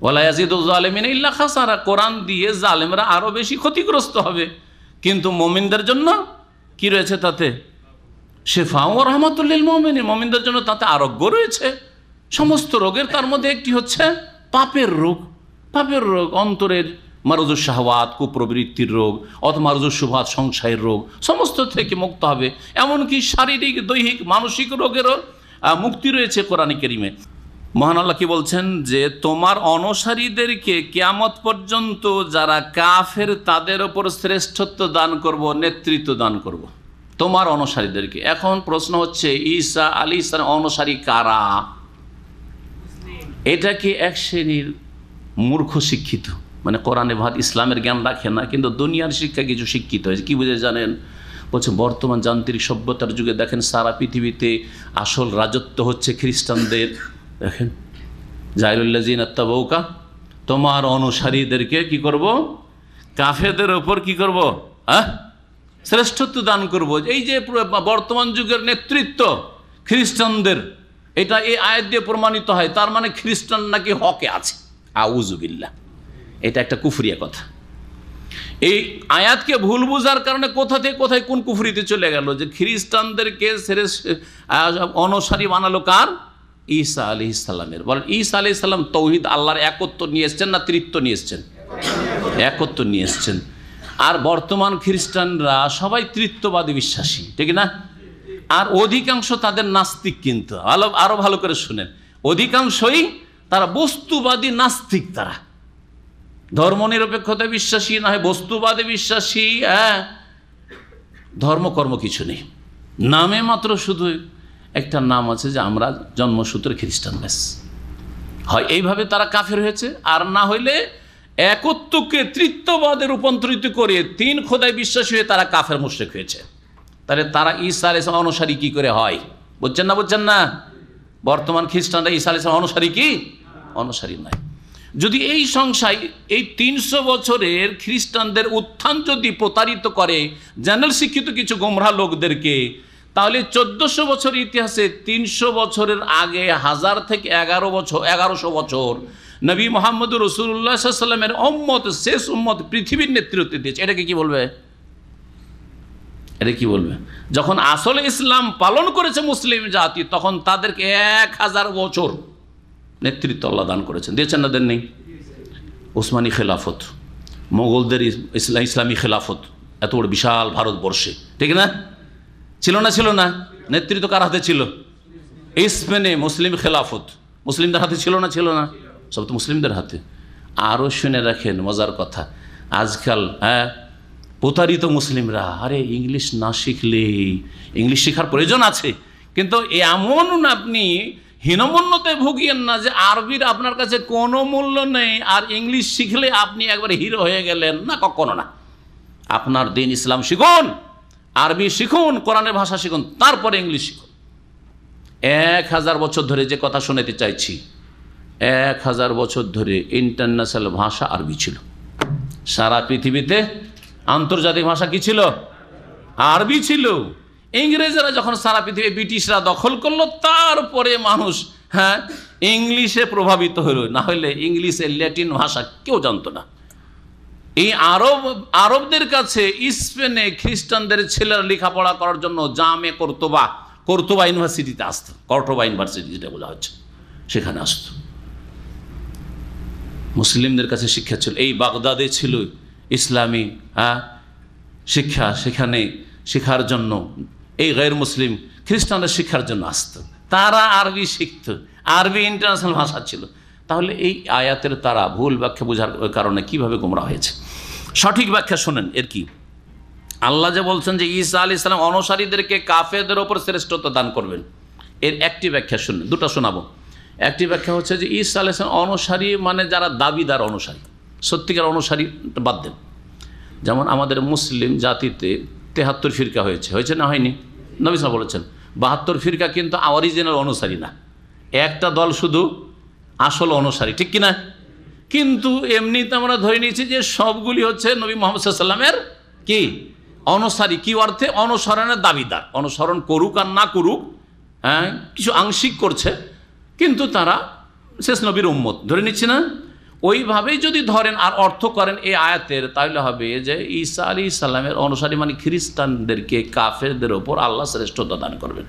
ওয়ালা ইয়াজিদুজ জালিমিনা ইল্লা খাসারা। কোরআন দিয়ে জালেমরা আরও বেশি ক্ষতিগ্রস্ত হবে, কিন্তু মুমিনদের জন্য কি রয়েছে তাতে? শিফা ওয়া রাহমাতুল লিল মুমিনিন। মুমিনদের জন্য তাতে আরোগ্য রয়েছে সমস্ত রোগের। তার মধ্যে একটি হচ্ছে পাপের রোগ। পাপের রোগ, অন্তরের মারুজুস শাহওয়াত, কুপ্রবৃত্তির রোগ, অথবা মারুজুস শুবহাত, সংশয়ের রোগ, সমস্ত থেকে মুক্ত হবে। এমনকি শারীরিক, দৈহিক, মানসিক রোগেরও মুক্তি রয়েছে কোরআনে কারীমে। মহান আল্লাহ কি বলছেন? যে তোমার অনুসারীদেরকে কিয়ামত পর্যন্ত যারা কাফের তাদের ওপর শ্রেষ্ঠত্ব দান করব, নেতৃত্ব দান করব, তোমার অনুসারীদেরকে। এখন প্রশ্ন হচ্ছে ঈসা আলাইহিস সালাম অনুসারী কারা? এটা কি এক শ্রেণীর মূর্খ শিক্ষিত, মানে কোরআনে ভাত ইসলামের জ্ঞান রাখে না, কিন্তু দুনিয়ার শিক্ষা কিছু শিক্ষিত হয়েছে। কি বুঝে জানেন? বলছে বর্তমান যান্ত্রিক সভ্যতার যুগে দেখেন সারা পৃথিবীতে আসল রাজত্ব হচ্ছে খ্রিস্টানদের। দেখেন জাইলুল্লাযিনা তাবাউকা, তোমার অনুসারীদেরকে কি করব? কাফেরদের ওপর কি করব? শ্রেষ্ঠত্ব দান করব। এই যে বর্তমান যুগের নেতৃত্ব খ্রিস্টানদের, এটা এই আয়াত দিয়ে প্রমাণিত হয়। তার মানে খ্রিস্টান নাকি হকে আছে। আউযুবিল্লাহ, এটা একটা কুফরিয়া কথা। এই আয়াতকে ভুল বোঝার কারণে কোথা থেকে কোথায় কোন কুফরিতে চলে গেল, যে খ্রিস্টানদেরকে অনুসারী বানালো কার? ঈসা আলাইহিস সালামের। বলেন ঈসা আলাইহিস সালাম তৌহিদ, আল্লাহর একত্ব নিয়ে এসছেন না তৃত্ব নিয়ে এসছেন? একত্ব নিয়ে এসছেন। আর বর্তমান খ্রিস্টানরা সবাই তৃত্ববাদী বিশ্বাসী, ঠিক না? আর অধিকাংশ তাদের নাস্তিক। কিন্তু আরো ভালো করে শুনেন, অধিকাংশই তারা বস্তুবাদী নাস্তিক। তারা ধর্মনিরপেক্ষতায় বিশ্বাসী না, হয় বস্তুবাদে বিশ্বাসী। ধর্মকর্ম কিছু নেই, নামে মাত্র শুধু একটা নাম আছে যে আমরা জন্মসূত্রে খ্রিস্টান, ব্যাস। হয় এইভাবে তারা কাফের হয়েছে, আর না হইলে একত্বকে তৃত্ববাদে রূপান্তরিত করে তিন খোদায় বিশ্বাসী হয়ে তারা কাফের মুশরিক হয়েছে। তাহলে তারা ঈসা আলাইহিস সালাম অনুসারী কি করে হয়? বুঝছেন না? বুঝছেন না? বর্তমান খ্রিস্টানরা ঈসা আলাইহিস সালাম অনুসারী কি? অনুসারী নয়। যদি এই সংশয়, এই 300 বছরের খ্রিস্টানদের উত্থান যদি প্রতারিত করে জেনারেল শিক্ষিত কিছু গোমরাহ লোকদেরকে, তাহলে 1400 বছর ইতিহাসে 300 বছরের আগে 1000 থেকে 1100 বছর নবী মুহাম্মদ রাসূলুল্লাহ সাল্লাল্লাহু আলাইহি ওয়াসাল্লামের উম্মত, শেষ উম্মত পৃথিবীর নেতৃত্ব দিয়েছে। এটাকে কি বলবে? এটা কি বলবে? যখন আসলে ইসলাম পালন করেছে মুসলিম জাতি, তখন তাদেরকে 1000 বছর নেতৃত্ব আল্লাহ দান করেছেন। দিয়েছেন না? দেন নেই? ওসমানী খেলাফত, মোগলদের ইসলামী খেলাফত, এত বড় বিশাল ভারতবর্ষে, ঠিক না? ছিল না? ছিল না? নেতৃত্ব কার হাতে ছিল? স্পেনে মুসলিম খেলাফত মুসলিমদের হাতে ছিল না? ছিল না? সব তো মুসলিমদের হাতে। আরও শুনে রাখেন মজার কথা, আজকাল প্রতারিত মুসলিমরা, আরে ইংলিশ না শিখলে, ইংলিশ শেখার প্রয়োজন আছে, কিন্তু এমন আপনি হীনমন্যতায় ভুগিয়েন না যে আরবির আপনার কাছে কোনো মূল্য নেই, আর ইংলিশ শিখলে আপনি একবার হিরো হয়ে গেলেন। না, কখনো না। আপনার দিন ইসলাম শিখুন, আরবি শিখুন, কোরআনের ভাষা শিখুন, তারপরে ইংলিশ শিখুন। 1000 বছর ধরে যে কথা শোনাতে চাইছি, 1000 বছর ধরে ইন্টারন্যাশনাল ভাষা আরবি ছিল। সারা পৃথিবীতে আন্তর্জাতিক ভাষা কি ছিল? আরবি ছিল। ইংরেজরা যখন সারা পৃথিবী ব্রিটিশরা দখল করলো, তারপরে মানুষ ইংলিশে প্রভাবিত হলো। না হলে ইংলিশের ল্যাটিন ভাষা কেউ জানতো না। এই আরবদের কাছে স্পেনে খ্রিস্টানদের ছেলেরা লেখাপড়া করার জন্য জামে কর্তোবা ইউনিভার্সিটিতে আসতো। কর্তোবা ইউনিভার্সিটি যেটা বলা হচ্ছে, সেখানে আসতো। মুসলিমদের কাছে শিক্ষা ছিল। এই বাগদাদে ছিল ইসলামী শিক্ষা, সেখানে শেখার জন্য এই গैर মুসলিম খ্রিস্টানরা শিক্ষার জন্য আসতো। তারা আরবি শিখত, আরবি ইন্টারন্যাশনাল ভাষা ছিল। তাহলে এই আয়াতের তারা ভুল ব্যাখ্যা বোঝার কারণে কিভাবে গোমরা হয়েছে। সঠিক ব্যাখ্যা শোনেন এর কি। আল্লাহ যে বলছেন যে ঈসা আলাইহিস সালাম অনুসারীদেরকে কাফেরদের ওপর শ্রেষ্ঠত্ব দান করবেন, এর একটি ব্যাখ্যা শুনুন, দুটো শোনাবো। একটি ব্যাখ্যা হচ্ছে যে ঈসা আলাইহিস সালাম অনুসারী মানে যারা দাবিদার অনুসারী, সত্যিকার অনুসারী বাদ দেন। যেমন আমাদের মুসলিম জাতিতে 73 ফিরকা হয়েছে না হয়নি? নবী সাল্লাল্লাহু বলেছেন 72 ফিরকা কিন্তু অরিজিনাল অনুসারী না, একটা দল শুধু আসল অনুসারী, ঠিক কিনা? কিন্তু এমনিতে আমরা ধরে নিয়েছি যে সবগুলি হচ্ছে নবী মুহাম্মদ সাল্লাল্লাহু আলাইহি ওয়াসাল্লামের কি অনুসারী। কি অর্থে? অনুসরণের দাবিদার, অনুসরণ করুক আর না করুক, হ্যাঁ কিছু আংশিক করছে কিন্তু তারা শেষ নবীর উম্মত, ধরে নিচ্ছি না? ওইভাবেই যদি ধরেন আর অর্থ করেন এই আয়াতের, তাহলে হবে যে ঈসা আলাইহিস সালামের অনুসারী মানে খ্রিস্টানদেরকে কাফেরদের ওপর আল্লাহ শ্রেষ্ঠতা দান করবেন।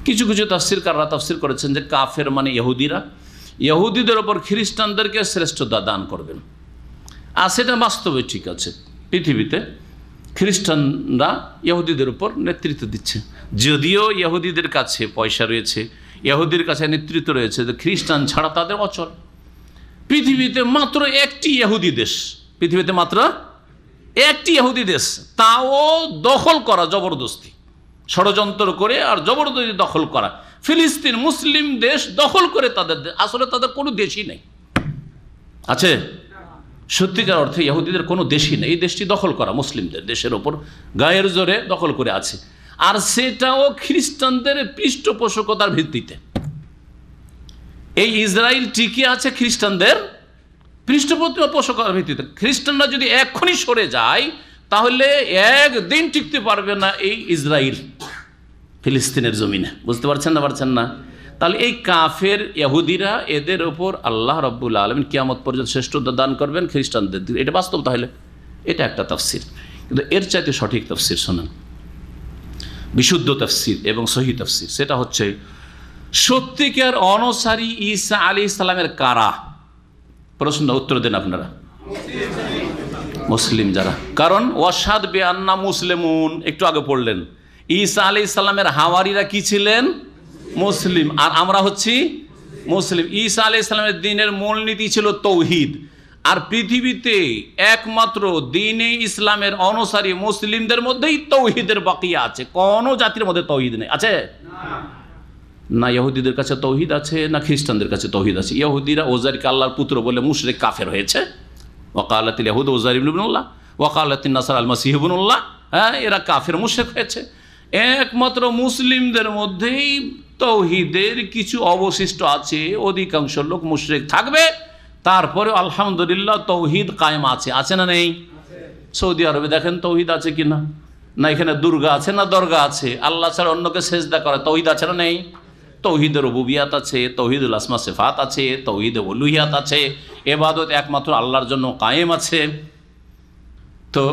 কিছু কিছু তাফসীরকাররা তাফসীর করেছেন যে কাফের মানে ইহুদিরা, ইহুদিদের ওপর খ্রিস্টানদেরকে শ্রেষ্ঠতা দান করবেন। আর সেটা বাস্তবে ঠিক আছে, পৃথিবীতে খ্রিস্টানরা ইহুদিদের উপর নেতৃত্ব দিচ্ছে, যদিও ইহুদিদের কাছে পয়সা রয়েছে, ইহুদির কাছে নেতৃত্ব রয়েছে, যে খ্রিস্টান ছাড়া তাদের অচল। পৃথিবীতে মাত্র একটি ইহুদি দেশ, পৃথিবীতে মাত্র একটি ইহুদি দেশ, তাও দখল করা জবরদস্তি, ষড়যন্ত্র করে আর জবরদস্তি দখল করা। ফিলিস্তিন মুসলিম দেশ দখল করে তাদের, আসলে তাদের কোনো দেশই নেই, আছে সত্যিকার অর্থে ইহুদিদের কোনো দেশই নেই। এই দেশটি দখল করা মুসলিমদের দেশের ওপর গায়ের জোরে দখল করে আছে, আর সেটাও খ্রিস্টানদের পৃষ্ঠপোষকতার ভিত্তিতে। এই ইসরায়েল টিকে আছে খ্রিস্টানদের পৃষ্ঠপোষকতার ভিত্তিতে। খ্রিস্টানরা যদি এক্ষুনি সরে যায় তাহলে একদিন টিকতে পারবে না এই ইসরায়েল ফিলিস্তিনের জমিনে। বুঝতে পারছেন না? তাহলে এই কাফের ইহুদিরা, এদের ওপর আল্লাহ রাব্বুল আলামিন কিয়ামত পর্যন্ত শ্রেষ্ঠত্ব দান করবেন খ্রিস্টানদের, এটা বাস্তব। তাহলে এটা একটা তাফসীর, কিন্তু এর চাইতে সঠিক তাফসীর শোনেন, বিশুদ্ধ তাফসীর এবং সহিহ তাফসীর। সেটা হচ্ছে সত্যিকার অনুসারী ঈসা আলাইহিস সালামের কারা? প্রশ্ন উত্তর দেন আপনারা। মুসলিম যারা, কারণ ওয়াশহাদ বিআন্না মুসলিমুন, একটু আগে পড়লেন ঈসা আলাইহিস সালামের হাওয়ারিরা কি ছিলেন? মুসলিম, আর আমরা হচ্ছি মুসলিম। ঈসা আলাইহিস সালামের দ্বীনের মূলনীতি ছিল তৌহিদ, আর পৃথিবীতে একমাত্র দ্বীনে ইসলামের অনুসারী মুসলিমদের মধ্যেই তৌহিদের বাকিয়া আছে, কোনো জাতির মধ্যে তৌহিদ নেই। আছে না? ইহুদিদের কাছে তৌহিদ আছে না খ্রিস্টানদের কাছে তৌহিদ আছে? ইহুদিরা ওজাইরকে আল্লাহর পুত্র বলে মুশরিক কাফের হয়েছে, ওয়াকালাতিল ইয়াহুদ উযাইর ইবনুল্লাহ ওয়াকালাতিন নাসারা আল মাসীহ ইবনুল্লাহ, হ্যাঁ এরা কাফের মুশরিক হয়েছে। একমাত্র মুসলিমদের মধ্যেই তৌহিদের কিছু অবশিষ্ট আছে, অধিকাংশ লোক মুশরিক থাকবে, তারপরে আলহামদুলিল্লাহ তৌহিদ কায়েম আছে। আছে না নেই? সৌদি আরবে দেখেন তৌহিদ আছে কিনা, না এখানে দুর্গা আছে না দরগা আছে, আল্লাহ ছাড়া অন্যকে সেজদা করে, তৌহিদ আছে না নেই? তৌহিদের রুবুবিয়াত আছে, তৌহিদুল আসমা সিফাত আছে, তৌহিদে উলুহিয়াত আছে, ইবাদত একমাত্র আল্লাহর জন্য কায়েম আছে। তো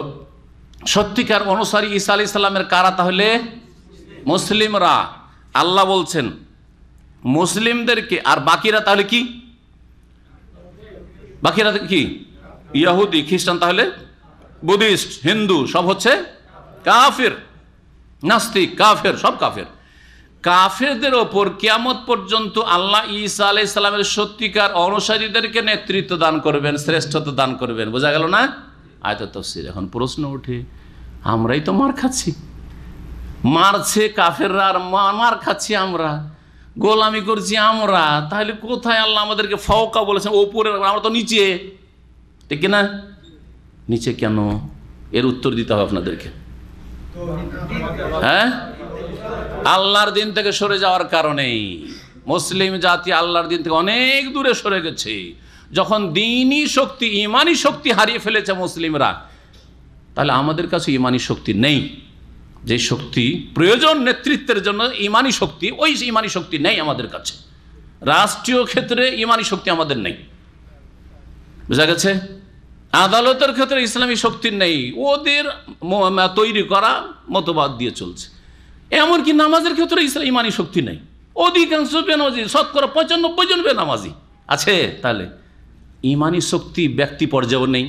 সত্যিকার অনুসারী ঈসা আলাইহিস সালামের কারা? তাহলে মুসলিমরা। আল্লাহ বলছেন মুসলিমদেরকে, আর বাকিরা তাহলে কি? বাকিরা কি? ইহুদি, খ্রিস্টান, তাহলে বুদ্ধিস্ট, হিন্দু, সব হচ্ছে কাফের, নাস্তিক, কাফের, সব কাফের। কাফেরদের ওপর কিয়ামত পর্যন্ত আল্লাহ ঈসা আলাইহিস সালামের সত্যিকার অনুসারীদেরকে নেতৃত্ব দান করবেন, শ্রেষ্ঠত্ব দান করবেন। বোঝা গেল না আয়াতের তাফসীর? এখন প্রশ্ন ওঠে, আমরাই তো মার খাচ্ছি, মারছে কাফেররা আর মার খাচ্ছি আমরা, গোলামি করছি আমরা, তাহলে কোথায় আল্লাহ আমাদেরকে ফাওকা বলেছেন? ওপরে, আমরা তো নিচে, ঠিক না? নিচে কেন? এর উত্তর দিতে হবে আপনাদেরকে। হ্যাঁ, আল্লাহর দিন থেকে সরে যাওয়ার কারণেই মুসলিম জাতি আল্লাহর দিন থেকে অনেক দূরে সরে গেছে। যখন দ্বীনি শক্তি, ইমানি শক্তি হারিয়ে ফেলেছে মুসলিমরা, তাহলে আমাদের কাছে ইমানি শক্তি নেই। যে শক্তি প্রয়োজন নেতৃত্বের জন্য, ইমানি শক্তি, ওই ইমানি শক্তি নেই আমাদের কাছে। রাষ্ট্রীয় ক্ষেত্রে ইমানি শক্তি আমাদের নেই, বুঝা গেছে? আদালতের ক্ষেত্রে ইসলামী শক্তি নেই, ওদের তৈরি করা মতবাদ দিয়ে চলছে। এমনকি নামাজের ক্ষেত্রে ইমানি শক্তি নেই, অধিকাংশ বেনামাজি, শতকরা 95 জন বেনামাজি আছে। তাহলে ইমানি শক্তি ব্যক্তি পর্যায়েও নেই,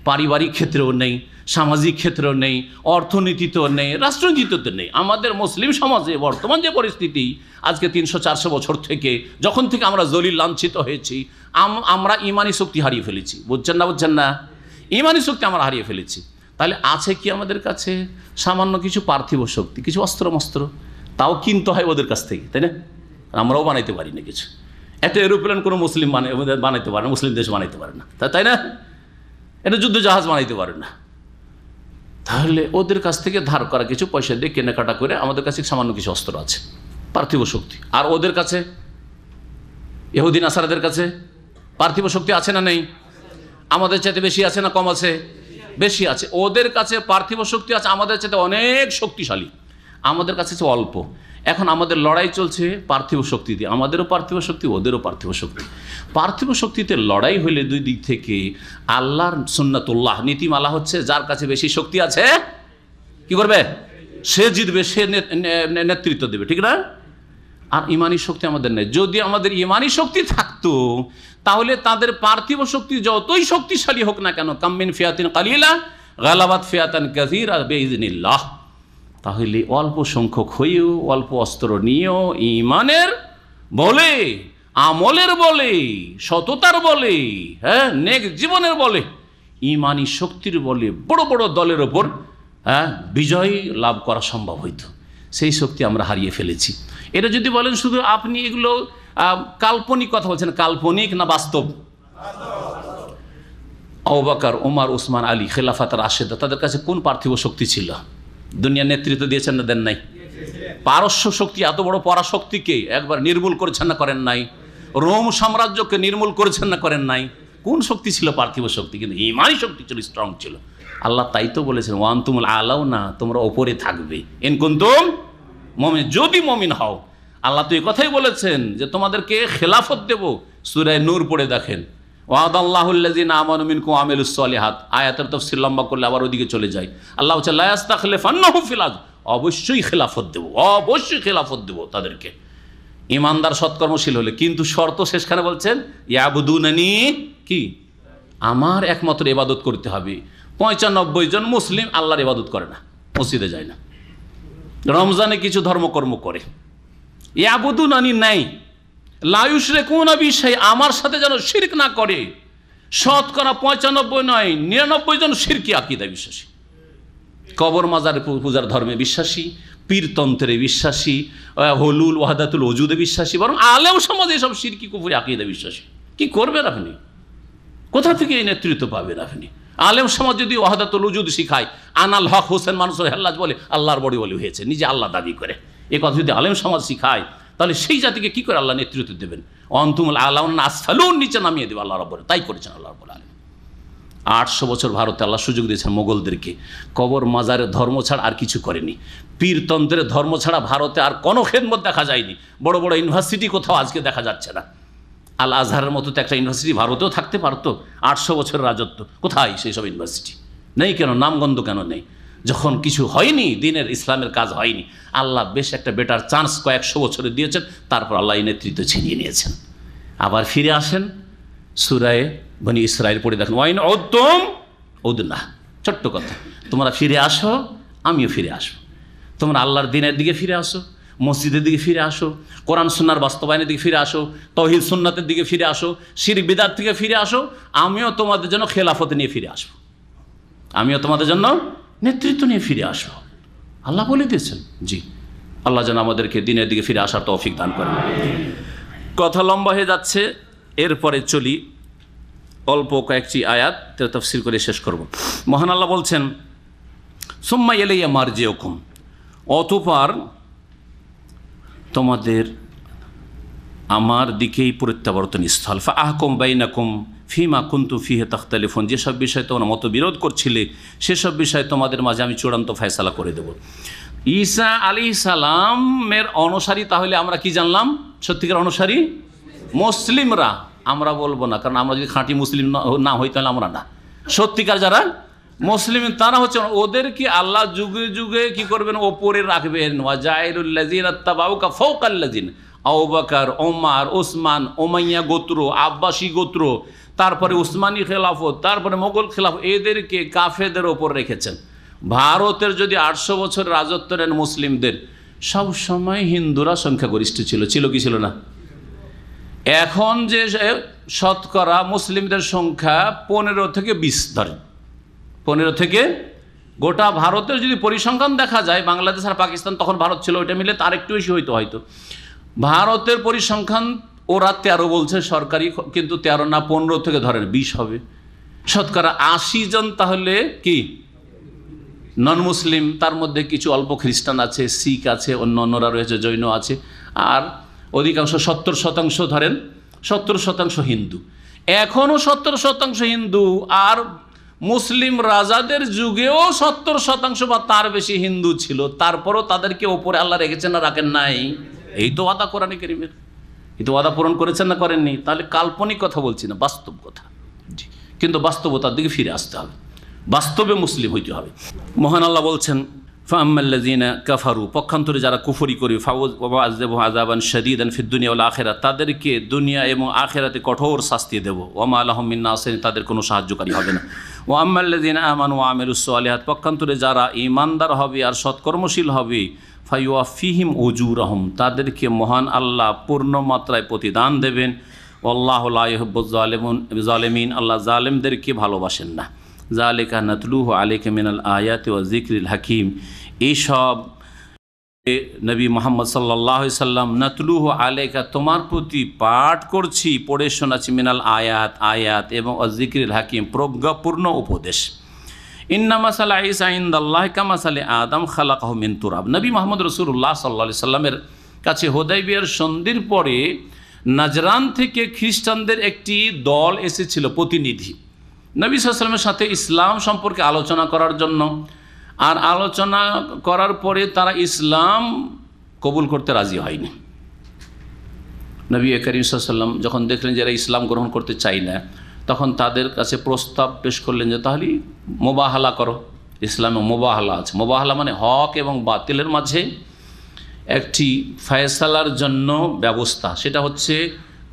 পারিবারিক ক্ষেত্রেও নেই, সামাজিক ক্ষেত্রেও নেই, অর্থনীতিতেও নেই, রাষ্ট্রনীতিতে নেই। আমাদের মুসলিম সমাজে বর্তমান যে পরিস্থিতি, আজকে 300-400 বছর থেকে যখন থেকে আমরা জলিল লাঞ্ছিত হয়েছি, আমরা ইমানি শক্তি হারিয়ে ফেলেছি। বুঝছেন না? ইমানি শক্তি আমরা হারিয়ে ফেলেছি। তাহলে আছে কি আমাদের কাছে? সামান্য কিছু পার্থিব শক্তি, কিছু অস্ত্র, তাও কিনতে হয় ওদের কাছ থেকে, তাই না? আমরাও বানাইতে পারি না কিছু। একটা এরোপ্লেন কোনো মুসলিম বানাইতে পারে না, মুসলিম দেশ বানাইতে পারে না, তাই না? এটা যুদ্ধ জাহাজ বানাইতে পারে না। তাহলে ওদের কাছ থেকে ধার করা কিছু পয়সা দিয়ে কেনাকাটা করে আমাদের কাছে সামান্য কিছু অস্ত্র আছে, পার্থিব শক্তি। আর ওদের কাছে, ইহুদি নাসারাদের কাছে পার্থিব শক্তি আছে না নেই? আমাদের চাইতে বেশি আছে না কম আছে? বেশি আছে। ওদের কাছে পার্থিব শক্তি আছে আমাদের চাইতে অনেক শক্তিশালী, আমাদের কাছে অল্প। এখন আমাদের লড়াই চলছে পার্থিব শক্তি দিয়ে, আমাদেরও পার্থিব শক্তি, ওদেরও পার্থিব শক্তি। পার্থিব শক্তিতে লড়াই হলে দুই দিক থেকে আল্লাহর সুন্নাতুল্লাহ নীতিমালা হচ্ছে, যার কাছে বেশি শক্তি আছে কি করবে? সে জিতবে, সে নেতৃত্ব দেবে, ঠিক না? আর ইমানি শক্তি আমাদের নেই। যদি আমাদের ইমানি শক্তি থাকতো তাহলে তাদের পার্থিব শক্তি যতই শক্তিশালী হোক না কেন, কাম্মিন ফিয়াতিন কালিলা গালাবাত ফিয়াতান কাসীরা বিইজনিল্লাহ, তাহলে অল্প সংখ্যক হয়েও, অল্প অস্ত্র নিয়েও, ইমানের বলে, আমলের বলে, সততার বলে, হ্যাঁ, নেক জীবনের বলে, ইমানি শক্তির বলে বড় বড় দলের ওপর বিজয় লাভ করা সম্ভব হইত। সেই শক্তি আমরা হারিয়ে ফেলেছি। এটা যদি বলেন শুধু আপনি এগুলো কাল্পনিক কথা বলছেন, কাল্পনিক না বাস্তব? আবু বকর, ওমর, ওসমান, আলী, খেলাফাত রাশেদা, তাদের কাছে কোন পার্থিব শক্তি ছিল? দুনিয়ার নেতৃত্ব দিয়েছেন না দেন নাই? পারস্য শক্তি, এত বড় পরাশক্তিকে একবার নির্মূল করেছেন না করেন নাই? রোম সাম্রাজ্যকে নির্মূল করেছেন না করেন নাই? কোন শক্তি ছিল? পার্থিব শক্তি। কিন্তু ইমানি শক্তি ছিল, স্ট্রং ছিল। আল্লাহ তাই তো বলেছেন, ওয়ান্তুমুল আলাও না, তোমরা ওপরে থাকবে, ইন কুনতুম মুমিন, যদি মুমিন হও। আল্লাহ তো এই কথাই বলেছেন যে তোমাদেরকে খেলাফত দেব। সূরা নূর পড়ে দেখেন, ওয়াদাল্লাহুল্লাযিনা আমানু মিনকুম ওয়া আমিলুস সলিহাত। আয়াতের তাফসীর লম্বা করলে আবার ওদিকে চলে যায়। আল্লাহ বলছে লা ইস্তাখলিফান্নাহু ফিল আরদ, অবশ্যই খেলাফত দেব, অবশ্যই খেলাফত দেব তাদেরকে, ইমানদার সৎকর্মশীল হলে। কিন্তু শর্ত শেষখানে বলছেন ইয়াবুদুনানি, কি? আমার একমাত্র ইবাদত করতে হবে। 95 জন মুসলিম আল্লাহর ইবাদত করে না, মসজিদে যায় না, রমজানে কিছু ধর্মকর্ম করে, ইয়াবুদুনানি নাই, লা ইউশরিকুনা বি শাই, আমার সাথে যেন শিরক না করে। শতকরা 95 নয়, 99 জন শিরকি আকীদায় বিশ্বাসী, কবর মাজার পূজার ধর্মে বিশ্বাসী, পীরতন্ত্রে বিশ্বাসী, হলুল ওয়াহদাতুল ওজুদে বিশ্বাসী, বরং আলেম সমাজ এসব শিরকি কুফরি আকীদা বিশ্বাসী। কি করবেন আপনি? কোথা থেকে এই নেতৃত্ব পাবেন আপনি? আলেম সমাজ যদি ওয়াহদাতুল ওজুদ শিখায়, আনাল হক হোসেন মানুষের হেল্লাজ বলে, আল্লাহর বড়ি বলে হয়েছে, নিজে আল্লাহ দাবি করে, এ কথা যদি আলেম সমাজ শিখায়, তাহলে সেই জাতিকে কি করে আল্লাহ নেতৃত্ব দেবেন? অন্তুমুল আলাউনা আসফালুন, নিচে নামিয়ে দেবে আল্লাহ রাব্বুল। তাই করেছেন আল্লাহ রাব্বুল আলামিন। 800 বছর ভারতে আল্লাহ সুযোগ দিয়েছেন মোগলদেরকে, কবর মাজারের ধর্ম ছাড়া আর কিছু করেনি। পীরতন্ত্রের ধর্ম ছাড়া ভারতে আর কোনো খেদমত দেখা যায়নি। বড় বড় ইউনিভার্সিটি কোথাও আজকে দেখা যাচ্ছে না। আল আজহারের মতো তো একটা ইউনিভার্সিটি ভারতেও থাকতে পারতো। 800 বছরের রাজত্ব, কোথায় সেই সব ইউনিভার্সিটি? নেই কেন? নামগন্ধ কেন নেই? যখন কিছু হয়নি, দিনের ইসলামের কাজ হয়নি, আল্লাহ বেশ একটা বেটার চান্স কয়েকশো বছরে দিয়েছেন, তারপর আল্লাহ এই নেতৃত্ব ছিনিয়ে নিয়েছেন। আবার ফিরে আসেন সূরা বনী ইসরাঈল পড়ে দেখেন, ওয়াইন উদ্তুম উদনা, ছোট্ট কথা, তোমরা ফিরে আসো, আমিও ফিরে আসবো। তোমরা আল্লাহর দিনের দিকে ফিরে আসো, মসজিদের দিকে ফিরে আসো, কোরআন সুন্নাহর বাস্তবায়নের দিকে ফিরে আসো, তাওহীদ সুন্নাতের দিকে ফিরে আসো, শিরক বিদআত থেকে ফিরে আসো, আমিও তোমাদের জন্য খেলাফত নিয়ে ফিরে আসবো, আমিও তোমাদের জন্য নেতৃত্ব নিয়ে ফিরে আসবো। আল্লাহ বলে দিয়েছেন। জি, আল্লাহ যেন আমাদেরকে দিনের দিকে ফিরে আসার তৌফিক দান করেন। কথা লম্বা হয়ে যাচ্ছে, এরপরে চলি অল্প কয়েকটি আয়াত তাফসীর করে শেষ করব। মহান আল্লাহ বলছেন, সুম্মা ইলাইয়া মারজিউকুম, অতঃপর তোমাদের আমার দিকেই প্রত্যাবর্তন স্থল, ফাআহকুম বাইনাকুম ফিমা কুনতুম ফিহি তাখতালিফুন, যেসব বিষয়ে তোমরা মতবিরোধ করছিলে সেসব বিষয়ে তোমাদের মাঝে আমি চূড়ান্ত ফয়সালা করে দেব। ঈসা আলাইহিস সালামের অনুসারী তাহলে আমরা কি জানলাম? সত্যিকার অনুসারী মুসলিমরা। আমরা বলবো না, কারণ আমরা যদি খাঁটি মুসলিম না হই তাহলে আমরা না। সত্যিকার যারা মুসলিম তারা হচ্ছে, ওদেরকে আল্লাহ যুগে যুগে কি করবেন? ওপরে রাখবেন। ওয়াজাইরুল লাযিনা তাবাউকা ফাওকাল লাযিনা, আবু বকর, ওমর, ওসমান, উমাইয়া গোত্র, আব্বাসী গোত্র, তারপরে উসমানী খেলাফত, তারপরে মোগল খেলাফত, এদেরকে কাফেরদের ওপর রেখেছেন। ভারতের যদি 800 বছর রাজত্ব নেন মুসলিমদের, সব সময় হিন্দুরা সংখ্যাগরিষ্ঠ ছিল, ছিল কি ছিল না? এখন যে শতকরা মুসলিমদের সংখ্যা 15 থেকে 20 ধরেন, 15 থেকে, গোটা ভারতের যদি পরিসংখ্যান দেখা যায়, বাংলাদেশ আর পাকিস্তান তখন ভারত ছিল, ওইটা মিলে তার একটু বেশি হয়তো ভারতের পরিসংখ্যান ওরা 13 বলছে সরকারি, কিন্তু 13 না 15 থেকে ধরেন 20 হবে। শতকরা 80 জন তাহলে কি নন মুসলিম, তার মধ্যে কিছু অল্প খ্রিস্টান আছে, শিখ আছে, অন্যরা রয়েছে, জৈন আছে, আর অধিকাংশ 70% ধরেন 70% হিন্দু। এখনও 70% হিন্দু, আর মুসলিম রাজাদের যুগেও 70% বা তার বেশি হিন্দু ছিল, তারপরও তাদেরকে ওপরে আল্লাহ রেখেছেন না রাখেন নাই? এই তো ওয়াদা কোরআনে কারীমের, এই তো ওয়াদা পূরণ করেছেন না করেননি? তাহলে কাল্পনিক কথা বলছি না, বাস্তব কথা। জি, কিন্তু বাস্তবতার দিকে ফিরে আসতে হবে, বাস্তবে মুসলিম হইতে হবে। মহান আল্লাহ বলছেন, ফাআম্মাল্লাযীনা কাফারু, পক্ষান্তরে যারা কুফরি করে, ফাউযযিবু আযাবান শাদীদান ফিদ দুনিয়া ওয়াল আখিরাহ, তাদেরকে দুনিয়া এবং আখিরাতে কঠোর শাস্তি দেব। ওয়া মা লাহুম মিন নাসির, তাদের কোনো সাহায্যকারী হবে না। ওয়া আম্মাল্লাযীনা আমানু ওয়া আমিলুস সালিহাত, পক্ষান্তরে যারা ঈমানদার হবে আর সৎকর্মশীল হবে, ফায়ুওয়াফিহিম উজুরাহুম, তাদেরকে মহান আল্লাহ পূর্ণ মাত্রায় প্রতিদান দেবেন। আল্লাহু লা ইউহিব্বুয জালিমিন, আল্লাহ জালেমদেরকে ভালোবাসেন না। যালিকা নাতলুহু আলাইকা মিনাল আয়াতি ওয়া যিকরিল হাকীম, এইসব নবী মুহাম্মদ সাল্লাল্লাহু আলাইহি সাল্লাম, নাতলুহু আলাইকা, তোমার প্রতি পাঠ করছি, পড়ে শোনাচ্ছি, মিনাল আয়াত, আয়াত, এবং ওয়া যিকরিল হাকীম, প্রজ্ঞাপূর্ণ উপদেশ। ইন্না মাসালা ঈসা ইনদাল্লাহি কামাসালি আদম খালাকাহু মিন তুরাব, নবী মুহাম্মদ রাসূলুল্লাহ সাল্লাল্লাহু আলাইহি সাল্লামের কাছে হুদায়বিয়ার সন্ধির পরে নাজরান থেকে খ্রিস্টানদের একটি দল এসেছিল, প্রতিনিধি, নবী সাল্লাল্লাহু আলাইহি সাল্লামের সাথে ইসলাম সম্পর্কে আলোচনা করার জন্য। আর আলোচনা করার পরে তারা ইসলাম কবুল করতে রাজি হয়নি। নবী করিম সাল্লাল্লাহু আলাইহি সাল্লাম যখন দেখলেন যে এরা ইসলাম গ্রহণ করতে চায় না, তখন তাদের কাছে প্রস্তাব পেশ করলেন যে তাহলে মোবাহালা করো। ইসলামে মোবাহালা আছে, মোবাহালা মানে হক এবং বাতিলের মাঝে একটি ফয়সালার জন্য ব্যবস্থা। সেটা হচ্ছে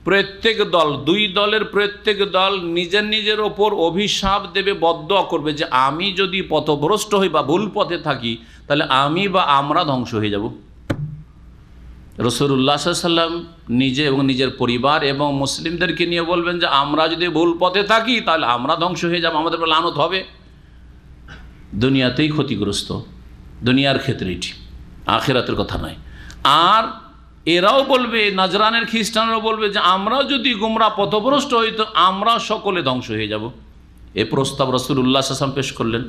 প্রত্যেক দল, 2 দলের প্রত্যেক দল নিজের নিজের ওপর অভিশাপ দেবে, বদদুয়া করবে যে আমি যদি পথভ্রষ্ট হই বা ভুল পথে থাকি, তাহলে আমি বা আমরা ধ্বংস হয়ে যাব। রাসূলুল্লাহ সাল্লাল্লাহু আলাইহি ওয়াসাল্লাম নিজে এবং নিজের পরিবার এবং মুসলিমদেরকে নিয়ে বলবেন যে আমরা যদি ভুল পথে থাকি তাহলে আমরা ধ্বংস হয়ে যাব, আমাদের উপর লানত হবে। দুনিয়াতেই ক্ষতিগ্রস্ত, দুনিয়ার ক্ষেত্রে এটি, আখিরাতের কথা নয়। আর এরাও বলবে, নাজরানের খ্রিস্টানরাও বলবে যে আমরা যদি গুমরা পথভ্রষ্ট হই তো আমরা সকলে ধ্বংস হয়ে যাব। এ প্রস্তাব রাসূলুল্লাহ সাল্লাল্লাহু আলাইহি ওয়াসাল্লাম পেশ করলেন।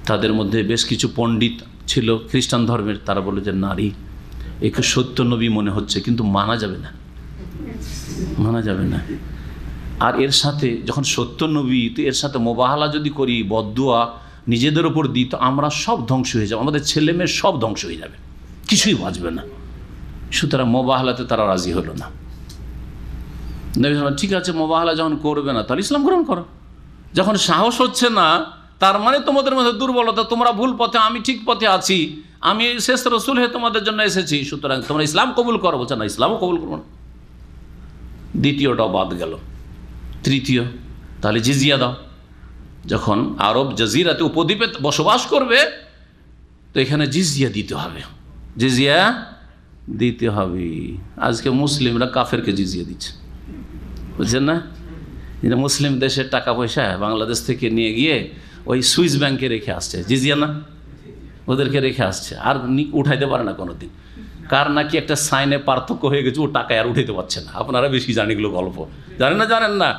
তাদের মধ্যে বেশ কিছু পণ্ডিত ছিল খ্রিস্টান ধর্মের, তারা বলে যে নারী একে সত্য নবী মনে হচ্ছে, কিন্তু মানা যাবে না, মানা যাবে না। আর এর সাথে যখন সত্য নবী, তো এর সাথে মোবাহালা যদি করি, বদদুয়া নিজেদের ওপর দিই, তো আমরা সব ধ্বংস হয়ে যাব, আমাদের ছেলে মেয়ে সব ধ্বংস হয়ে যাবে, কিছুই বাঁচবে না। সুতরাং মোবাহালাতে তারা রাজি হলো না। নবী বললেন, ঠিক আছে, মোবাহালা যখন করবে না তাহলে ইসলাম গ্রহণ করো। যখন সাহস হচ্ছে না, তার মানে তোমাদের মধ্যে দুর্বলতা, তোমরা ভুল পথে, আমি ঠিক পথে আছি, আমি শেষ রসুল হয়ে তোমাদের জন্য এসেছি, সুতরাং তোমরা ইসলাম কবুল করো। বলছে না, ইসলামও কবুল করবো না। দ্বিতীয়টাও বাদ গেল। তৃতীয়, তাহলে জিজিয়া দাও। যখন আরব জাজিরাতে উপদ্বীপে বসবাস করবে, তো এখানে জিজিয়া দিতে হবে, জিজিয়া দিতে হবে। আজকে মুসলিমরা কাফেরকে জিজিয়া দিচ্ছে, বুঝছেন না? এটা মুসলিম দেশের টাকা পয়সা বাংলাদেশ থেকে নিয়ে গিয়ে ওই সুইস ব্যাংকে রেখে আসছে, জিজিয়া না, ওদেরকে রেখে আসছে, আর উঠাইতে পারে না কোনোদিন। কার নাকি একটা সাইনে পার্থক্য হয়ে গেছে, ও টাকা আর উঠাইতে পারছে না। আপনারা বেশি জানেন এগুলো গল্প, জানেন না? জানেন না?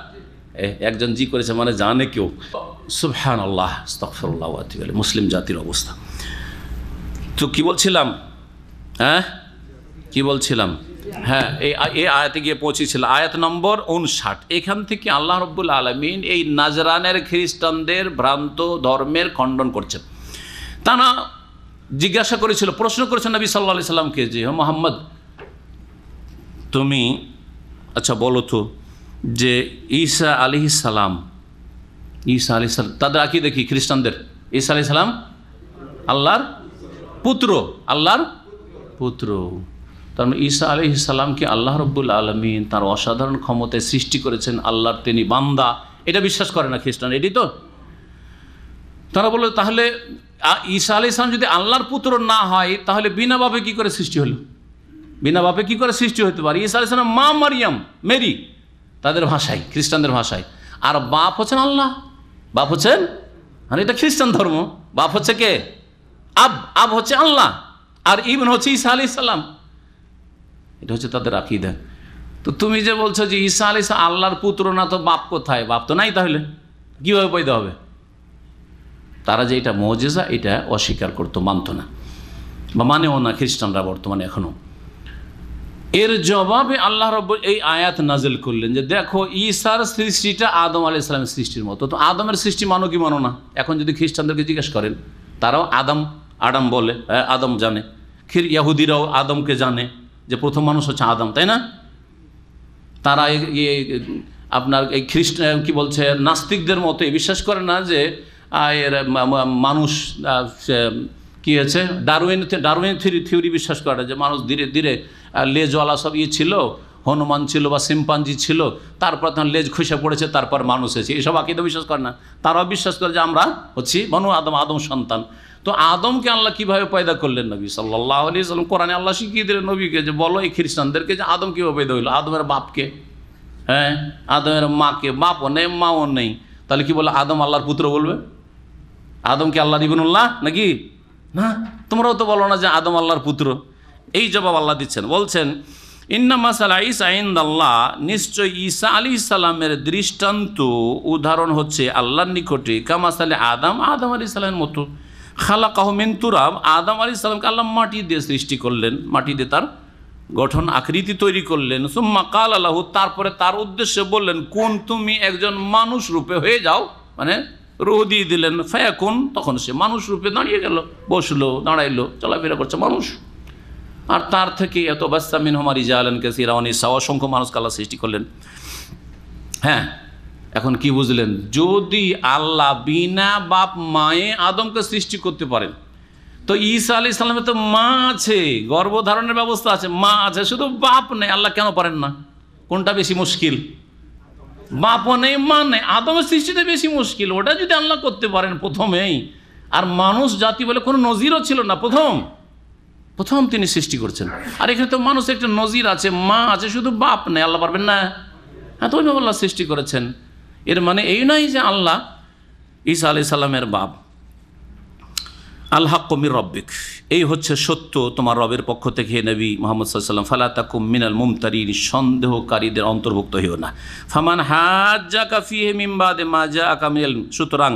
একজন জি করেছে মানে জানে কেউ। সুবহানাল্লাহ, আস্তাগফিরুল্লাহ ওয়া আতুবু ইলাইহি। মুসলিম জাতির অবস্থা। তো কি বলছিলাম? কি বলছিলাম? হ্যাঁ, এই আয়াতে গিয়ে পৌঁছেছিল, আয়াত নম্বর 59। এখান থেকে আল্লাহ রাব্বুল আলামিন এই নাজরানের খ্রিস্টানদের ভ্রান্ত ধর্মের খণ্ডন করছেন। তারা জিজ্ঞাসা করেছিল, প্রশ্ন করেছেন নবী সাল্লাল্লাহু আলাইহি সাল্লামকে যে, মুহাম্মদ তুমি আচ্ছা বলো তো যে ঈসা আলাইহিস সালাম, তাদের আকীদা কি খ্রিস্টানদের? ঈসা আলাইহিস সালাম আল্লাহর পুত্র, আল্লাহর পুত্র। তার মানে ঈসা আলাইহিস সালামকে আল্লাহ রাব্বুল আলামিন তার অসাধারণ ক্ষমতায় সৃষ্টি করেছেন, আল্লাহর তিনি বান্দা, এটা বিশ্বাস করে না খ্রিস্টান। এটি তো তারা বলল, তাহলে ঈসা আলাইহিস সালাম যদি আল্লাহর পুত্র না হয় তাহলে বিনা বাপে কি করে সৃষ্টি হলো? বিনা বাপে কি করে সৃষ্টি হতে পারে? ঈসা আলাইহিস সালাম মা মারিয়াম, মেরি তাদের ভাষায়, খ্রিস্টানদের ভাষায়, আর বাপ হচ্ছেন আল্লাহ, বাপ হচ্ছেন, আর এটা খ্রিস্টান ধর্ম, বাপ হচ্ছে কে? আব হচ্ছে আল্লাহ, আর ইবন হচ্ছে ঈসা আলাইহিস সালাম। এটা হচ্ছে তাদের আকীদা। তো তুমি যে বলছো যে ঈসা আলাইহিস সালাম আল্লাহর পুত্র না, তো বাপ কোথায়? বাপ তো নাই, তাহলে কীভাবে পয়দা হবে? তারা যে এটা মুজিজা, এটা অস্বীকার করতো, মানত না বা মানেও না খ্রিস্টানরা বর্তমানে এখনও। এর জবাবে আল্লাহ রাব্বুল এই আয়াত নাজিল করলেন যে দেখো, ঈসার সৃষ্টিটা আদম আলাইহিস সালামের সৃষ্টির মতো। তো আদমের সৃষ্টি মানো কি মানো না? এখন যদি খ্রিস্টানদেরকে জিজ্ঞেস করেন, তারাও আদম বলে, আদম জানে। ইহুদিরাও আদমকে জানে যে প্রথম মানুষ হচ্ছে আদম, তাই না? তারা আপনার এই খ্রিস্টান কি বলছে, নাস্তিকদের মতো বিশ্বাস করে না যে মানুষ কি হয়েছে, ডারউইন থিওরি বিশ্বাস করে যে মানুষ ধীরে ধীরে লেজওয়ালা সব ছিল, হনুমান ছিল বা সিম্পাঞ্জি ছিল, তারপর তখন লেজ খসে পড়েছে, তারপর মানুষ হয়েছে। এইসব আকীদা বিশ্বাস করে না। তারাও বিশ্বাস করে যে আমরা হচ্ছি বনু আদম সন্তান। তো আদমকে আল্লাহ কীভাবে পয়দা করলেন? নবী সাল্লাল্লাহু আলাইহি ওয়াসাল্লাম কোরআনে আল্লাহ শিখিয়ে দিলেন নবীকে যে বলো এই খ্রিস্টানদেরকে যে আদম কীভাবে পয়দা হইল। আদমের বাপকে, হ্যাঁ, আদমের মাকে, বাপও নেই মাও নেই, তাহলে কি বলে আদম আল্লাহর পুত্র বলবে? আদমকে আল্লাহর ইবনুল্লাহ নাকি? না, তোমরাও তো বলো না যে আদম আল্লাহর পুত্র। এই জবাব আল্লাহ দিচ্ছেন, বলছেন ইন্না মাসালা ঈসা ইনদাল্লাহ, নিশ্চয় ঈসা আলাইহিস সালামের দৃষ্টান্ত উদাহরণ হচ্ছে আল্লাহর নিকটে কামাসালে আদম আলাইহিস সালামের মতো। খালাকাহু মিন তুরাব, আদম আলাইহিস সালামকে আল্লাহ মাটি দিয়ে সৃষ্টি করলেন, মাটি দিয়ে তার গঠন আকৃতি তৈরি করলেন। সুম্মা কালা লাহু, তারপরে তার উদ্দেশ্যে বললেন কোন, তুমি একজন মানুষ রূপে হয়ে যাও, মানে রূহ দিয়ে দিলেন। ফায়াকুন, তখন সে মানুষ রূপে দাঁড়িয়ে গেল, বসলো, দাঁড়াইলো, চলাফেরা করছে মানুষ। আর তার থেকে এত বাস্তা মিনহুমা রিজালান কাসীরা ওয়া নিসা, অসংখ্য মানুষকে আল্লাহ সৃষ্টি করলেন। হ্যাঁ, এখন কি বুঝলেন? যদি আল্লাহ বিনা বাপ মায়ে আদমকে সৃষ্টি করতে পারেন, তো ঈসা আলাইহিস সালামের তো মা আছে, গর্ভধারণের ব্যবস্থা আছে, মা আছে, শুধু বাপ নেই। আল্লাহ কেন পারেন না? কোনটা বেশি মুশকিল? বাপও নেই, মা নেই, আদমের সৃষ্টিতে বেশি মুশকিল। ওটা যদি আল্লাহ করতে পারেন প্রথমেই, আর মানুষ জাতি বলে কোনো নজিরও ছিল না, প্রথম তিনি সৃষ্টি করছেন। আর এখানে তো মানুষ একটা নজির আছে, মা আছে, শুধু বাপ নেই। আল্লাহ পারবেন না? হ্যাঁ, তো ওইভাবে আল্লাহ সৃষ্টি করেছেন। এর মানে এই নয় যে আল্লাহ ঈসা আলাইহিস সালামের বাপ। আল হাক্কু মির রব্বিক, এই হচ্ছে সত্য তোমার রবের পক্ষ থেকে হে নবী মুহাম্মদ সাল্লাল্লাহু আলাইহি ওয়াসাল্লাম। ফালা তাকুম মিনাল মুমতারিন, সন্দেহকারীদের অন্তর্ভুক্ত হইও না। ফামান হাজ্জাকা ফিহি মিন বাদে মা জাআকা মিনাল ইলম, সুতরাং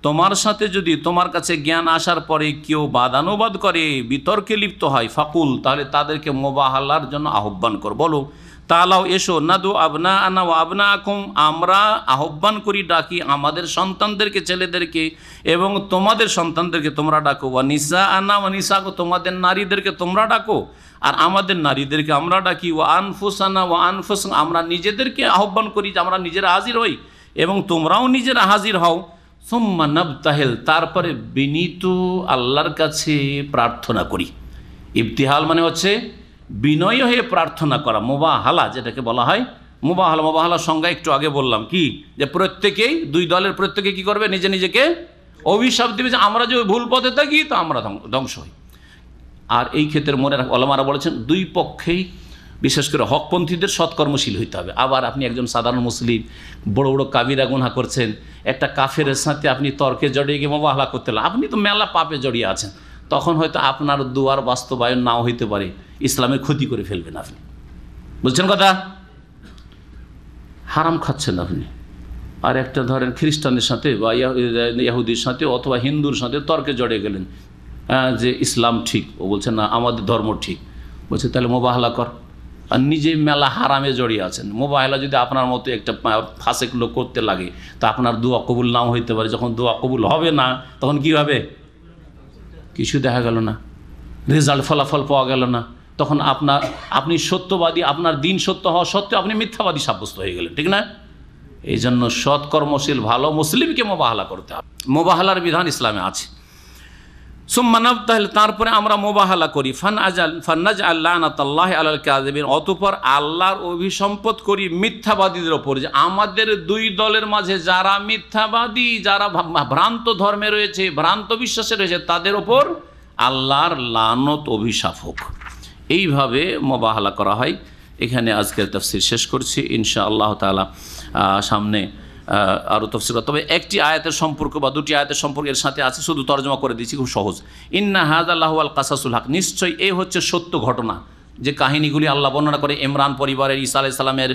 তোমার সাথে যদি তোমার কাছে জ্ঞান আসার পরে কেউ বাদানুবাদ করে, বিতর্কে লিপ্ত হয়, ফাকুল, তাহলে তাদেরকে মুবাহালার জন্য আহ্বান কর, বলো তালাও এসো, নাদু আবনা আনা ও আবনা আকুম, আমরা আহ্বান করি, ডাকি আমাদের সন্তানদেরকে, ছেলেদেরকে, এবং তোমাদের সন্তানদেরকে তোমরা ডাকো, ওয়া নিসা আনা ওয়া নিসাকো, তোমাদের নারীদেরকে তোমরা ডাকো আর আমাদের নারীদেরকে আমরা ডাকি, ওয়া আনফুসানা ওয়া আনফুস, আমরা নিজেদেরকে আহ্বান করি যে আমরা নিজেরা হাজির হই এবং তোমরাও নিজেরা হাজির হও। সুম্মা নাবতাহিল, তারপরে বিনীত আল্লাহর কাছে প্রার্থনা করি। ইবতিহাল মানে হচ্ছে বিনয় হয়ে প্রার্থনা করা, মুবাহালা যেটাকে বলা হয়। মুবাহালার সংজ্ঞা একটু আগে বললাম কি, যে প্রত্যেকেই, দুই দলের প্রত্যেকে কি করবে, নিজে নিজেকে অভিশাপ দেবে যে আমরা যদি ভুল পথে থাকি তো আমরা ধ্বংস হই। আর এই ক্ষেত্রে মনে রাখ, ওলামারা বলেছেন দুই পক্ষেই, বিশেষ করে হকপন্থীদের সৎকর্মশীল হইতে হবে। আবার আপনি একজন সাধারণ মুসলিম বড় বড় কাবিরা গুনাহ করছেন, একটা কাফেরের সাথে আপনি তর্কে জড়িয়ে গিয়ে মুবাহালা করতে লাগলেন, আপনি তো মেলা পাপে জড়িয়ে আছেন, তখন হয়তো আপনার দুয়ার বাস্তবায়ন নাও হইতে পারে, ইসলামের ক্ষতি করে ফেলবেন আপনি। বুঝছেন কথা? হারাম খাচ্ছেন আপনি। আর একটা ধরেন খ্রিস্টানের সাথে বা ইহুদির সাথে অথবা হিন্দুর সাথে তর্কে জড়িয়ে গেলেন যে ইসলাম ঠিক, ও বলছে না আমাদের ধর্ম ঠিক, বলছে তাহলে মুবাহালা কর। আর নিজে মেলা হারামে জড়িয়ে আছেন। মুবাহালা যদি আপনার মতো একটা ফাসেক লোক করতে লাগে তা আপনার দোয়া কবুল নাও হইতে পারে। যখন দোয়া কবুল হবে না তখন কি হবে? কিছু দেখা গেল না, রেজাল্ট ফলাফল পাওয়া গেল না, তখন আপনি সত্যবাদী, আপনার দিন সত্য হওয়া সত্ত্বেও আপনি মিথ্যাবাদী সাব্যস্ত হয়ে গেলেন, ঠিক না? এই জন্য সৎকর্মশীল ভালো মুসলিমকে মুবাহালা করতে হবে। মুবাহালার বিধান ইসলামে আছে। সুম্মানাবতাহিল, তারপরে আমরা মোবাহালা করি, ফান্নাজ আল্লাহ আলাল কাযিবিন, অতঃপর আল্লাহর অভিসম্পদ করি মিথ্যাবাদীদের ওপর, যে আমাদের দুই দলের মাঝে যারা মিথ্যাবাদী, যারা ভ্রান্ত ধর্মে রয়েছে, ভ্রান্ত বিশ্বাসে রয়েছে, তাদের ওপর আল্লাহর লানত অভিশাপ হোক। এইভাবে মোবাহালা করা হয়। এখানে আজকের তাফসীর শেষ করছি, ইনশাআল্লাহ তাআলা সামনে আরও তফসির। তবে একটি আয়াতের সম্পর্ক বা দুটি আয়াতের সম্পর্ক এর সাথে আছে, শুধু তর্জমা করে দিচ্ছি, খুব সহজ। ইন্না হাযা লাহুয়াল কাসাসুল হক, নিশ্চয়ই এ হচ্ছে সত্য ঘটনা, যে কাহিনীগুলি আল্লাহ বর্ণনা করে ইমরান পরিবারের, ঈসা আলাইহিস সালামের,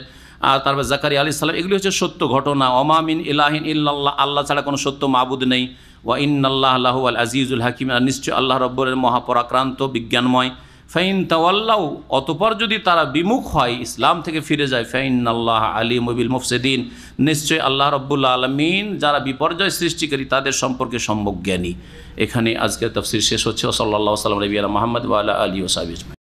আর তারপর জাকারিয়া আলাইহিস সালাম, এগুলি হচ্ছে সত্য ঘটনা। ওমা মিন ইলাহিন ইল্লাল্লাহ, আল্লাহ ছাড়া কোনো সত্য মাবুদ নেই। ওয়া ইন্নাল্লাহ লাহুয়াল আজিজুল হাকিম, আর নিশ্চয় আল্লাহ রব্বুর মহাপরাক্রান্ত বিজ্ঞানময়। ফাইন তাওয়াল্লাউ, অতঃপর যদি তারা বিমুখ হয়, ইসলাম থেকে ফিরে যায়, ফাইন্নাল্লাহ আলিমু বিল মুফসিদিন, নিশ্চয় আল্লাহ রব্বুল আলামিন যারা বিপর্যয় সৃষ্টিকারী তাদের সম্পর্কে সম্যক জ্ঞানী। এখানে আজকের তাফসীর শেষ হচ্ছে। সাল্লাল্লাহু আলাইহি ওয়া সাল্লাম নবিয়ানা মুহাম্মদ ওয়া আলা আলিহি ওয়া সাহবিহি।